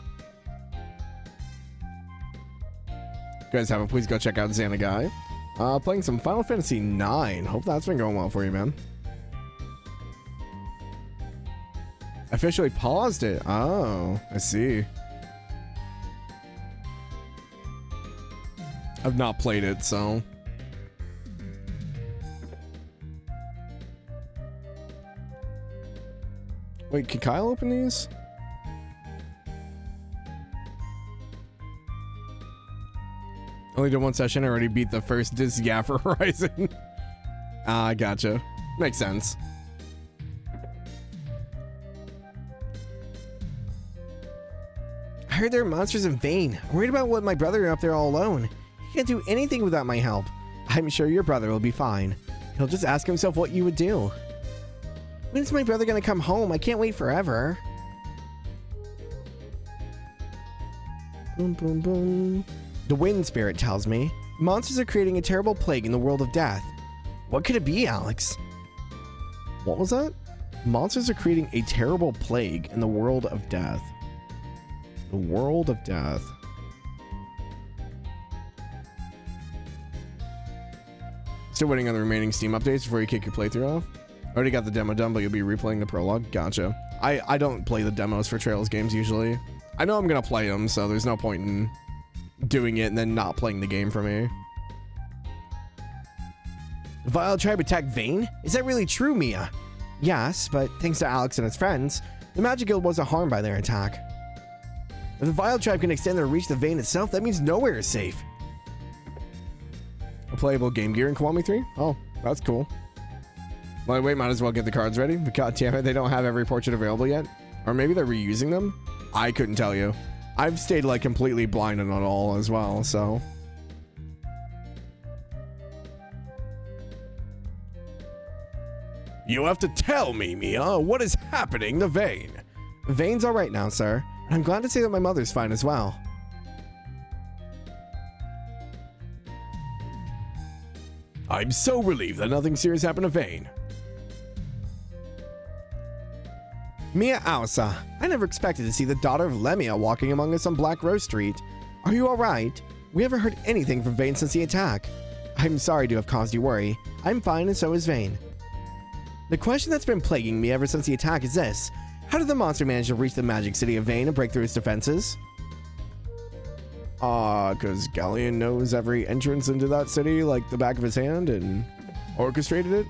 you guys haven't, please go check out Xana Guy. Playing some Final Fantasy 9. Hope that's been going well for you, man. Officially paused it. Oh, I see. I've not played it, so. Wait, can Kyle open these? Only did one session, already beat the first disc, yeah, for Horizon. Ah, gotcha. Makes sense. I heard there are monsters in Vane. I'm worried about what my brother up there all alone. He can't do anything without my help. I'm sure your brother will be fine. He'll just ask himself what you would do. When is my brother gonna come home? I can't wait forever. Boom, boom, boom. The wind spirit tells me monsters are creating a terrible plague in the world of death. What could it be, Alex? What was that? Monsters are creating a terrible plague in the world of death. The world of death. Still waiting on the remaining Steam updates before you kick your playthrough off? Already got the demo done, but you'll be replaying the prologue. Gotcha. I don't play the demos for Trails games usually. I know I'm gonna play them, so there's no point in doing it and then not playing the game for me. The Vile Tribe attacked Vane? Is that really true, Mia? Yes, but thanks to Alex and his friends, the Magic Guild wasn't harmed by their attack. If the Vile Tribe can extend their reach to Vane itself, that means nowhere is safe. A playable Game Gear in Kiwami 3? Oh, that's cool. Well, wait, might as well get the cards ready. But god damn it, they don't have every portrait available yet. Or maybe they're reusing them? I couldn't tell you. I've stayed like completely blind on it all as well, so. You have to tell me, Mia, what is happening to Vane? Vane's alright now, sir. And I'm glad to say that my mother's fine as well. I'm so relieved that nothing serious happened to Vane. Mia Ausa, I never expected to see the daughter of Lemia walking among us on Black Rose Street. Are you alright? We haven't heard anything from Vane since the attack. I'm sorry to have caused you worry. I'm fine and so is Vane. The question that's been plaguing me ever since the attack is this. How did the monster manage to reach the magic city of Vane and break through its defenses? Because Galleon knows every entrance into that city like the back of his hand and orchestrated it.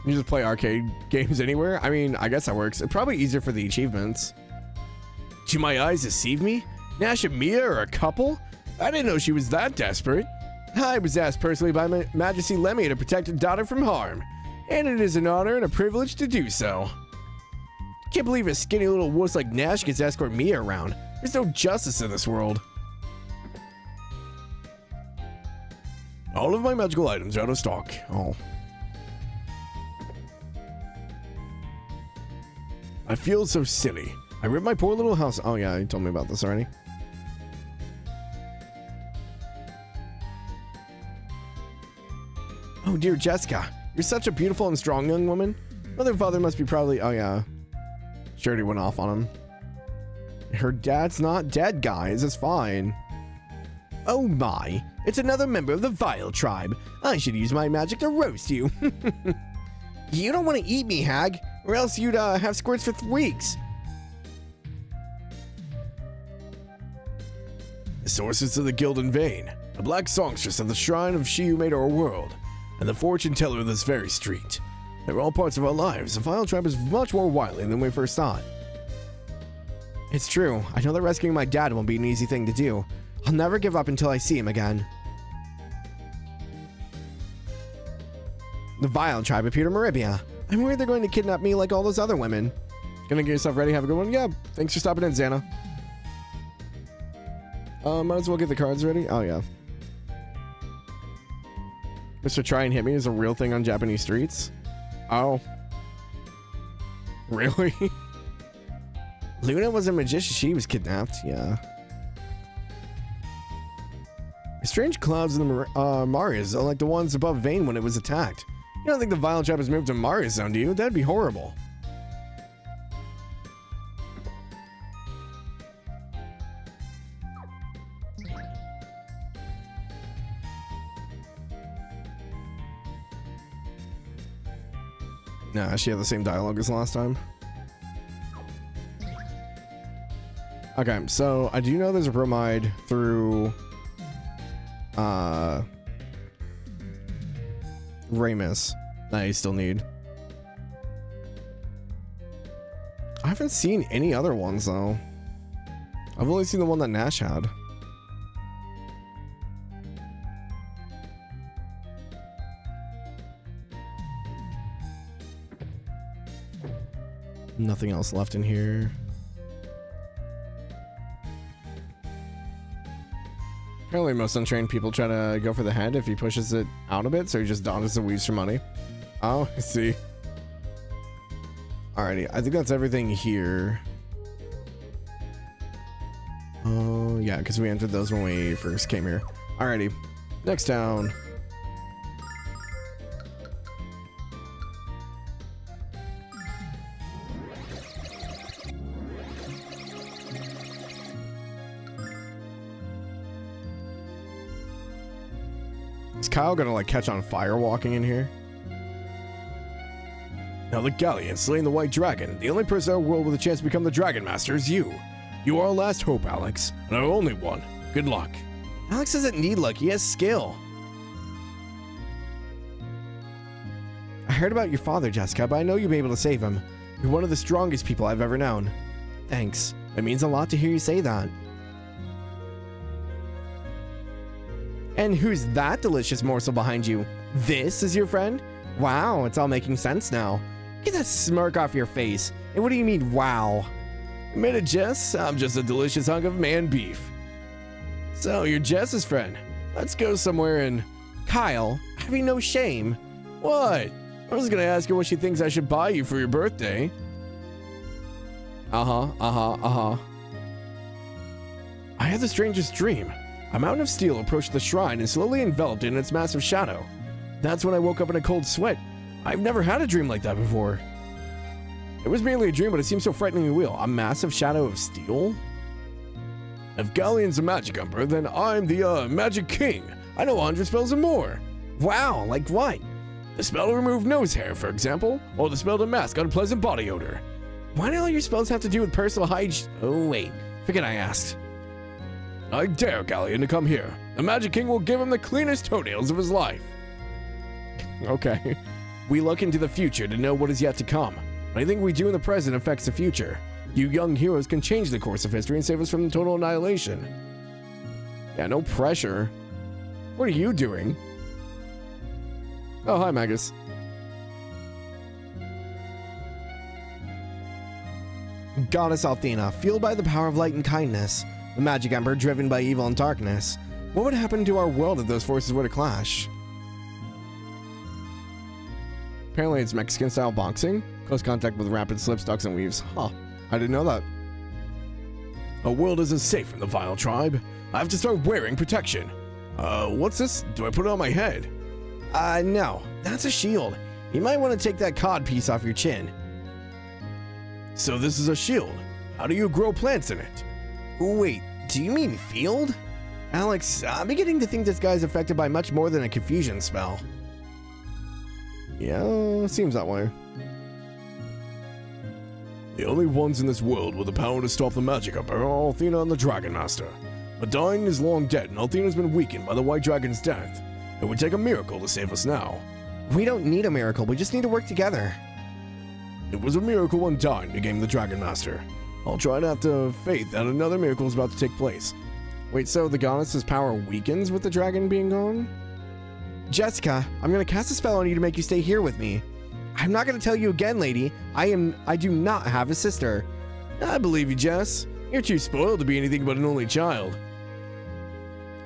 You just play arcade games anywhere? I mean, I guess that works. It's probably easier for the achievements. Do my eyes deceive me? Nash and Mia are a couple? I didn't know she was that desperate. I was asked personally by Majesty Lemmy to protect a daughter from harm, and it is an honor and a privilege to do so. Can't believe a skinny little wuss like Nash gets to escort Mia around. There's no justice in this world. All of my magical items are out of stock. Oh. I feel so silly. I ripped my poor little house. Oh yeah, you told me about this already. Oh dear Jessica, you're such a beautiful and strong young woman. Mother and father must be probably... Oh yeah. Surety went off on him. Her dad's not dead, guys. It's fine. Oh my, it's another member of the Vile tribe. I should use my magic to roast you. You don't want to eat me, hag, or else you'd have squirts for weeks. The sources of the guild in Vane, the black songstress of the shrine of she who made our world, and the fortune teller of this very street. They're all parts of our lives. The Vile tribe is much more wily than we first thought. It's true. I know that rescuing my dad won't be an easy thing to do. I'll never give up until I see him again. The Vile tribe appeared in Maribia. I'm worried they're going to kidnap me like all those other women. Gonna get yourself ready. Have a good one. Yeah, thanks for stopping in, Xana. Might as well get the cards ready. Oh, yeah. Mr. Try and Hit Me is a real thing on Japanese streets. Oh. Really? Luna was a magician. She was kidnapped. Yeah. Strange clouds in the Maria's are like the ones above Vane when it was attacked. You don't think the Vile tribe has moved to Maria's zone, do you? That'd be horrible. Nah, she had the same dialogue as last time. Okay, so I do know there's a bromide through Ramus that I still need. I haven't seen any other ones though. I've only seen the one that Nash had. Nothing else left in here. Apparently most untrained people try to go for the head if he pushes it out a bit, so he just dodges and weaves for money. Oh, I see. Alrighty, I think that's everything here. Oh, yeah, because we entered those when we first came here. Alrighty, next town. Is Kyle gonna like catch on fire walking in here? Now the Galleon slaying the White Dragon. The only person in our world with a chance to become the Dragon Master is you. You are our last hope, Alex, and our only one. Good luck. Alex doesn't need luck, he has skill. I heard about your father, Jessica, but I know you'll be able to save him. You're one of the strongest people I've ever known. Thanks. It means a lot to hear you say that. And who's that delicious morsel behind you? This is your friend? Wow, it's all making sense now. Get that smirk off your face. And what do you mean, wow? Admit it, Jess. I'm just a delicious hunk of man beef. So, you're Jess's friend. Let's go somewhere and... Kyle, have you no shame? What? I was gonna ask her what she thinks I should buy you for your birthday. I had the strangest dream. A mountain of steel approached the shrine and slowly enveloped it in its massive shadow. That's when I woke up in a cold sweat. I've never had a dream like that before. It was merely a dream, but it seemed so frighteningly real. A massive shadow of steel? If Galleon's the magic emperor, then I'm the, magic king. I know 100 spells and more. Wow, like what? The spell to remove nose hair, for example, or the spell to mask unpleasant body odor. Why do all your spells have to do with personal hygiene? Oh, wait. Forget I asked. I dare Galleon to come here. The magic king will give him the cleanest toenails of his life. Okay. We look into the future to know what is yet to come. Anything we do in the present affects the future. You young heroes can change the course of history and save us from total annihilation. Yeah, no pressure. What are you doing? Oh, hi, Magus. Goddess Athena, fueled by the power of light and kindness. The magic emperor driven by evil and darkness. What would happen to our world if those forces were to clash? Apparently it's Mexican-style boxing. Close contact with rapid slips, ducks, and weaves. Huh. I didn't know that. Our world isn't safe from the vile tribe. I have to start wearing protection. What's this? Do I put it on my head? No. That's a shield. You might want to take that cod piece off your chin. So this is a shield. How do you grow plants in it? Wait, do you mean field? Alex, I'm beginning to think this guy's affected by much more than a confusion spell. Yeah, seems that way. The only ones in this world with the power to stop the magic emperor are Athena and the Dragon Master. But Dyne is long dead and Athena's been weakened by the White Dragon's death. It would take a miracle to save us now. We don't need a miracle, we just need to work together. It was a miracle when Dyne became the Dragon Master. I'll try to have faith that another miracle is about to take place. Wait, so the goddess's power weakens with the dragon being gone? Jessica, I'm gonna cast a spell on you to make you stay here with me. I'm not gonna tell you again, lady. I do not have a sister. I believe you, Jess. You're too spoiled to be anything but an only child.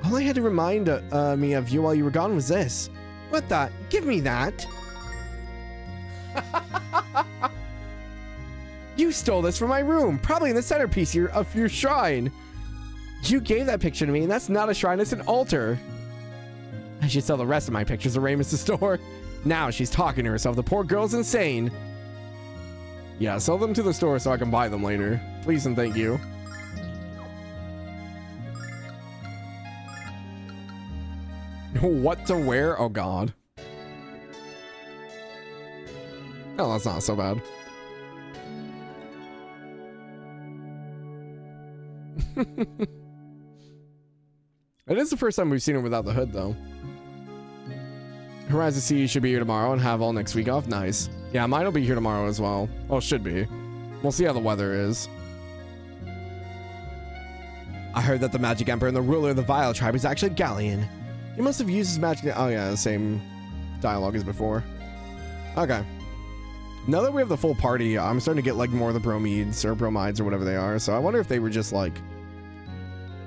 All I had to remind me of you while you were gone was this. What the? Give me that. You stole this from my room, probably in the centerpiece of your shrine. You gave that picture to me, and that's not a shrine, it's an altar. I should sell the rest of my pictures at Ramus' store. Now she's talking to herself. The poor girl's insane. Yeah, sell them to the store so I can buy them later. Please and thank you. What to wear? Oh, God. Oh, that's not so bad. It is the first time we've seen her without the hood, though. Horizon C should be here tomorrow and have all next week off. Nice. Yeah, mine will be here tomorrow as well. Well, should be. We'll see how the weather is. I heard that the Magic Emperor and the ruler of the Vile tribe is actually Galleon. He must have used his magic. Oh, yeah, the same dialogue as before. Okay. Now that we have the full party, I'm starting to get like more of the bromides or bromides or whatever they are. So I wonder if they were just like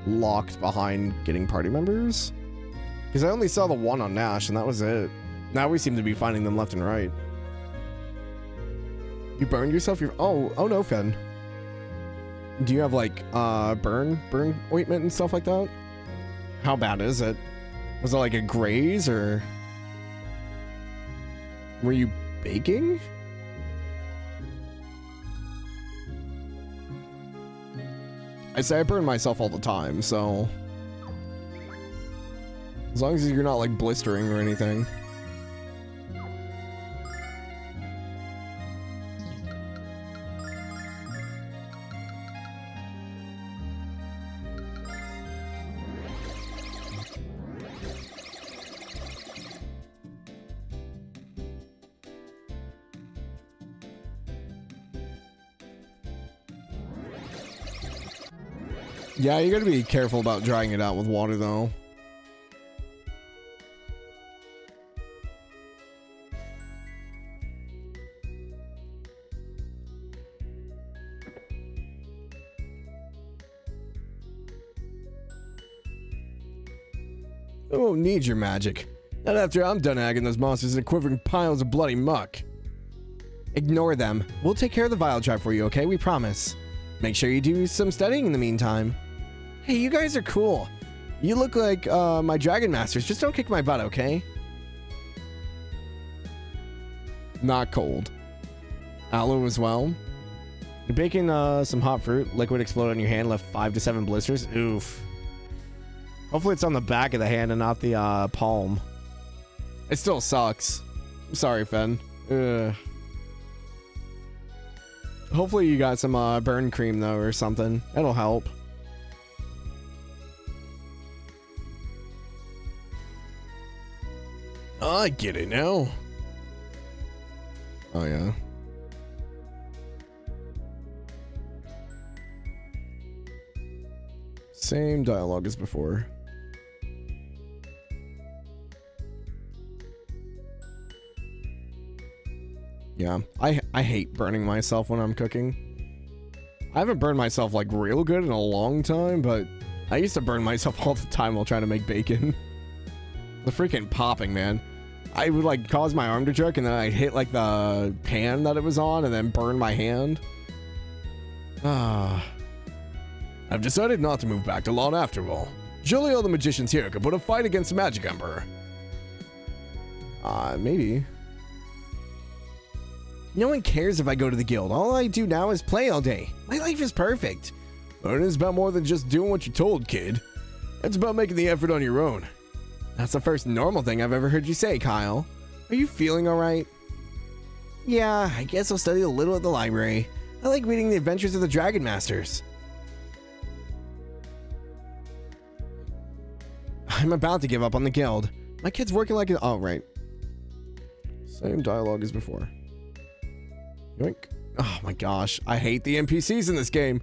locked behind getting party members. Because I only saw the one on Nash and that was it. Now we seem to be finding them left and right. You burned yourself? Oh no, Finn. Do you have like burn ointment and stuff like that? How bad is it? Was it like a graze or were you baking? I say I burn myself all the time, so as long as you're not like blistering or anything. Yeah, you gotta be careful about drying it out with water, though. I won't need your magic. Not after I'm done hagging those monsters into quivering piles of bloody muck. Ignore them. We'll take care of the Vile tribe for you, okay? We promise. Make sure you do some studying in the meantime. Hey, you guys are cool. You look like my Dragon Masters. Just don't kick my butt, okay? Not cold. Aloe as well. You're baking some hot fruit. Liquid exploded on your hand, left 5 to 7 blisters. Oof. Hopefully it's on the back of the hand and not the palm. It still sucks. I'm sorry, Fen. Hopefully you got some burn cream though or something. That'll help. I get it now. Oh yeah. Same dialogue as before. Yeah, I hate burning myself when I'm cooking. I haven't burned myself like real good in a long time, but I used to burn myself all the time while trying to make bacon. The freaking popping, man. I would like cause my arm to jerk and then I'd hit like the pan that it was on and then burn my hand. Ah. I've decided not to move back to Lawn after all. Surely all the magicians here could put a fight against the Magic Emperor. Maybe. No one cares if I go to the guild. All I do now is play all day. My life is perfect. Learning is about more than just doing what you're told, kid. It's about making the effort on your own. That's the first normal thing I've ever heard you say, Kyle. Are you feeling alright? Yeah, I guess I'll study a little at the library. I like reading the adventures of the Dragon Masters. I'm about to give up on the guild. My kid's working like an... Oh, right. Same dialogue as before. Yoink. Oh my gosh, I hate the NPCs in this game.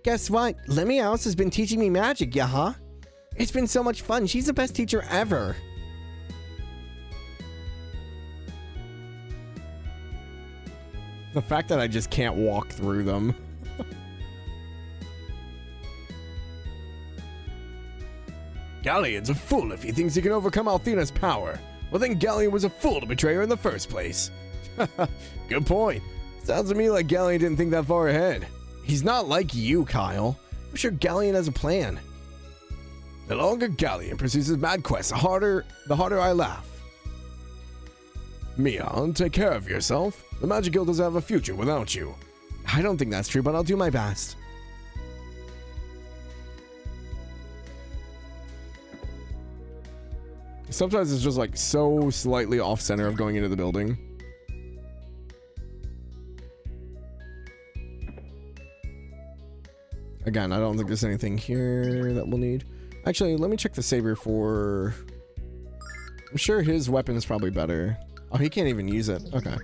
Guess what? Lemmy Alice has been teaching me magic, yeah, huh? It's been so much fun. She's the best teacher ever. The fact that I just can't walk through them. Galleon's a fool if he thinks he can overcome Althena's power. Well, then Galleon was a fool to betray her in the first place. Good point. Sounds to me like Galleon didn't think that far ahead. He's not like you, Kyle. I'm sure Galleon has a plan. The longer Galleon pursues his mad quest, the harder I laugh. Mion, take care of yourself. The Magic Guild doesn't have a future without you. I don't think that's true, but I'll do my best. Sometimes it's just like so slightly off center of going into the building. Again, I don't think there's anything here that we'll need. Actually, let me check the saber for... I'm sure his weapon is probably better. Oh, he can't even use it. Okay.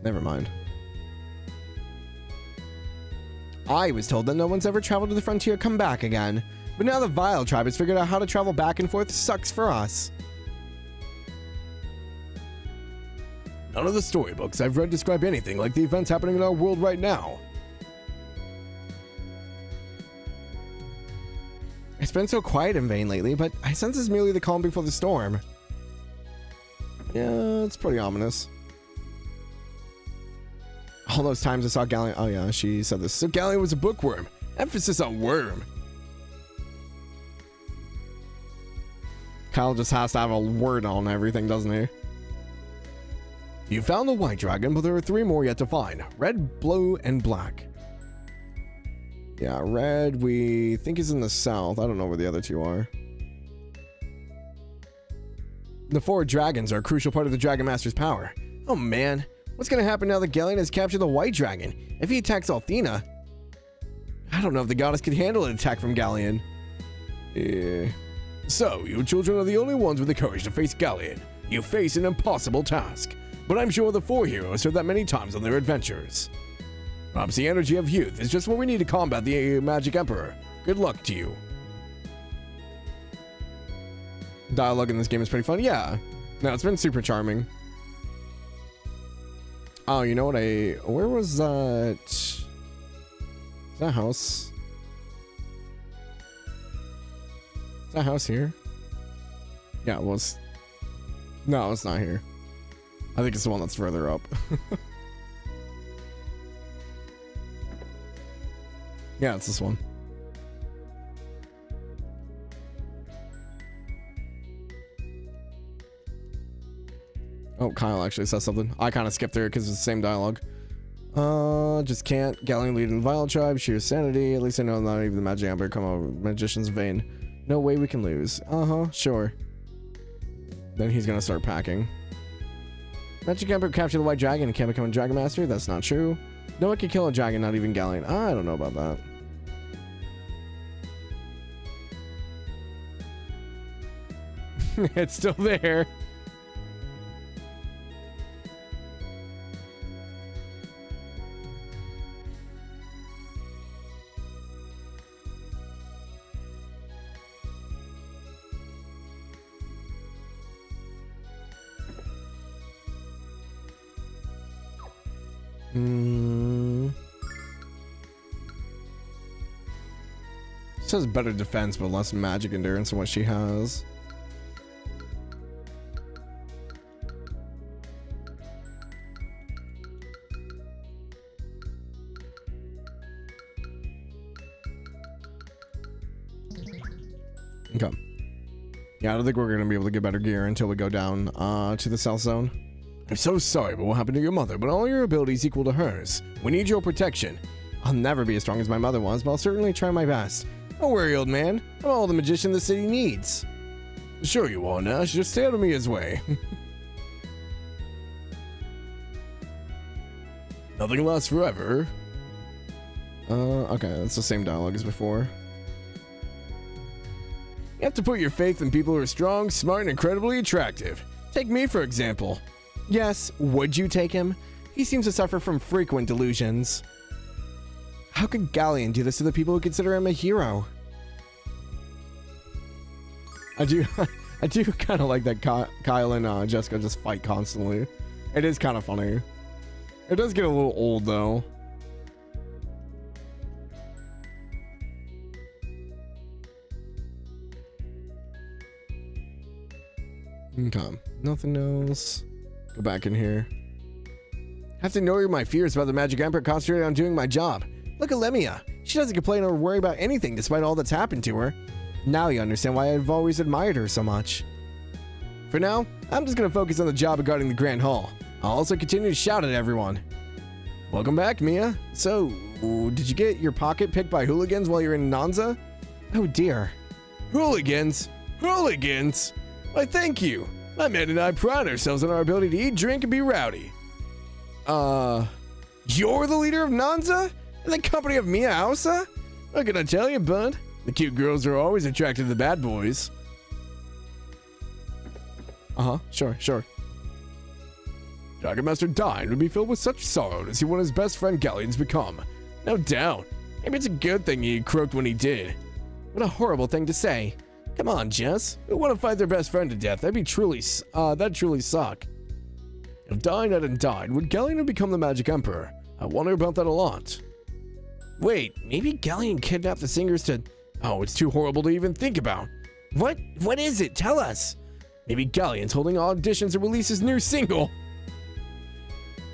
Never mind. I was told that no one's ever traveled to the frontier come back again. But now the Vile tribe has figured out how to travel back and forth. Sucks for us. None of the storybooks I've read describe anything like the events happening in our world right now. It's been so quiet in Vane lately, but I sense it's merely the calm before the storm. Yeah, it's pretty ominous. All those times I saw Galleon... Oh yeah, she said this. So Galleon was a bookworm. Emphasis on worm. Kyle just has to have a word on everything, doesn't he? You found the white dragon, but there are 3 more yet to find. Red, blue, and black. Yeah, red we think is in the south. I don't know where the other 2 are. The 4 dragons are a crucial part of the Dragon Master's power. Oh man, what's gonna happen now that Galleon has captured the white dragon? If he attacks Althena, I don't know if the goddess could handle an attack from Galleon. Yeah. So, you children are the only ones with the courage to face Galleon. You face an impossible task, but I'm sure the 4 heroes heard that many times on their adventures. Perhaps the energy of youth is just what we need to combat the Magic Emperor. Good luck to you. Dialogue in this game is pretty fun. Yeah. No, it's been super charming. Oh, you know what where was that? Is that house? Is that house here? Yeah, it was. No, it's not here. I think it's the one that's further up. Yeah, it's this one. Oh, Kyle actually says something. I kind of skipped through it because it's the same dialogue. Just can't. Galleon leading the Vile Tribe. Sheer sanity. At least I know not even the Magic Amber come out of Magician's vein. No way we can lose. Sure. Then he's gonna start packing. Magic Amber capture the White Dragon and can't become a Dragon Master? That's not true. No one can kill a dragon, not even Galleon. I don't know about that. It's still there. Says better defense but less magic endurance than what she has. Okay. Yeah, I don't think we're gonna be able to get better gear until we go down to the South Zone. I'm so sorry about what happened to your mother, but all your abilities equal to hers. We need your protection. I'll never be as strong as my mother was, but I'll certainly try my best. Don't worry, old man. I'm all the magician the city needs. Sure you are, Nash. Just stay out of Mia's way. Nothing lasts forever. Okay, that's the same dialogue as before. You have to put your faith in people who are strong, smart, and incredibly attractive. Take me, for example. Yes, would you take him? He seems to suffer from frequent delusions. How could Galleon do this to the people who consider him a hero? I do kind of like that Kyle and Jessica just fight constantly. It is kind of funny. It does get a little old though. Okay, nothing else. Go back in here. Have to ignore my fears about the Magic Emperor, concentrating on doing my job. Look at Lemia. She doesn't complain or worry about anything despite all that's happened to her. Now you understand why I've always admired her so much. For now, I'm just gonna focus on the job regarding the Grand Hall. I'll also continue to shout at everyone. Welcome back, Mia. So, did you get your pocket picked by hooligans while you're in Nanza? Oh dear. Hooligans? Hooligans? Why, thank you. My men and I pride ourselves on our ability to eat, drink, and be rowdy. You're the leader of Nanza? In the company of Mia Ausa? What can I tell you, bud? The cute girls are always attracted to the bad boys. Sure. Dragon Master Dine would be filled with such sorrow to see what his best friend Galleon's become. No doubt. Maybe it's a good thing he croaked when he did. What a horrible thing to say. Come on, Jess. Who want to fight their best friend to death? That'd truly suck. If Dine hadn't died, would Galleon have become the Magic Emperor? I wonder about that a lot. Wait, maybe Galleon kidnapped the singers to... Oh, it's too horrible to even think about. What is it? Tell us. Maybe Galleon's holding auditions to release his new single.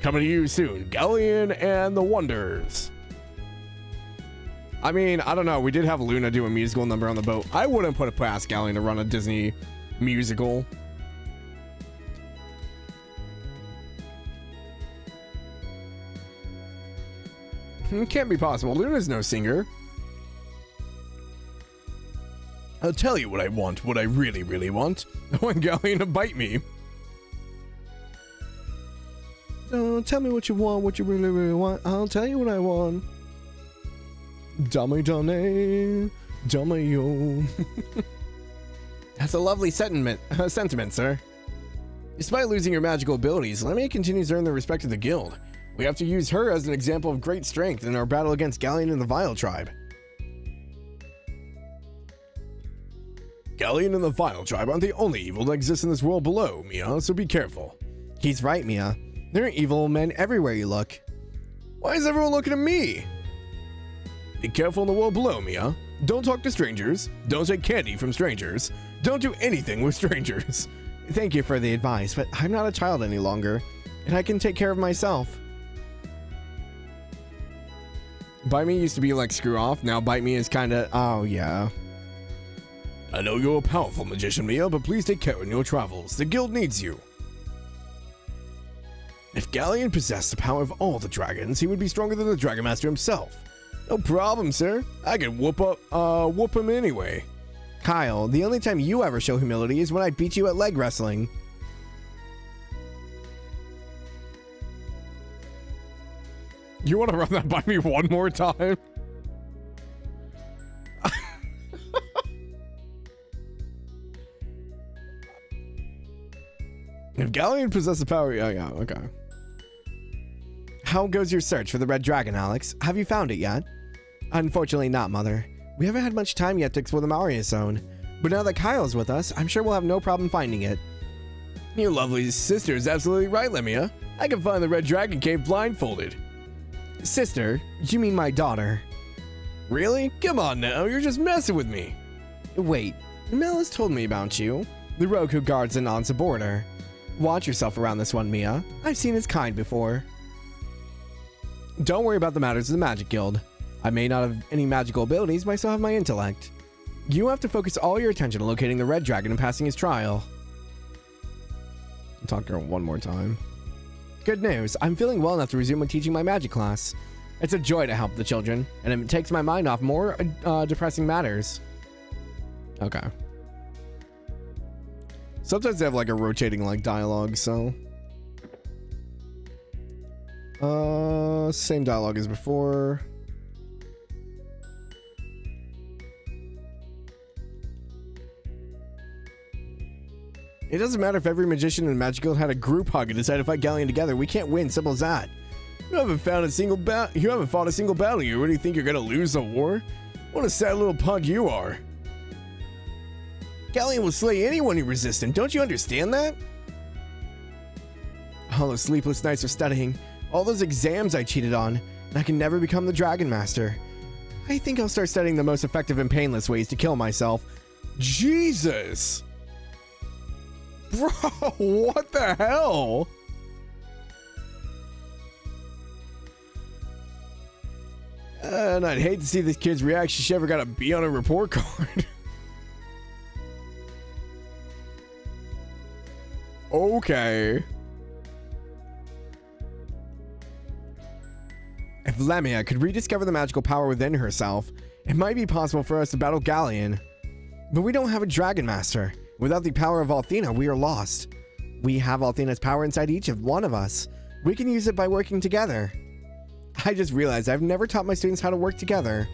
Coming to you soon, Galleon and the Wonders. I mean, I don't know. We did have Luna do a musical number on the boat. I wouldn't put it past Galleon to run a Disney musical. It can't be possible. Luna's no singer. I'll tell you what I want, what I really, really want. I want Galleon to bite me. Tell me what you want, what you really, really want. I'll tell you what I want. Dummy, yo. That's a lovely sentiment, sir. Despite losing her magical abilities, Lemia continues to earn the respect of the guild. We have to use her as an example of great strength in our battle against Galleon and the Vile Tribe. Galleon and the Vile Tribe aren't the only evil that exists in this world below, Mia, so be careful. He's right, Mia. There are evil men everywhere you look. Why is everyone looking at me? Be careful in the world below, Mia. Don't talk to strangers. Don't take candy from strangers. Don't do anything with strangers. Thank you for the advice, but I'm not a child any longer, and I can take care of myself. Bite me used to be like screw off. Now bite me is kind of, oh yeah. I know you're a powerful magician, Mia, but please take care in your travels. The guild needs you. If Galleon possessed the power of all the dragons, he would be stronger than the Dragon Master himself. No problem, sir. I could whoop him anyway. Kyle, the only time you ever show humility is when I beat you at leg wrestling. You want to run that by me one more time? If Galleon possessed the power... yeah, okay. How goes your search for the red dragon, Alex? Have you found it yet? Unfortunately not, Mother. We haven't had much time yet to explore the Maria zone. But now that Kyle's with us, I'm sure we'll have no problem finding it. Your lovely sister is absolutely right, Lemia. I can find the Red Dragon Cave blindfolded. Sister? You mean my daughter? Really? Come on now, you're just messing with me. Wait, Mel has told me about you. The rogue who guards the Nansa border. Watch yourself around this one, Mia. I've seen his kind before. Don't worry about the matters of the Magic Guild. I may not have any magical abilities, but I still have my intellect. You have to focus all your attention on locating the red dragon and passing his trial. I'll talk to her one more time. Good news, I'm feeling well enough to resume with teaching my magic class. It's a joy to help the children, and it takes my mind off more depressing matters. Okay. Sometimes they have like a rotating like dialogue, so... same dialogue as before. It doesn't matter if every magician in the Magic Guild had a group hug and decided to fight Galleon together. We can't win, simple as that. You haven't fought a single battle. You already think you're gonna lose the war? What a sad little punk you are. Galleon will slay anyone you resist him. Don't you understand that? All those sleepless nights of studying, all those exams I cheated on, and I can never become the Dragon Master. I think I'll start studying the most effective and painless ways to kill myself. Jesus! Bro, what the hell? And I'd hate to see this kid's reaction. She ever got a B on a report card. Okay. If Lemia could rediscover the magical power within herself, it might be possible for us to battle Galleon. But we don't have a Dragon Master. Without the power of Althena, we are lost. We have Althena's power inside each of one of us. We can use it by working together. I just realized I've never taught my students how to work together.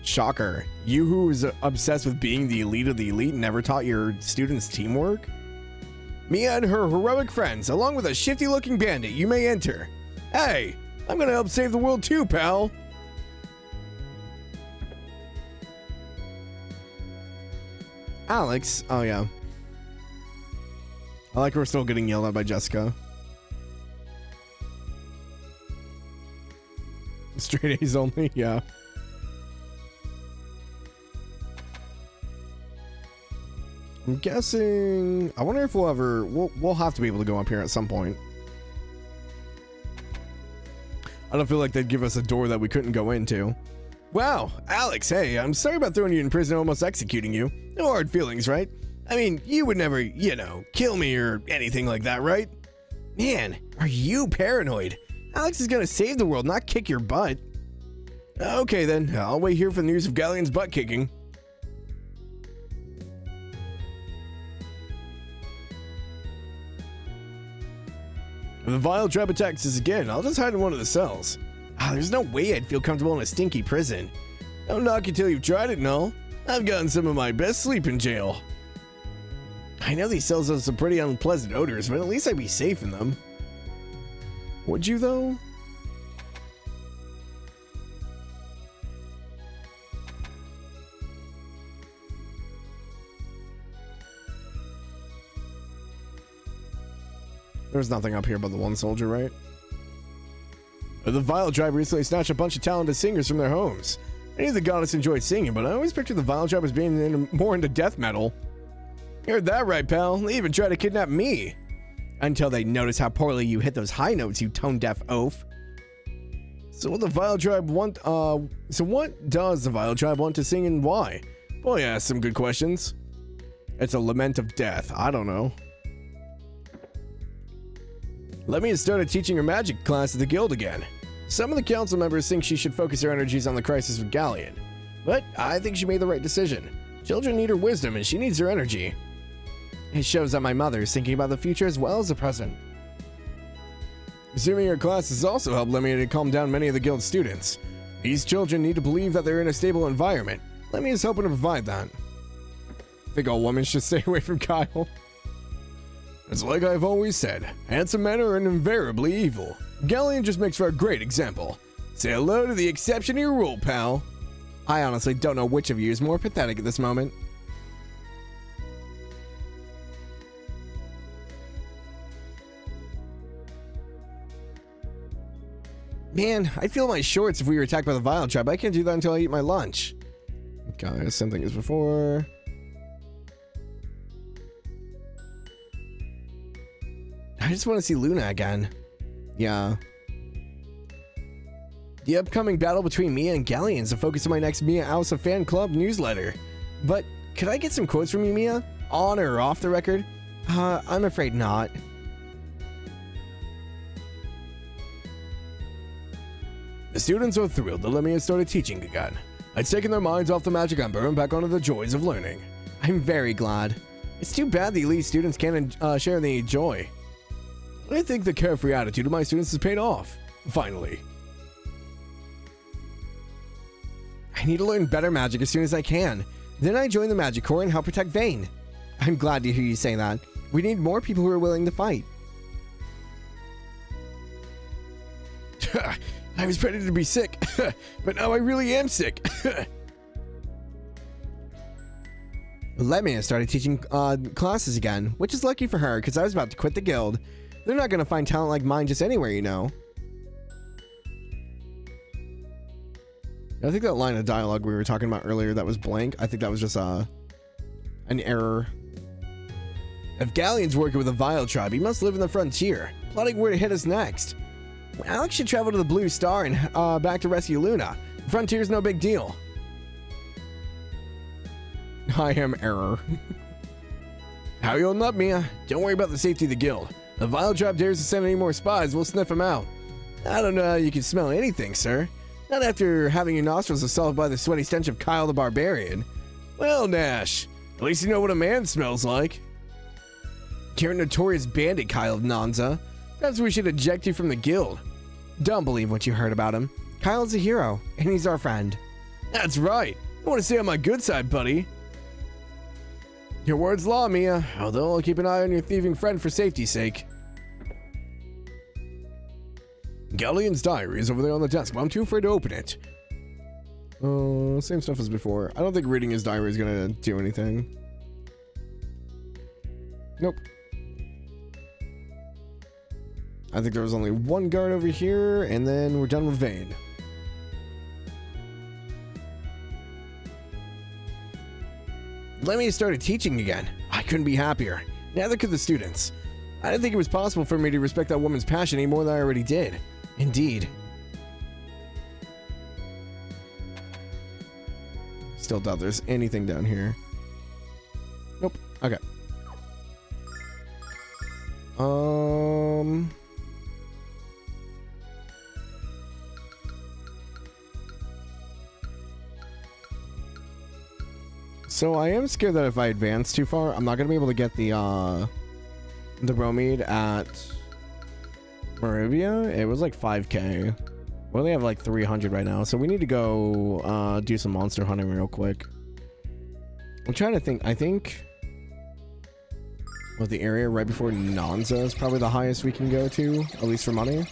Shocker. You who is obsessed with being the elite of the elite never taught your students teamwork? Mia and her heroic friends, along with a shifty-looking bandit, you may enter. Hey, I'm gonna help save the world too, pal. Alex, oh yeah. I like we're still getting yelled at by Jessica. Straight A's only, yeah. I'm guessing... I wonder if we'll ever... We'll have to be able to go up here at some point. I don't feel like they'd give us a door that we couldn't go into. Wow, Alex, hey, I'm sorry about throwing you in prison and almost executing you. No hard feelings, right? I mean, you would never, kill me or anything like that, right? Man, are you paranoid? Alex is gonna save the world, not kick your butt. Okay then, I'll wait here for the news of Galleon's butt kicking. If the vile tribe attacks us again, I'll just hide in one of the cells. There's no way I'd feel comfortable in a stinky prison. Don't knock it till you've tried it, no. I've gotten some of my best sleep in jail. I know these cells have some pretty unpleasant odors, but at least I'd be safe in them. Would you, though? There's nothing up here but the one soldier, right? The Vile Tribe recently snatched a bunch of talented singers from their homes. I knew the goddess enjoyed singing, but I always pictured the Vile Tribe as being more into death metal. You heard that right, pal. They even tried to kidnap me. Until they notice how poorly you hit those high notes, you tone-deaf oaf. So what the Vile Tribe want, so what does the Vile Tribe want to sing and why? Boy, yeah, some good questions. It's a lament of death. I don't know. Lemmy has started teaching her magic class at the guild again. Some of the council members think she should focus her energies on the crisis with Galleon, but I think she made the right decision. Children need her wisdom and she needs her energy. It shows that my mother is thinking about the future as well as the present. Assuming her class has also helped Lemmy to calm down many of the guild's students. These children need to believe that they're in a stable environment. Lemmy is helping to provide that. I think all women should stay away from Kyle. It's like I've always said, handsome men are invariably evil. Galleon just makes for a great example. Say hello to the exception to your rule, pal. I honestly don't know which of you is more pathetic at this moment. Man, I'd feel my shorts if we were attacked by the Vile Tribe. I can't do that until I eat my lunch. Okay, same thing as before. I just want to see Luna again. Yeah. The upcoming battle between Mia and Galleon is the focus of my next Mia Alsa fan club newsletter. But could I get some quotes from you, Mia? On or off the record? I'm afraid not. The students are thrilled that Lemmy has started teaching again. It's taken their minds off the Magic Emperor and back onto the joys of learning. I'm very glad. It's too bad the elite students can't share the joy. I think the carefree attitude of my students has paid off. Finally. I need to learn better magic as soon as I can. Then I join the Magic Corps and help protect Vayne. I'm glad to hear you say that. We need more people who are willing to fight. I was ready to be sick, but now I really am sick. Lemmy has started teaching classes again, which is lucky for her because I was about to quit the guild. They're not going to find talent like mine just anywhere, you know. I think that line of dialogue we were talking about earlier that was blank, I think that was just an error. If Galleon's working with the Vile Tribe, he must live in the frontier, plotting where to hit us next. Alex should travel to the Blue Star and back to rescue Luna. The frontier's no big deal. I am error. How you holding up, Mia? Don't worry about the safety of the guild. If the Vile Tribe dares to send any more spies, we'll sniff them out. I don't know how you can smell anything, sir. Not after having your nostrils assaulted by the sweaty stench of Kyle the Barbarian. Well, Nash, at least you know what a man smells like. You're a notorious bandit, Kyle of Nanza. Perhaps we should eject you from the guild. Don't believe what you heard about him. Kyle's a hero, and he's our friend. That's right. I want to stay on my good side, buddy. Your word's law, Mia, although I'll keep an eye on your thieving friend for safety's sake. Galleon's diary is over there on the desk, but I'm too afraid to open it. Same stuff as before. I don't think reading his diary is gonna do anything. Nope. I think there was only one guard over here, and then we're done with Vayne. Lemmy started teaching again. I couldn't be happier. Neither could the students. I didn't think it was possible for me to respect that woman's passion any more than I already did. Indeed. Still doubt there's anything down here. Nope. Okay. So I am scared that if I advance too far, I'm not gonna be able to get the Bromide at Marivia. It was like 5k. We only have like 300 right now, so we need to go do some monster hunting real quick. I'm trying to think. I think the area right before Nanza is probably the highest we can go to, at least for money.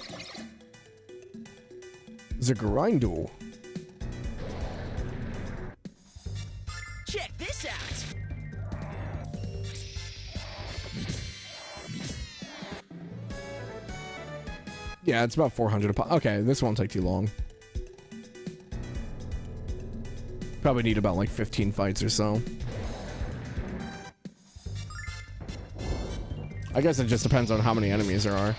Zagrindo. Check this out. Yeah, it's about 400 a pop. Okay, this won't take too long. Probably need about like 15 fights or so. I guess it just depends on how many enemies there are.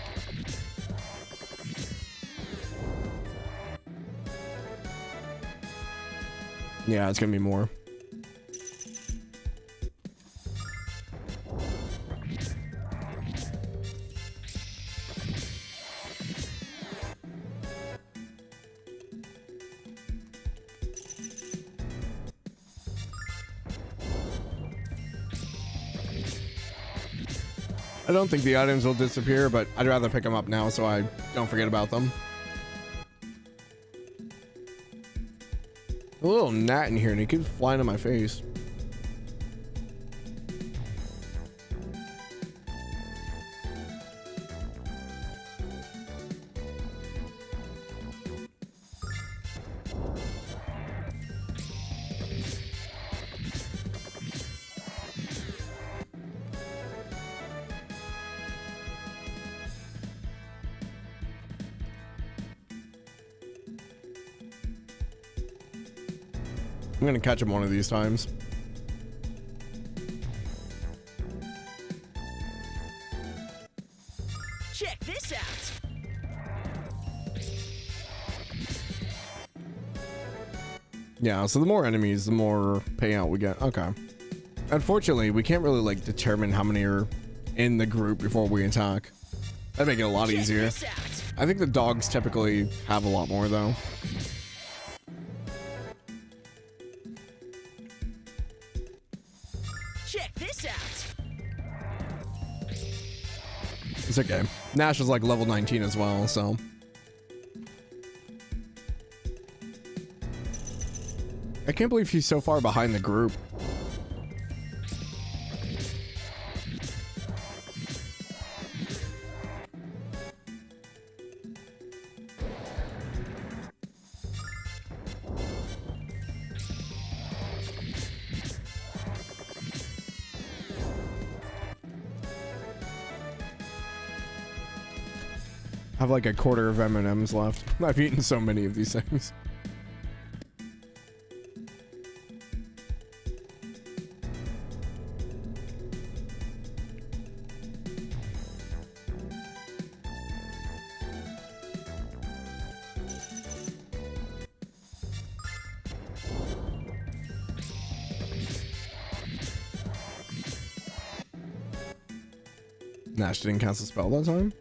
Yeah, it's gonna be more. I don't think the items will disappear, but I'd rather pick them up now so I don't forget about them. A little gnat in here and he keeps flying in my face. I'm gonna catch him one of these times. Check this out. Yeah, so the more enemies, the more payout we get. Okay. Unfortunately, we can't really like determine how many are in the group before we attack. That'd make it a lot Check easier. this out. I think the dogs typically have a lot more though. Check this out. It's okay. Nash is like level 19 as well, so. I can't believe he's so far behind the group. I have like a quarter of M&Ms left. I've eaten so many of these things. Nash didn't cast a spell that time.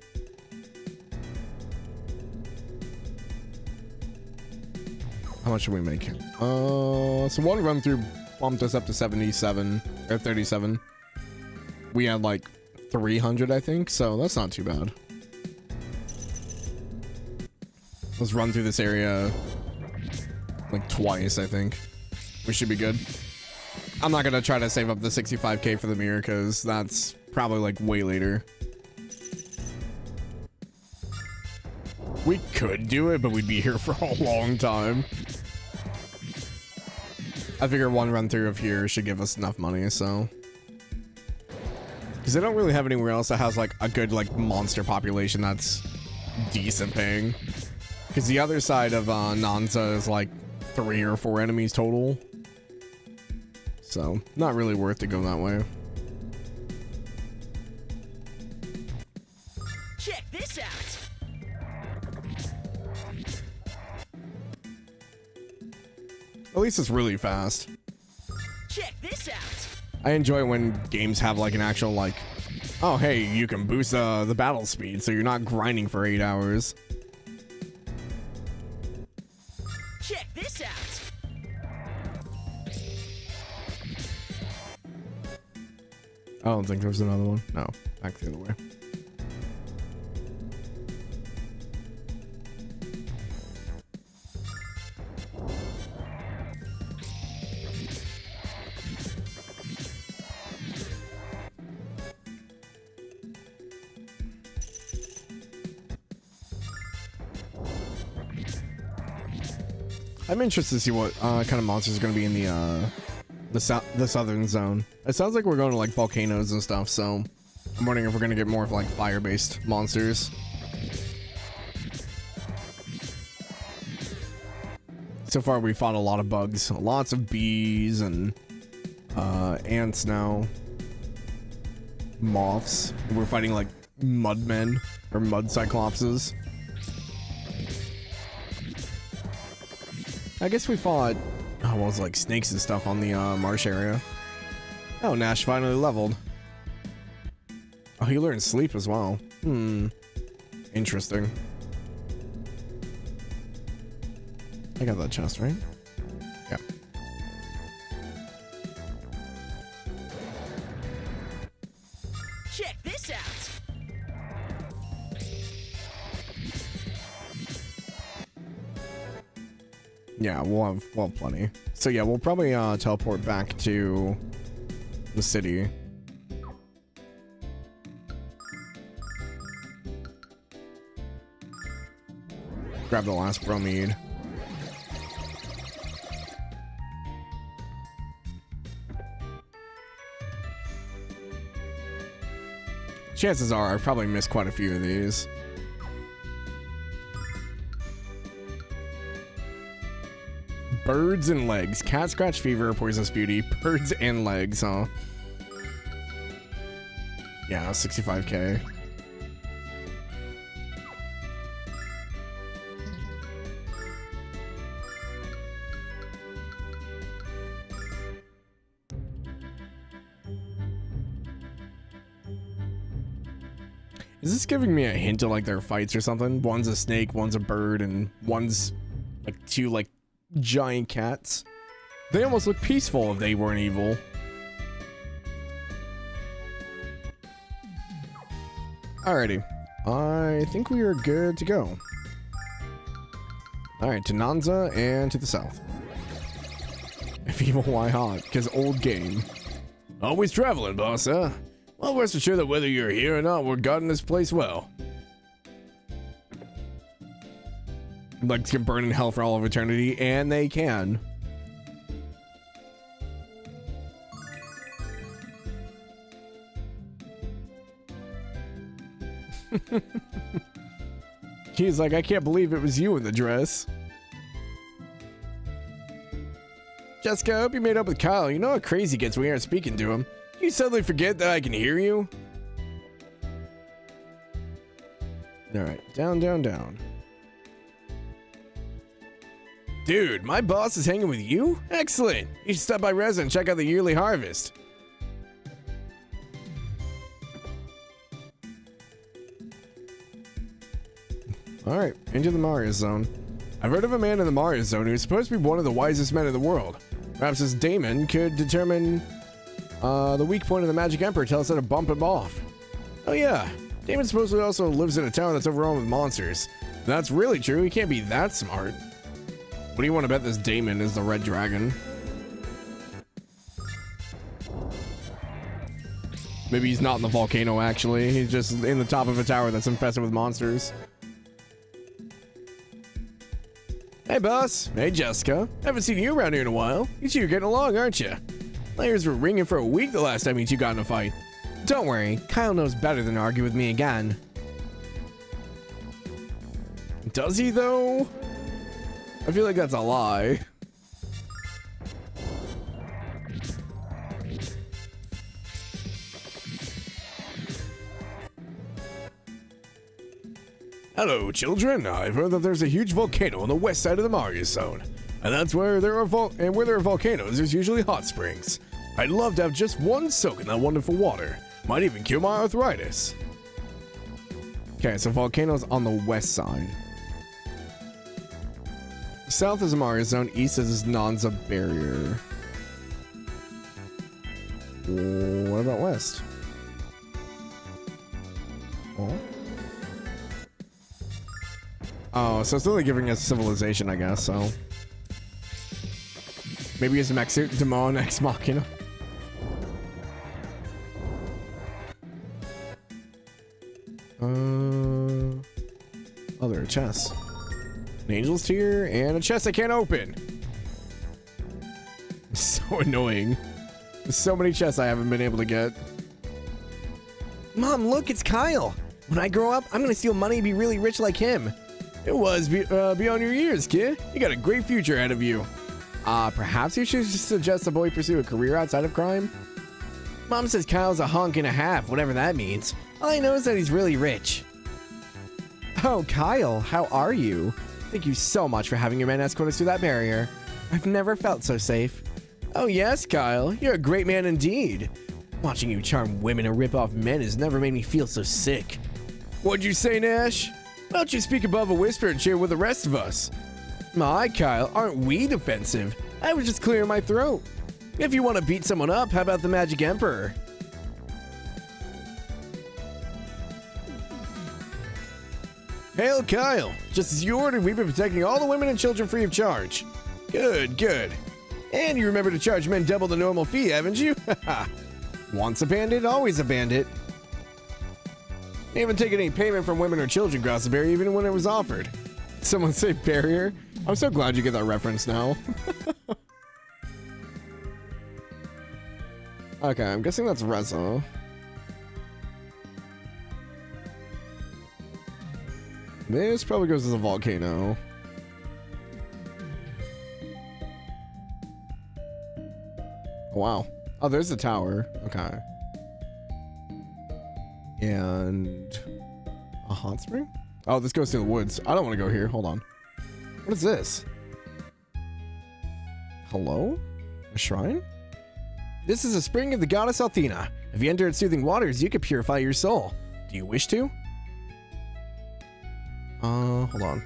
How much should we make? So one run through bumped us up to 77 or 37. We had like 300, I think, so that's not too bad. Let's run through this area like twice, I think. We should be good. I'm not gonna try to save up the 65k for the mirror because that's probably like way later. We could do it, but we'd be here for a long time. I figure one run through of here should give us enough money, so. Because I don't really have anywhere else that has like a good like monster population that's decent paying. Because the other side of Nanza is like 3 or 4 enemies total. So, not really worth to go that way. Check this out. At least it's really fast. Check this out. I enjoy when games have like an actual like, oh hey, you can boost the battle speed so you're not grinding for 8 hours. Check this out. I don't think there's another one. No, back the other way. I'm interested to see what kind of monsters are going to be in the southern zone. It sounds like we're going to like volcanoes and stuff, so I'm wondering if we're going to get more of like fire-based monsters. So far, we fought a lot of bugs, lots of bees and ants now, moths. We're fighting like mudmen or mud cyclopses. I guess we fought, what was like snakes and stuff on the marsh area. Oh, Nash finally leveled. Oh, he learned sleep as well. Interesting. I got that chest, right? Yeah. Check this out. Yeah, we'll have plenty. So yeah, we'll probably teleport back to the city. Grab the last bromide. Chances are I've probably missed quite a few of these. Birds and legs. Cat scratch fever, poisonous beauty. Birds and legs, huh? Yeah, 65k. Is this giving me a hint of like their fights or something? One's a snake, one's a bird, and one's like two like giant cats. They almost look peaceful if they weren't evil. Alrighty. I think we are good to go. Alright, to Nanza and to the south. If evil, why hot? Because old game. Always traveling, boss, huh? Well, rest assured that whether you're here or not, we're guarding this place well. Like to burn in hell for all of eternity, and they can. He's like, I can't believe it was you in the dress. Jessica, I hope you made up with Kyle. You know how crazy he gets when you aren't speaking to him. You suddenly forget that I can hear you? Alright, down, down, down. Dude, my boss is hanging with you? Excellent! You should stop by Reza and check out the yearly harvest. Alright, into the Mario Zone. I've heard of a man in the Mario Zone who's supposed to be one of the wisest men in the world. Perhaps this Damon could determine the weak point of the Magic Emperor, tell us how to bump him off. Oh yeah, Damon supposedly also lives in a town that's overrun with monsters. If that's really true, he can't be that smart. What do you want to bet this Damon is the Red Dragon? Maybe he's not in the volcano actually, he's just in the top of a tower that's infested with monsters. Hey boss, hey Jessica, haven't seen you around here in a while. You two are getting along, aren't you? My ears were ringing for a week the last time you two got in a fight. Don't worry, Kyle knows better than to argue with me again. Does he though? I feel like that's a lie. Hello, children. I've heard that there's a huge volcano on the west side of the Mario Zone, and that's where there are where there are volcanoes, there's usually hot springs. I'd love to have just one soak in that wonderful water. Might even cure my arthritis. Okay, so volcanoes on the west side. South is a Mario Zone, east is Nanza Barrier. What about west? Oh, so it's only giving us civilization, I guess, so. Maybe it's Mexit Demon Ex Machina. Oh, there are chests. An angel's tier and a chest I can't open. So annoying. There's so many chests I haven't been able to get. Mom, look, it's Kyle. When I grow up, I'm gonna steal money and be really rich like him. It was beyond your years, kid. You got a great future ahead of you. Perhaps you should suggest the boy pursue a career outside of crime? Mom says Kyle's a hunk and a half, whatever that means. All I know is that he's really rich. Oh, Kyle, how are you? Thank you so much for having your men escort us through that barrier. I've never felt so safe. Oh yes, Kyle, you're a great man indeed. Watching you charm women and rip off men has never made me feel so sick. What'd you say, Nash? Why don't you speak above a whisper and share with the rest of us? My, Kyle, aren't we defensive? I was just clearing my throat. If you want to beat someone up, how about the Magic Emperor? Hail, Kyle. Just as you ordered, we've been protecting all the women and children free of charge. Good, good. And you remember to charge men double the normal fee, haven't you? Once a bandit, always a bandit. They haven't taken any payment from women or children, Grossenberry, even when it was offered. Someone say barrier? I'm so glad you get that reference now. Okay, I'm guessing that's Reza. This probably goes to the volcano. Wow. Oh, there's the tower. Okay. And a hot spring? Oh, this goes to the woods. I don't want to go here. Hold on. What is this? Hello? A shrine? This is a spring of the goddess Athena. If you enter its soothing waters, you can purify your soul. Do you wish to? Hold on.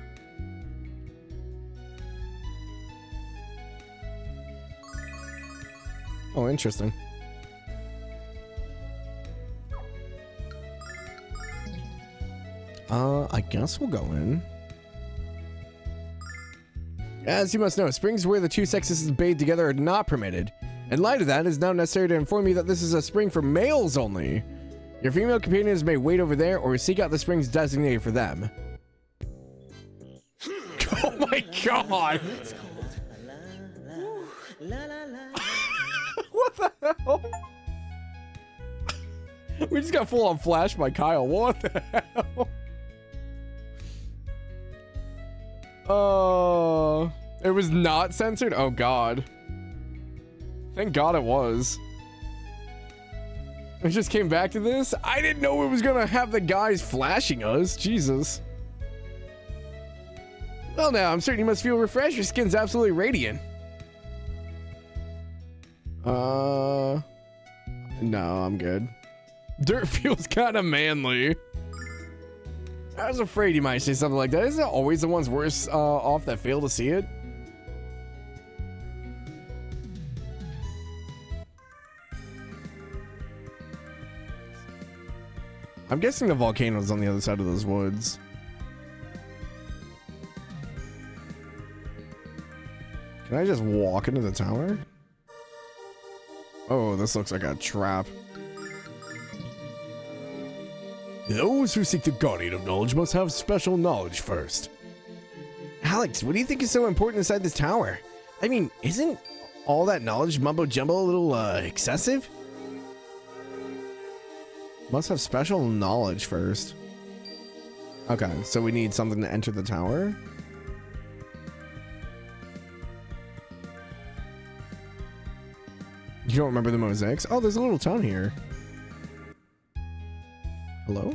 Oh, interesting. I guess we'll go in. As you must know, springs where the two sexes bathe together are not permitted. In light of that, it is now necessary to inform you that this is a spring for males only. Your female companions may wait over there or seek out the springs designated for them. Oh my god! What the hell? We just got full on flash by Kyle. What the hell? It was not censored? Oh god. Thank god it was. I just came back to this. I didn't know it was gonna have the guys flashing us. Jesus. Well now, I'm certain you must feel refreshed. Your skin's absolutely radiant. No, I'm good. Dirt feels kind of manly. I was afraid you might say something like that. Isn't it always the ones worse off that fail to see it? I'm guessing the volcano's on the other side of those woods. Can I just walk into the tower? Oh, this looks like a trap. Those who seek the guardian of knowledge must have special knowledge first. Alex, what do you think is so important inside this tower? I mean, isn't all that knowledge mumbo jumbo a little excessive? Must have special knowledge first. Okay, so we need something to enter the tower. You don't remember the mosaics? Oh, there's a little town here. Hello?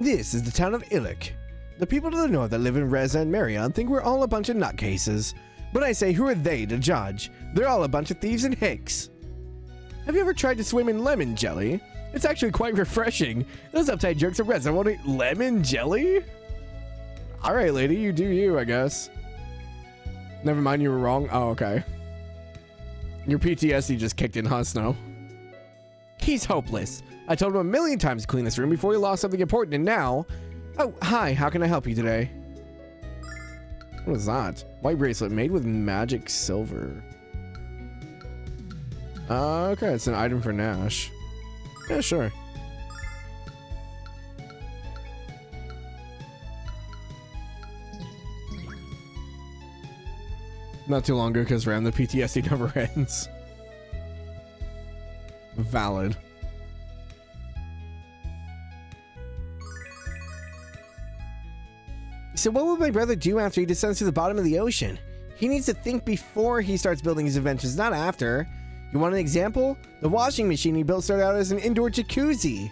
This is the town of Illic. The people to the north that live in Reza and Marion think we're all a bunch of nutcases. But I say, who are they to judge? They're all a bunch of thieves and hicks. Have you ever tried to swim in lemon jelly? It's actually quite refreshing. Those uptight jerks of Reza won't eat lemon jelly? Alright, lady, you do you, I guess. Never mind, you were wrong. Oh, okay. Your PTSD just kicked in, huh, Snow? He's hopeless. I told him 1,000,000 times to clean this room before he lost something important, and now... Oh, hi, how can I help you today? What is that? White bracelet made with magic silver. Okay, it's an item for Nash. Yeah, sure. Not too long ago, because Ram, the PTSD never ends. Valid. So what would my brother do after he descends to the bottom of the ocean? He needs to think before he starts building his inventions, not after. You want an example? The washing machine he built started out as an indoor jacuzzi.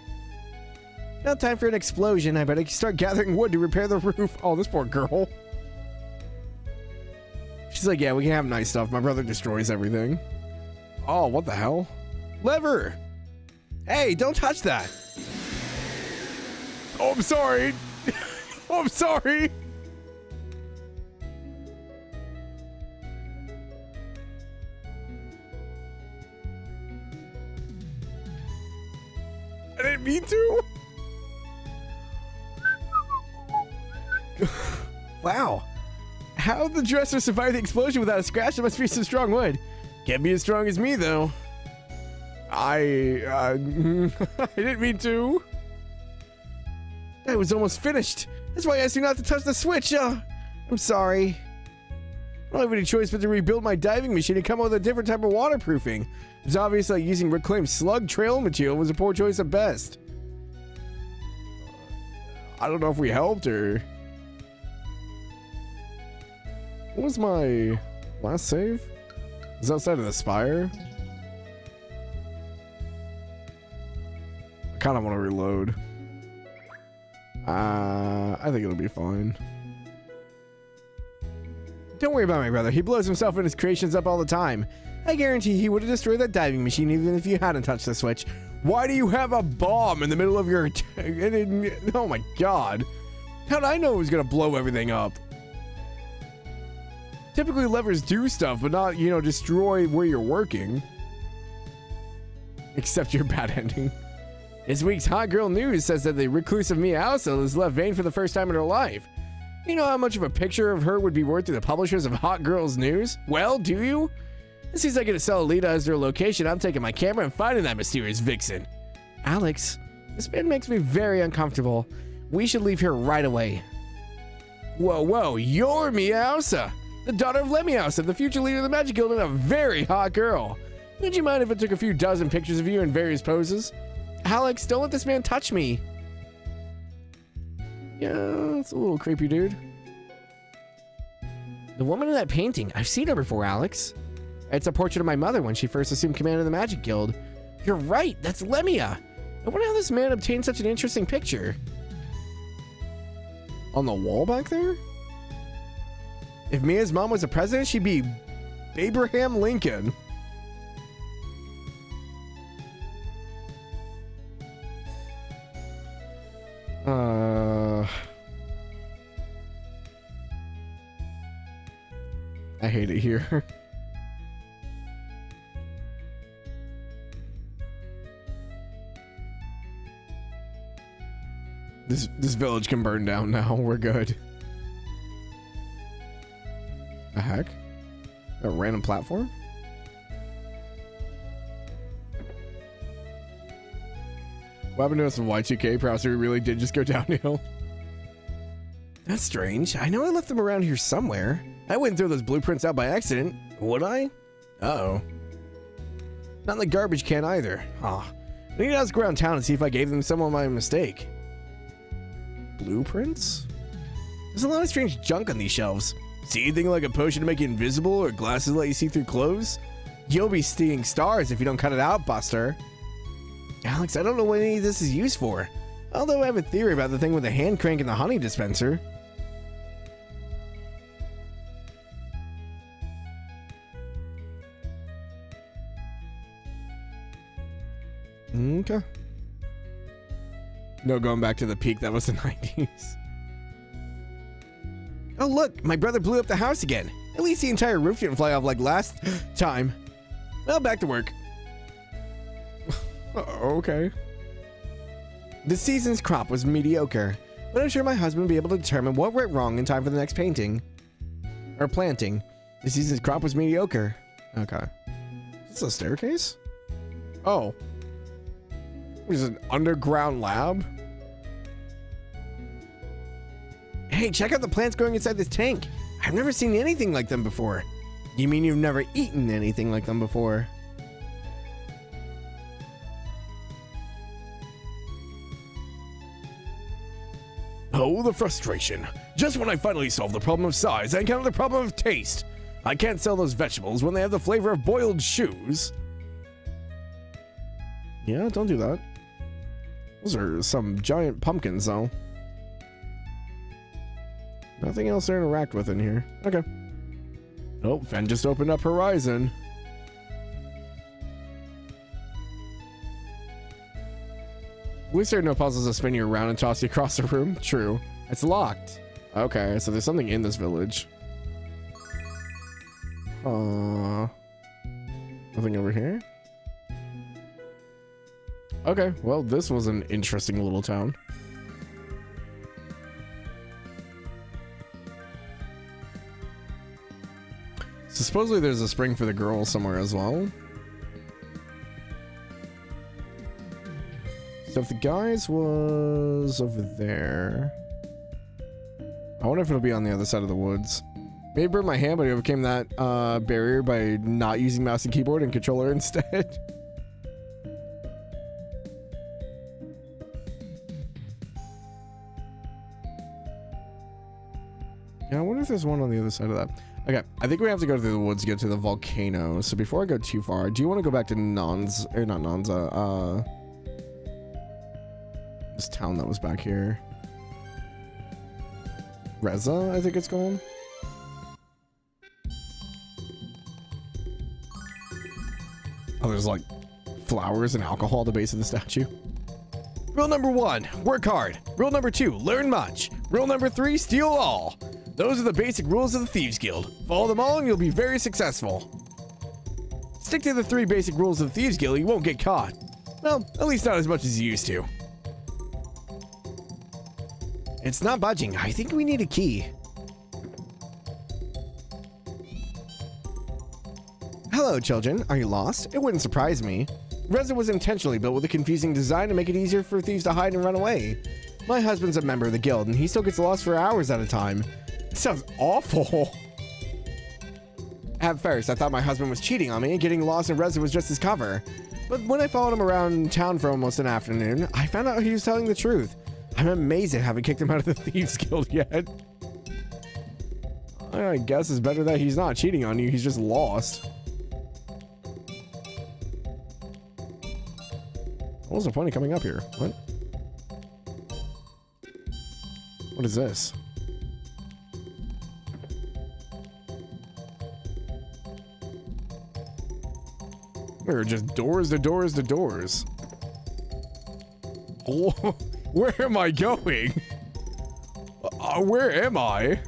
Now time for an explosion. I better start gathering wood to repair the roof. Oh, this poor girl. She's like, yeah, we can have nice stuff. My brother destroys everything. Oh, what the hell? Lever! Hey, don't touch that! Oh, I'm sorry. Oh, I'm sorry. I didn't mean to. Wow. How the dresser survived the explosion without a scratch? It must be some strong wood. Can't be as strong as me, though. I didn't mean to. That was almost finished. That's why I asked you not to touch the switch. I'm sorry. I don't have any choice but to rebuild my diving machine and come up with a different type of waterproofing. It's obvious that using reclaimed slug trail material was a poor choice at best. I don't know if we helped or... What was my last save? Is outside of the spire? I kind of want to reload. I think it'll be fine. Don't worry about my brother. He blows himself and his creations up all the time. I guarantee he would have destroyed that diving machine even if you hadn't touched the switch. Why do you have a bomb in the middle of your... Oh my god. How'd I know it was going to blow everything up? Typically levers do stuff, but not, you know, destroy where you're working. Except your bad ending. This week's Hot Girl News says that the reclusive Meowsa has left Vane for the first time in her life. You know how much of a picture of her would be worth to the publishers of Hot Girls News? Well, do you? As soon as I get to sell Alita as their location, I'm taking my camera and finding that mysterious vixen. Alex, this man makes me very uncomfortable. We should leave here right away. Whoa, you're Meowsa, the daughter of Lemmiousa, the future leader of the Magic Guild and a very hot girl. Would you mind if I took a few dozen pictures of you in various poses? Alex, don't let this man touch me. Yeah, it's a little creepy, dude. The woman in that painting, I've seen her before, Alex. It's a portrait of my mother when she first assumed command of the Magic Guild. You're right, that's Lemmia. I wonder how this man obtained such an interesting picture. On the wall back there? If Mia's mom was a president, she'd be Abraham Lincoln. I hate it here. This village can burn down now. We're good. The heck? A random platform? What happened to us in Y2K? Perhaps we really did just go downhill. That's strange. I know I left them around here somewhere. I wouldn't throw those blueprints out by accident, would I? Uh-oh. Not in the garbage can either. I need to ask around town and see if I gave them some of my mistake. Blueprints? There's a lot of strange junk on these shelves. See anything like a potion to make you invisible or glasses that let you see through clothes? You'll be seeing stars if you don't cut it out, Buster. Alex, I don't know what any of this is used for. Although I have a theory about the thing with the hand crank and the honey dispenser. Okay. No going back to the peak that was the 90s. Oh look, my brother blew up the house again. At least the entire roof didn't fly off like last time. Well, back to work. Okay. This season's crop was mediocre, but I'm sure my husband will be able to determine what went wrong in time for the next painting. Or planting. This season's crop was mediocre. Okay. Is this a staircase? Oh. What is it, an underground lab? Hey, check out the plants growing inside this tank. I've never seen anything like them before. You mean you've never eaten anything like them before? Oh, the frustration. Just when I finally solved the problem of size, I encountered the problem of taste. I can't sell those vegetables when they have the flavor of boiled shoes. Yeah, don't do that. Those are some giant pumpkins, though. Nothing else to interact with in here. Okay. Oh, Fen just opened up Horizon. At least there are no puzzles that spin you around and toss you across the room. True. It's locked. Okay, so there's something in this village. Nothing over here? Okay, well, this was an interesting little town. So supposedly there's a spring for the girls somewhere as well. So if the guys was over there, I wonder if it'll be on the other side of the woods. Maybe burned my hand, but I overcame that barrier by not using mouse and keyboard and controller instead. Yeah, I wonder if there's one on the other side of that. Okay, I think we have to go through the woods to get to the volcano. So before I go too far, do you want to go back to Nons, or not Nonza, this town that was back here? Reza, I think it's called. Oh, there's like flowers and alcohol at the base of the statue. Rule number 1, work hard. Rule number 2, learn much. Rule number 3, steal all. Those are the basic rules of the Thieves Guild. Follow them all and you'll be very successful. Stick to the 3 basic rules of the Thieves Guild, you won't get caught. Well, at least not as much as you used to. It's not budging. I think we need a key. Hello, children. Are you lost? It wouldn't surprise me. Reza was intentionally built with a confusing design to make it easier for thieves to hide and run away. My husband's a member of the guild, and he still gets lost for hours at a time. It sounds awful. At first, I thought my husband was cheating on me, and getting lost in Reza was just his cover. But when I followed him around town for almost an afternoon, I found out he was telling the truth. I'm amazed at having kicked him out of the Thieves Guild yet. I guess it's better that he's not cheating on you, he's just lost. What was the point of coming up here? What? What is this? There are just doors to doors to doors. Oh, where am I going? Where am I?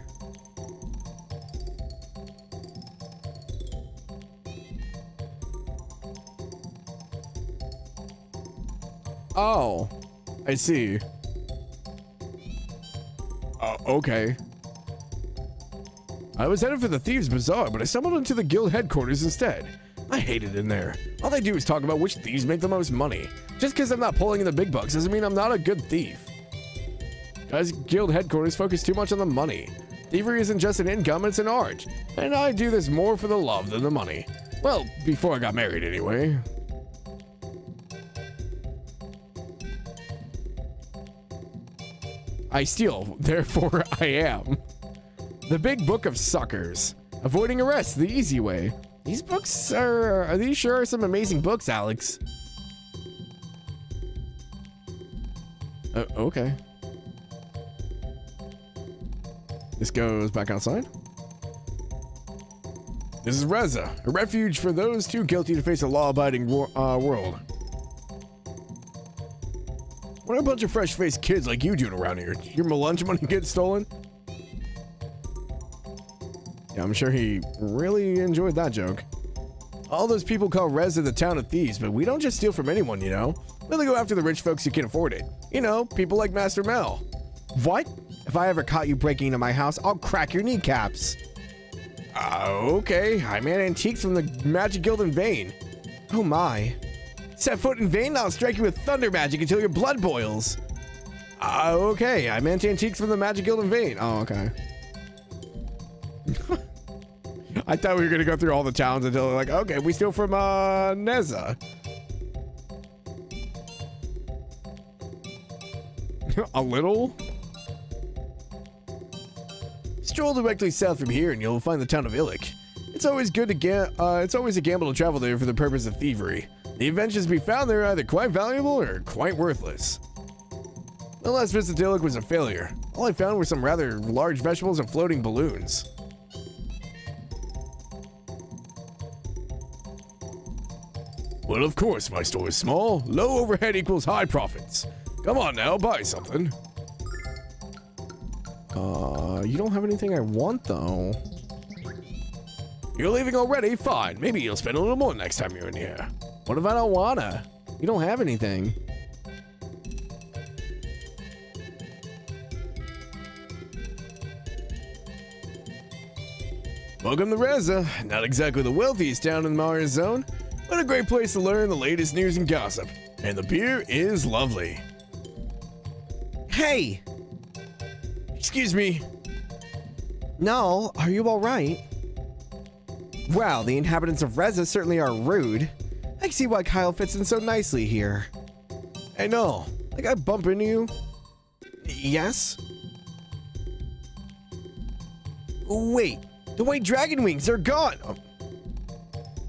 Oh, I see. Okay. I was headed for the Thieves' Bazaar, but I stumbled into the guild headquarters instead. I hate it in there. All they do is talk about which thieves make the most money. Just because I'm not pulling in the big bucks doesn't mean I'm not a good thief. Guys, guild headquarters focus too much on the money. Thievery isn't just an income, it's an art. And I do this more for the love than the money. Well, before I got married anyway. I steal, therefore I am. The Big Book of Suckers. Avoiding arrest the easy way. These books are these sure are some amazing books, Alex? Okay. This goes back outside. This is Reza, a refuge for those too guilty to face a law-abiding world. What are a bunch of fresh-faced kids like you doing around here? Your lunch money gets stolen? Yeah, I'm sure he really enjoyed that joke. All those people call Reza the town of thieves, but we don't just steal from anyone, you know? We only go after the rich folks who can afford it. You know, people like Master Mel. What? If I ever caught you breaking into my house, I'll crack your kneecaps. Okay. I meant antiques from the Magic Guild in Vane. Oh my. Set foot in Vane, I'll strike you with thunder magic until your blood boils. Okay. I meant antiques from the Magic Guild in Vane. Oh, okay. I thought we were gonna go through all the towns until like, okay, we steal from Neza. A little? Stroll directly south from here and you'll find the town of Illic. It's always good to it's always a gamble to travel there for the purpose of thievery. The inventions to be found there are either quite valuable or quite worthless. The last visit to Illic was a failure. All I found were some rather large vegetables and floating balloons. Well, of course, my store is small. Low overhead equals high profits. Come on now, buy something. You don't have anything I want, though. You're leaving already? Fine. Maybe you'll spend a little more next time you're in here. What if I don't wanna? You don't have anything. Welcome to Reza. Not exactly the wealthiest town in the Mario Zone, but a great place to learn the latest news and gossip. And the beer is lovely. Hey! Excuse me. Null, are you alright? Wow, the inhabitants of Reza certainly are rude. I can see why Kyle fits in so nicely here. Hey, no. Like I bump into you? Yes? Wait, the white dragon wings are gone!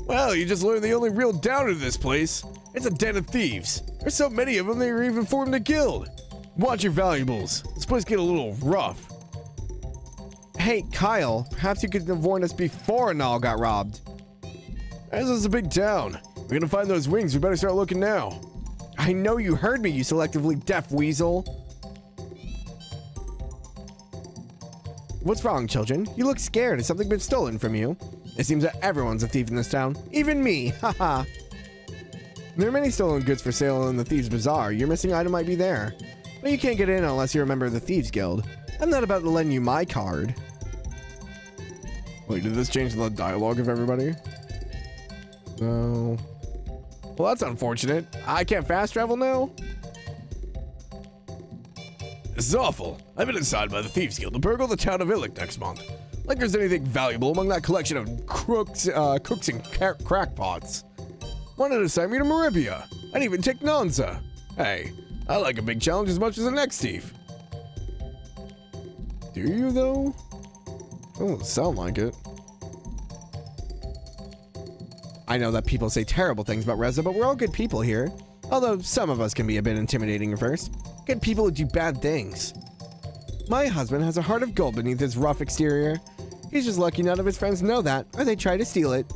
Well, you just learned the only real downer to this place. It's a den of thieves. There's so many of them they even formed a guild. Watch your valuables. This place get a little rough. Hey, Kyle, perhaps you could have warned us before Null got robbed. This is a big town. We're gonna find those wings. We better start looking now. I know you heard me, you selectively deaf weasel. What's wrong, children? You look scared. Has something been stolen from you? It seems that everyone's a thief in this town. Even me, haha. There are many stolen goods for sale in the Thieves' Bazaar. Your missing item might be there. But you can't get in unless you're a member of the Thieves Guild. I'm not about to lend you my card. Wait, did this change the dialogue of everybody? No. Well, that's unfortunate. I can't fast travel now? This is awful. I've been assigned by the Thieves Guild to burgle the town of Illic next month. Like there's anything valuable among that collection of cooks and crackpots. Wanted to assign me to Maribia. I'd even take Nanza. Hey, I like a big challenge as much as the next thief. Do you, though? Doesn't sound like it. I know that people say terrible things about Reza, but we're all good people here. Although some of us can be a bit intimidating at first. Good people who do bad things. My husband has a heart of gold beneath his rough exterior. He's just lucky none of his friends know that, or they try to steal it.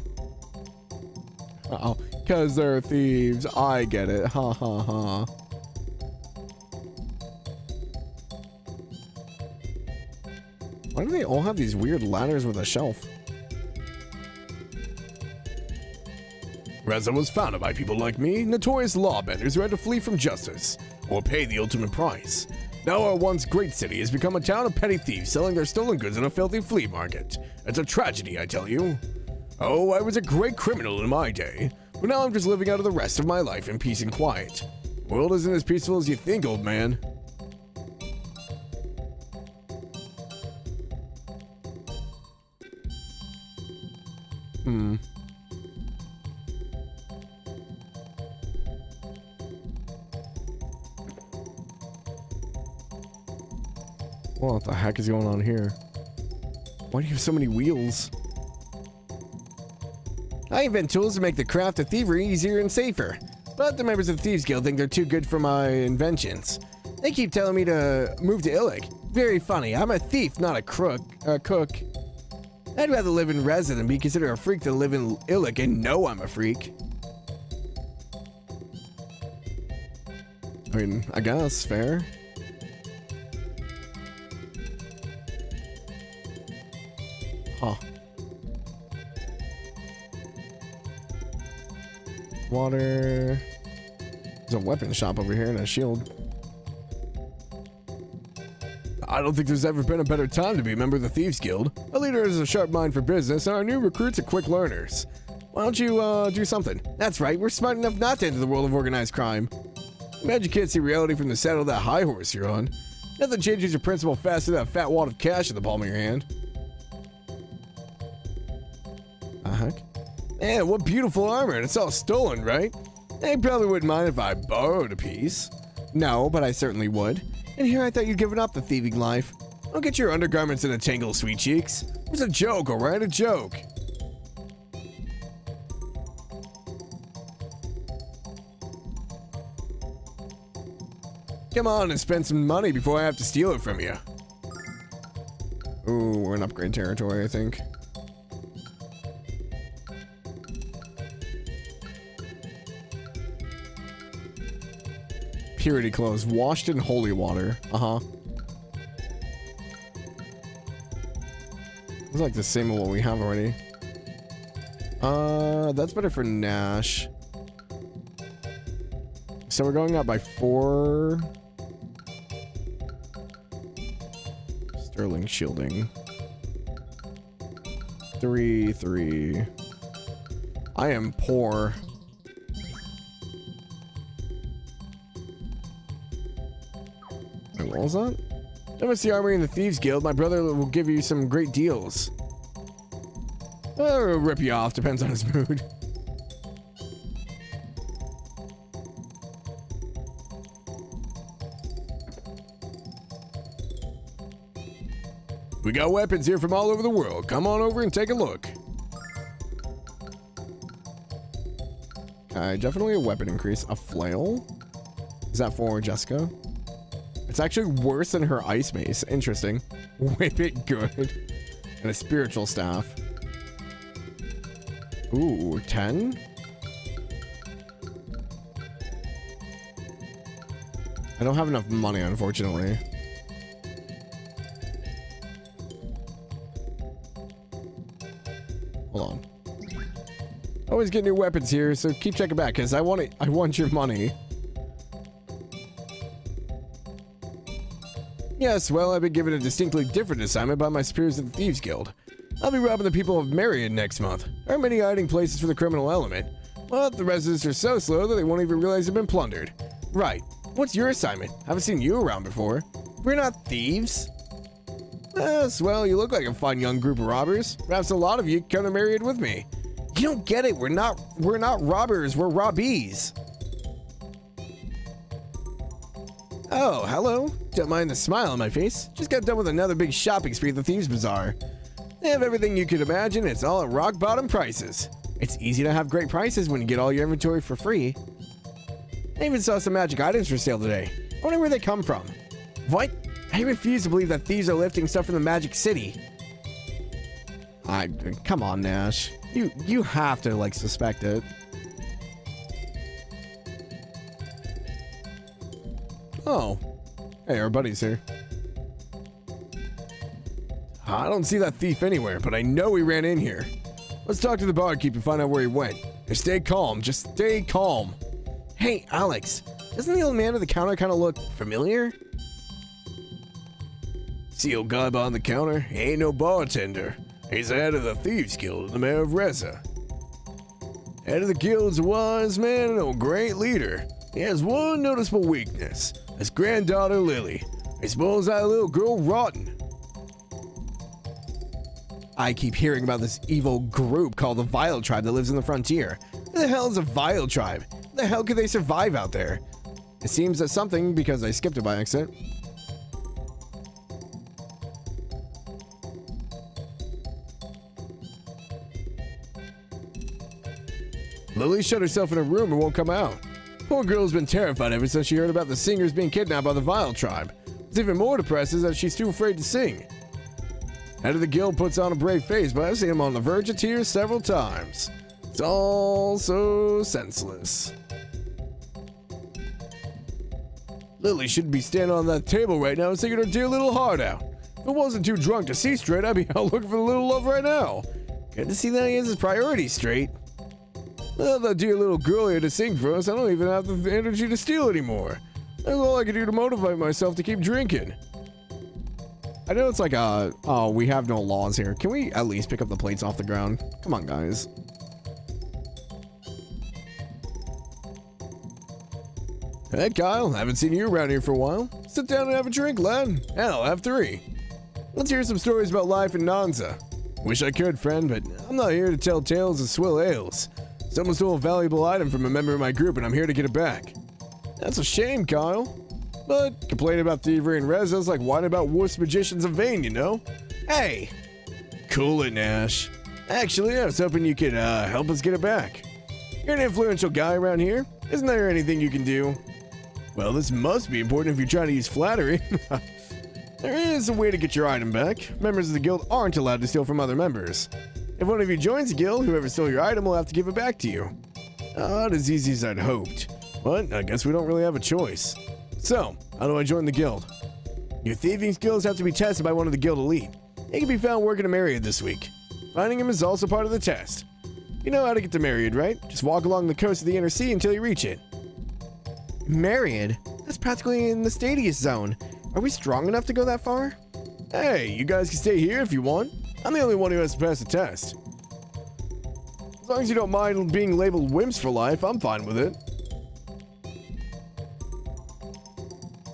Uh-oh. Because they're thieves. I get it. Ha ha ha. Why do they all have these weird ladders with a shelf? Reza was founded by people like me, notorious lawbenders who had to flee from justice, or pay the ultimate price. Now our once great city has become a town of petty thieves selling their stolen goods in a filthy flea market. It's a tragedy, I tell you. Oh, I was a great criminal in my day, but now I'm just living out of the rest of my life in peace and quiet. The world isn't as peaceful as you think, old man. What the heck is going on here? Why do you have so many wheels? I invent tools to make the craft of thievery easier and safer. But the members of the Thieves Guild think they're too good for my inventions. They keep telling me to move to Illic. Very funny. I'm a thief, not a cook. I'd rather live in Reza than be considered a freak than live in Illic and know I'm a freak. I mean, I guess, fair. Huh. Water. There's a weapon shop over here and a shield. I don't think there's ever been a better time to be a member of the Thieves Guild. A leader has a sharp mind for business, and our new recruits are quick learners. Why don't you, do something? That's right, we're smart enough not to enter the world of organized crime. Imagine you can't see reality from the saddle of that high horse you're on. Nothing changes your principle faster than that fat wad of cash in the palm of your hand. Heck? Man, what beautiful armor, and it's all stolen, right? They probably wouldn't mind if I borrowed a piece. No, but I certainly would. And here I thought you'd given up the thieving life. Don't get your undergarments in a tangle, sweet cheeks. It was a joke, alright? A joke. Come on and spend some money before I have to steal it from you. Ooh, we're in upgrade territory, I think. Purity clothes, washed in holy water. Uh-huh. It's like the same as what we have already. That's better for Nash. So we're going up by 4. Sterling shielding. 3, 3. I am poor. Wait, what was that? MSC Armory and the Thieves Guild. My brother will give you some great deals. Or rip you off, depends on his mood. We got weapons here from all over the world. Come on over and take a look. Okay, definitely a weapon increase. A flail? Is that for Jessica? It's actually worse than her ice mace. Interesting. Whip it good. And a spiritual staff. Ooh, 10? I don't have enough money, unfortunately. Hold on. Always get new weapons here, so keep checking back, because I want your money. Yes, well, I've been given a distinctly different assignment by my superiors at the Thieves Guild. I'll be robbing the people of Marion next month. There aren't many hiding places for the criminal element. But the residents are so slow that they won't even realize they've been plundered. Right. What's your assignment? Haven't seen you around before. We're not thieves. Yes, well, you look like a fine young group of robbers. Perhaps a lot of you come to Marion with me. You don't get it. We're not robbers. We're robbies. Oh, hello. Don't mind the smile on my face. Just got done with another big shopping spree at the Thieves Bazaar. They have everything you could imagine. It's all at rock bottom prices. It's easy to have great prices when you get all your inventory for free. I even saw some magic items for sale today. I wonder where they come from. What? I refuse to believe that thieves are lifting stuff from the Magic City. Come on, Nash. You have to, like, suspect it. Oh. Hey, our buddy's here. I don't see that thief anywhere, but I know he ran in here. Let's talk to the barkeep and find out where he went. And stay calm. Just stay calm. Hey, Alex. Doesn't the old man at the counter kind of look familiar? See old guy behind the counter? He ain't no bartender. He's the head of the Thieves Guild and the mayor of Reza. Head of the guild's a wise man and a great leader. He has one noticeable weakness. His granddaughter, Lily. He spoils that little girl rotten. I keep hearing about this evil group called the Vile Tribe that lives in the frontier. Who the hell is a Vile Tribe? How the hell could they survive out there? It seems that something, because I skipped it by accident. Lily shut herself in a room and won't come out. Poor girl's been terrified ever since she heard about the singers being kidnapped by the Vile Tribe. What's even more depressing is that she's too afraid to sing. Head of the guild puts on a brave face, but I've seen him on the verge of tears several times. It's all so senseless. Lily should be standing on that table right now and singing her dear little heart out. If I wasn't too drunk to see straight, I'd be out looking for the little love right now. Good to see that he has his priorities straight. Well, that dear little girl here to sing for us, I don't even have the energy to steal anymore. That's all I can do to motivate myself to keep drinking. I know it's like oh, we have no laws here. Can we at least pick up the plates off the ground? Come on, guys. Hey, Kyle, haven't seen you around here for a while. Sit down and have a drink, lad. Hell, have 3. Let's hear some stories about life in Nanza. Wish I could, friend, but I'm not here to tell tales of swill ales. Someone stole a valuable item from a member of my group, and I'm here to get it back. That's a shame, Kyle. But complaining about thievery in Reza is like whining about worse magicians of Vane, you know? Hey! Cool it, Nash. Actually, I was hoping you could help us get it back. You're an influential guy around here. Isn't there anything you can do? Well, this must be important if you're trying to use flattery. There is a way to get your item back. Members of the guild aren't allowed to steal from other members. If one of you joins the guild, whoever stole your item will have to give it back to you. Not as easy as I'd hoped. But I guess we don't really have a choice. So, how do I join the guild? Your thieving skills have to be tested by one of the guild elite. He can be found working in Mariad this week. Finding him is also part of the test. You know how to get to Mariad, right? Just walk along the coast of the Inner Sea until you reach it. Mariad? That's practically in the Stadius zone. Are we strong enough to go that far? Hey, you guys can stay here if you want. I'm the only one who has to pass the test. As long as you don't mind being labeled wimps for life, I'm fine with it.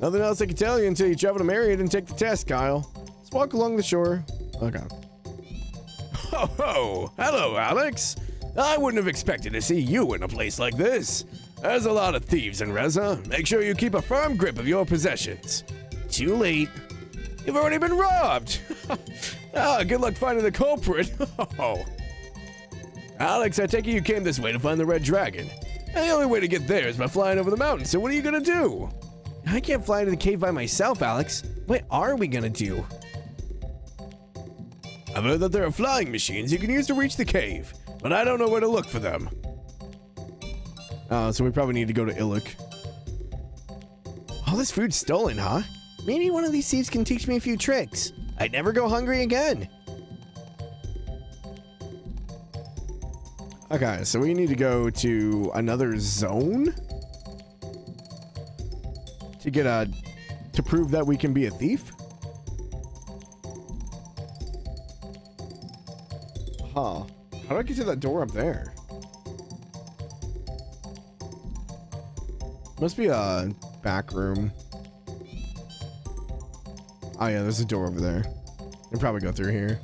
Nothing else I can tell you until you travel to Marriott and take the test, Kyle. Let's walk along the shore. Okay. Ho ho! Hello, Alex! I wouldn't have expected to see you in a place like this. There's a lot of thieves in Reza. Make sure you keep a firm grip of your possessions. Too late. You've already been robbed! Good luck finding the culprit. Oh. Alex, I take it you came this way to find the Red Dragon. And the only way to get there is by flying over the mountain, so what are you gonna do? I can't fly into the cave by myself, Alex. What are we gonna do? I've heard that there are flying machines you can use to reach the cave, but I don't know where to look for them. So we probably need to go to Illic. All this food's stolen, huh? Maybe one of these thieves can teach me a few tricks. I'd never go hungry again. Okay, so we need to go to another zone to get to prove that we can be a thief. Huh. How do I get to that door up there? Must be a back room. Oh yeah, there's a door over there. We'll probably go through here.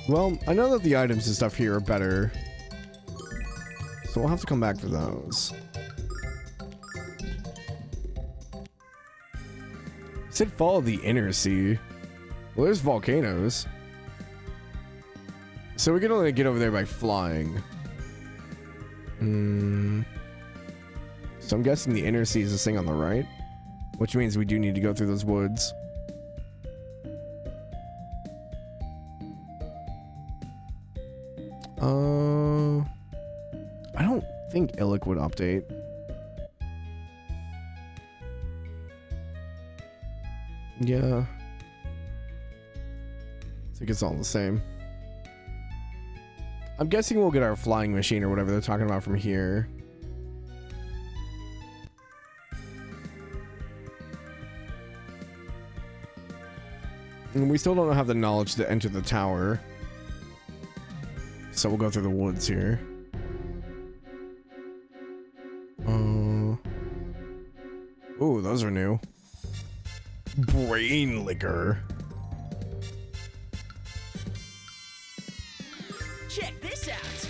Well, I know that the items and stuff here are better, so we'll have to come back for those. It said follow the inner sea. Well, there's volcanoes. So we can only get over there by flying. So I'm guessing the inner sea is this thing on the right, which means we do need to go through those woods. I don't think Illic would update. Yeah. I think it's all the same. I'm guessing we'll get our flying machine or whatever they're talking about from here. And we still don't have the knowledge to enter the tower. So we'll go through the woods here. Ooh, those are new. Brain liquor. Check this out.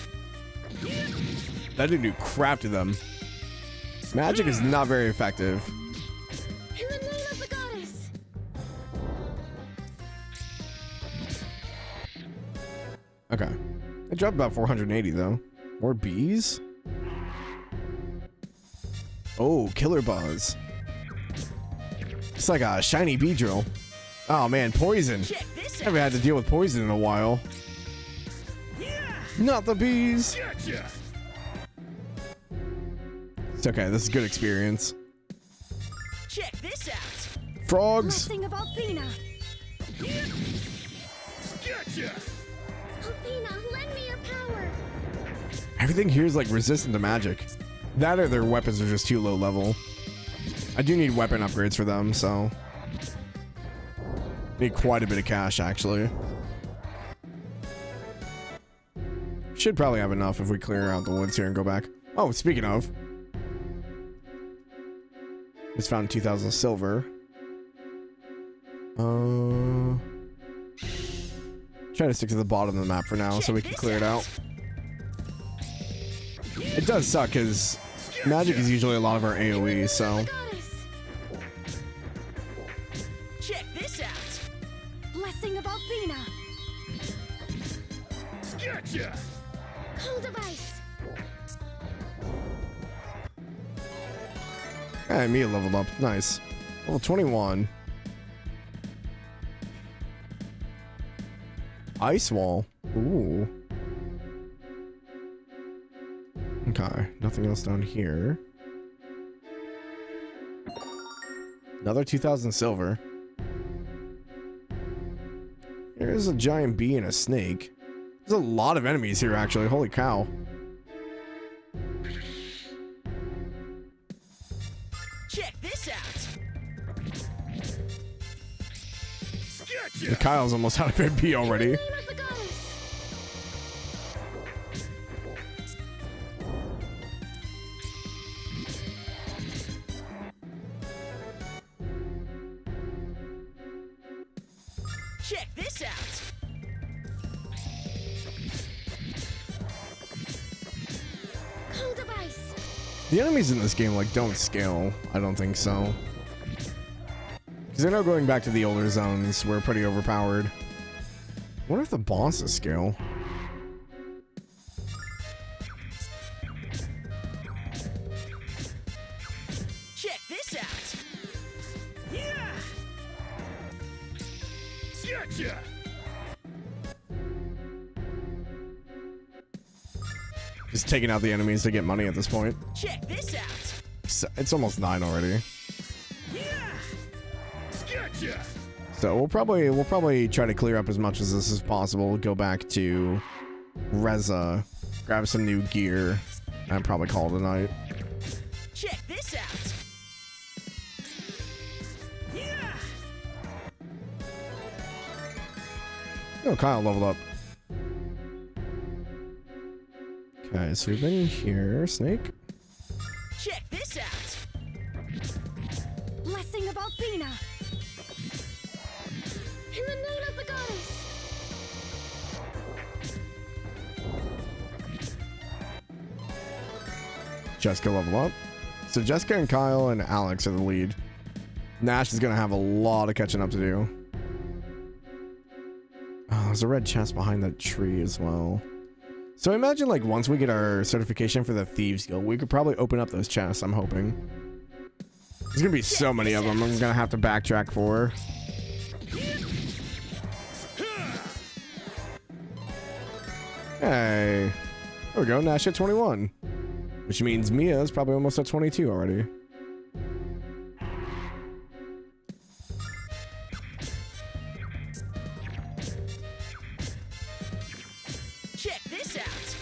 That didn't do crap to them. Magic is not very effective. In the name of the goddess. Okay. It dropped about 480 though. More bees? Oh, killer buzz. It's like a shiny bee drill. Oh man, poison. Check this out. Haven't had to deal with poison in a while. Yeah. Not the bees. Gotcha. It's okay, this is good experience. Check this out. Frogs. Blessing of Althena. Gotcha. Althena, lend me your power. Everything here is like resistant to magic. That or their weapons are just too low level. I do need weapon upgrades for them, so need quite a bit of cash actually. Should probably have enough if we clear out the woods here and go back. Oh, speaking of, just found 2,000 silver. Try to stick to the bottom of the map for now so we can clear it out. It does suck because magic is usually a lot of our AoE, so Goddess. Check this out. Blessing of Althena. Gotcha. Cold device. hey, Mia leveled up. Nice. Level 21. Ice wall. Ooh. Okay, nothing else down here. Another 2,000 silver. There's a giant bee and a snake. There's a lot of enemies here, actually. Holy cow. Check this out. And Kyle's almost out of MP already. Name of the goddess. Check this out. Cold of ice. The enemies in this game, like, don't scale. I don't think so. Because I know going back to the older zones, we're pretty overpowered. I wonder if the bosses scale. Check this out. Yeah. Gotcha. Just taking out the enemies to get money at this point. Check this out. It's almost 9 already. Yeah. Gotcha. So we'll probably try to clear up as much as this is possible. Go back to Reza, grab some new gear, and probably call it a night. Check this out. Yeah. Oh, Kyle leveled up. Okay, so we've been here, Snake. Check this out. Blessing of Althena. In the name of the goddess. Jessica level up. So Jessica and Kyle and Alex are the lead. Nash is gonna have a lot of catching up to do. Oh, there's a red chest behind that tree as well. So I imagine, like, once we get our certification for the Thieves Guild, we could probably open up those chests, I'm hoping. There's gonna be so many of them I'm gonna have to backtrack for. Hey. There we go, Nash at 21. Which means Mia's probably almost at 22 already. Check this out.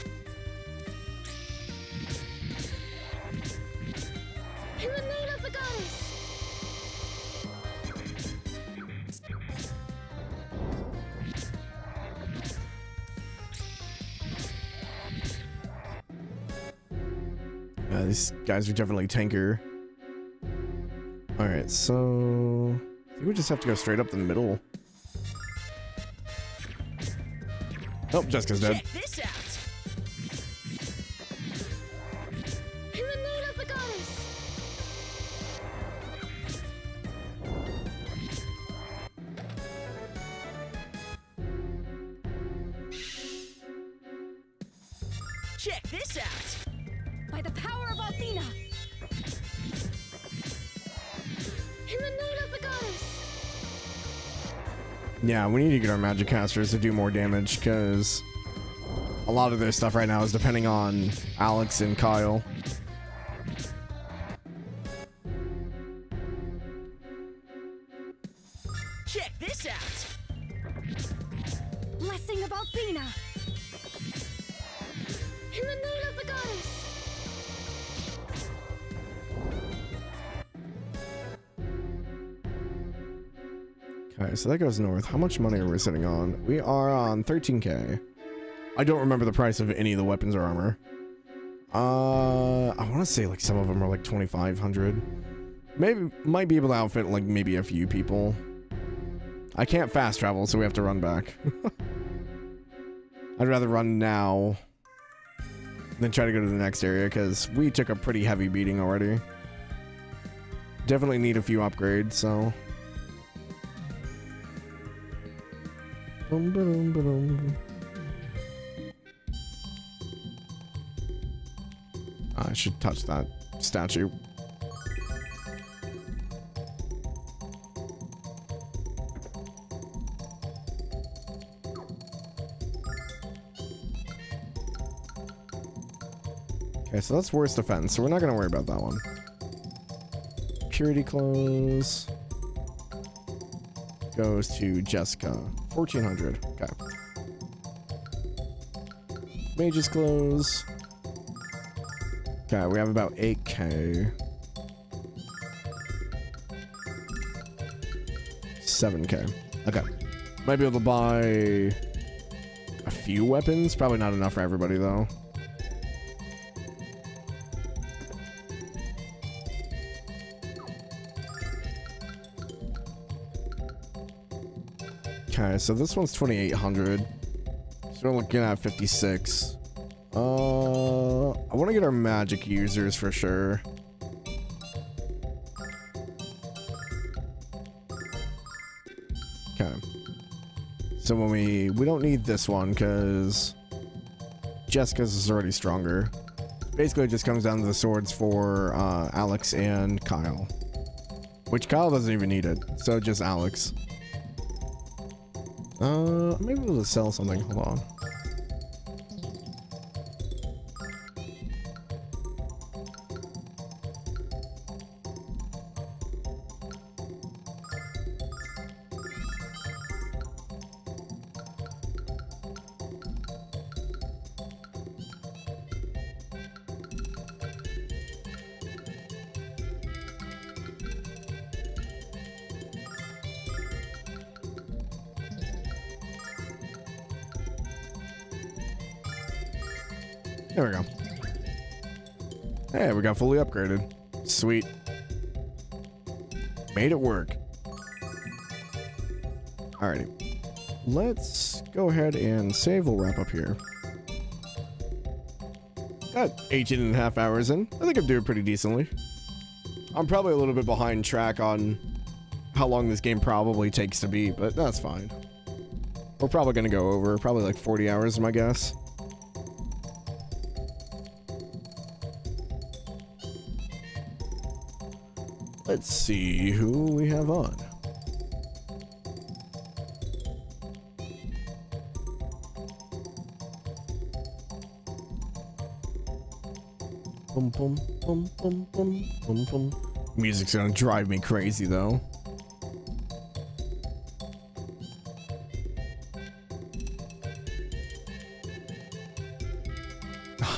In the name of the goddess. These guys are definitely tanker. Alright, so I think we just have to go straight up the middle. Oh, Jessica's dead. Check this out. In the name of the goddess. Check this out. By the power of Althena. In the name of the goddess. Yeah, we need to get our magic casters to do more damage because a lot of their stuff right now is depending on Alex and Kyle. Check this out. Blessing of Althena. In the name of the goddess. Okay, so that goes north. How much money are we sitting on? We are on 13k. I don't remember the price of any of the weapons or armor. I want to say like some of them are like 2,500. Maybe might be able to outfit like maybe a few people. I can't fast travel, so we have to run back. I'd rather run now than try to go to the next area because we took a pretty heavy beating already. Definitely need a few upgrades, so. I should touch that statue. Okay, so that's worst defense, so we're not going to worry about that one. Purity clothes. goes to Jessica. 1400. Okay. Mages close. Okay, we have about 8k. 7k. Okay. Might be able to buy a few weapons. Probably not enough for everybody, though. Okay, so this one's 2800. So we're looking at 56. I want to get our magic users for sure. Okay. So when we don't need this one because Jessica's is already stronger. Basically, it just comes down to the swords for Alex and Kyle. Which Kyle doesn't even need it, so just Alex. Maybe we'll just sell something. Hold on. There we go. Hey, we got fully upgraded. Sweet. Made it work. Alrighty. Let's go ahead and save. We'll wrap up here. Got 18.5 hours in. I think I'm doing pretty decently. I'm probably a little bit behind track on how long this game probably takes to beat, but that's fine. We're probably going to go over probably like 40 hours, my guess. Let's see who we have on. Boom, boom, boom, boom, boom, boom, boom. Music's gonna drive me crazy though.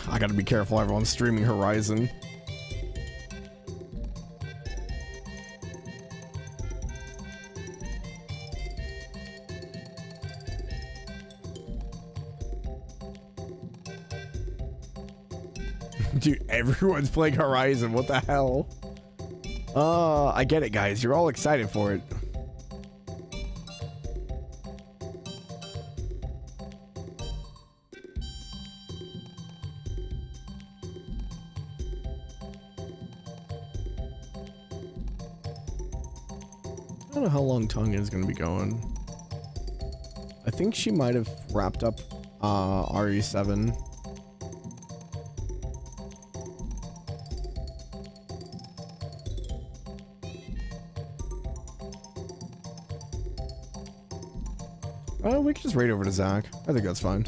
I gotta be careful, everyone's streaming Horizon. Dude, everyone's playing Horizon. What the hell? I get it, guys. You're all excited for it. I don't know how long Tongue is going to be going. I think she might have wrapped up RE7. We can just raid over to Zach. I think that's fine.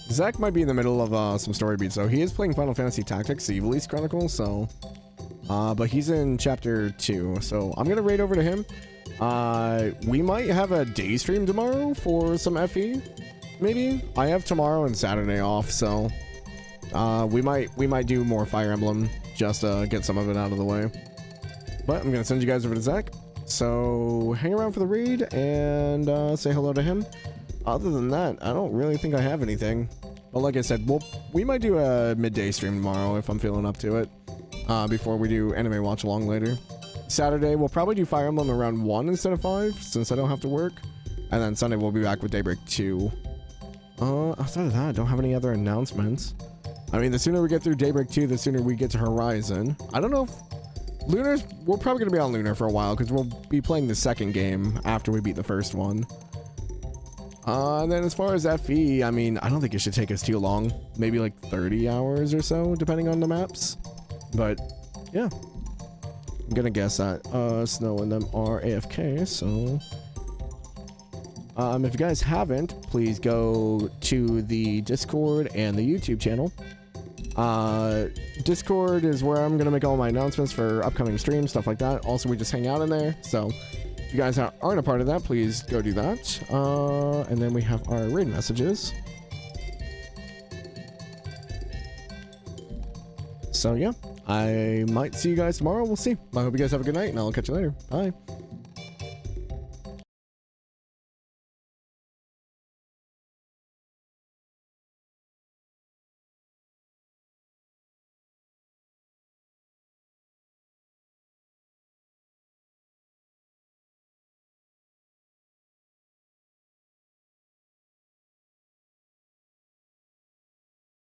Zach might be in the middle of some story beats, so he is playing Final Fantasy Tactics, the Evil East Chronicle, so... but he's in Chapter 2, so I'm gonna raid over to him. We might have a day stream tomorrow for some FE, maybe? I have tomorrow and Saturday off, so... we might do more Fire Emblem, just get some of it out of the way. But I'm gonna send you guys over to Zach. So hang around for the raid and say hello to him. Other than that, I don't really think I have anything. But like I said, we might do a midday stream tomorrow if I'm feeling up to it. Before we do anime watch along later. Saturday, we'll probably do Fire Emblem around 1 instead of 5, since I don't have to work. And then Sunday, we'll be back with Daybreak 2. Outside of that, I don't have any other announcements. I mean, the sooner we get through Daybreak 2, the sooner we get to Horizon. I don't know if... Lunar's... We're probably going to be on Lunar for a while, because we'll be playing the second game after we beat the first one. And then as far as FE, I mean, I don't think it should take us too long. Maybe like 30 hours or so, depending on the maps. But, yeah. I'm going to guess that Snow and them are AFK, so... if you guys haven't, please go to the Discord and the YouTube channel. Discord is where I'm going to make all my announcements for upcoming streams, stuff like that. Also, we just hang out in there, so If you guys aren't a part of that, please go do that. And then we have our raid messages. So yeah, I might see you guys tomorrow. We'll see. I hope you guys have a good night, and I'll catch you later. Bye.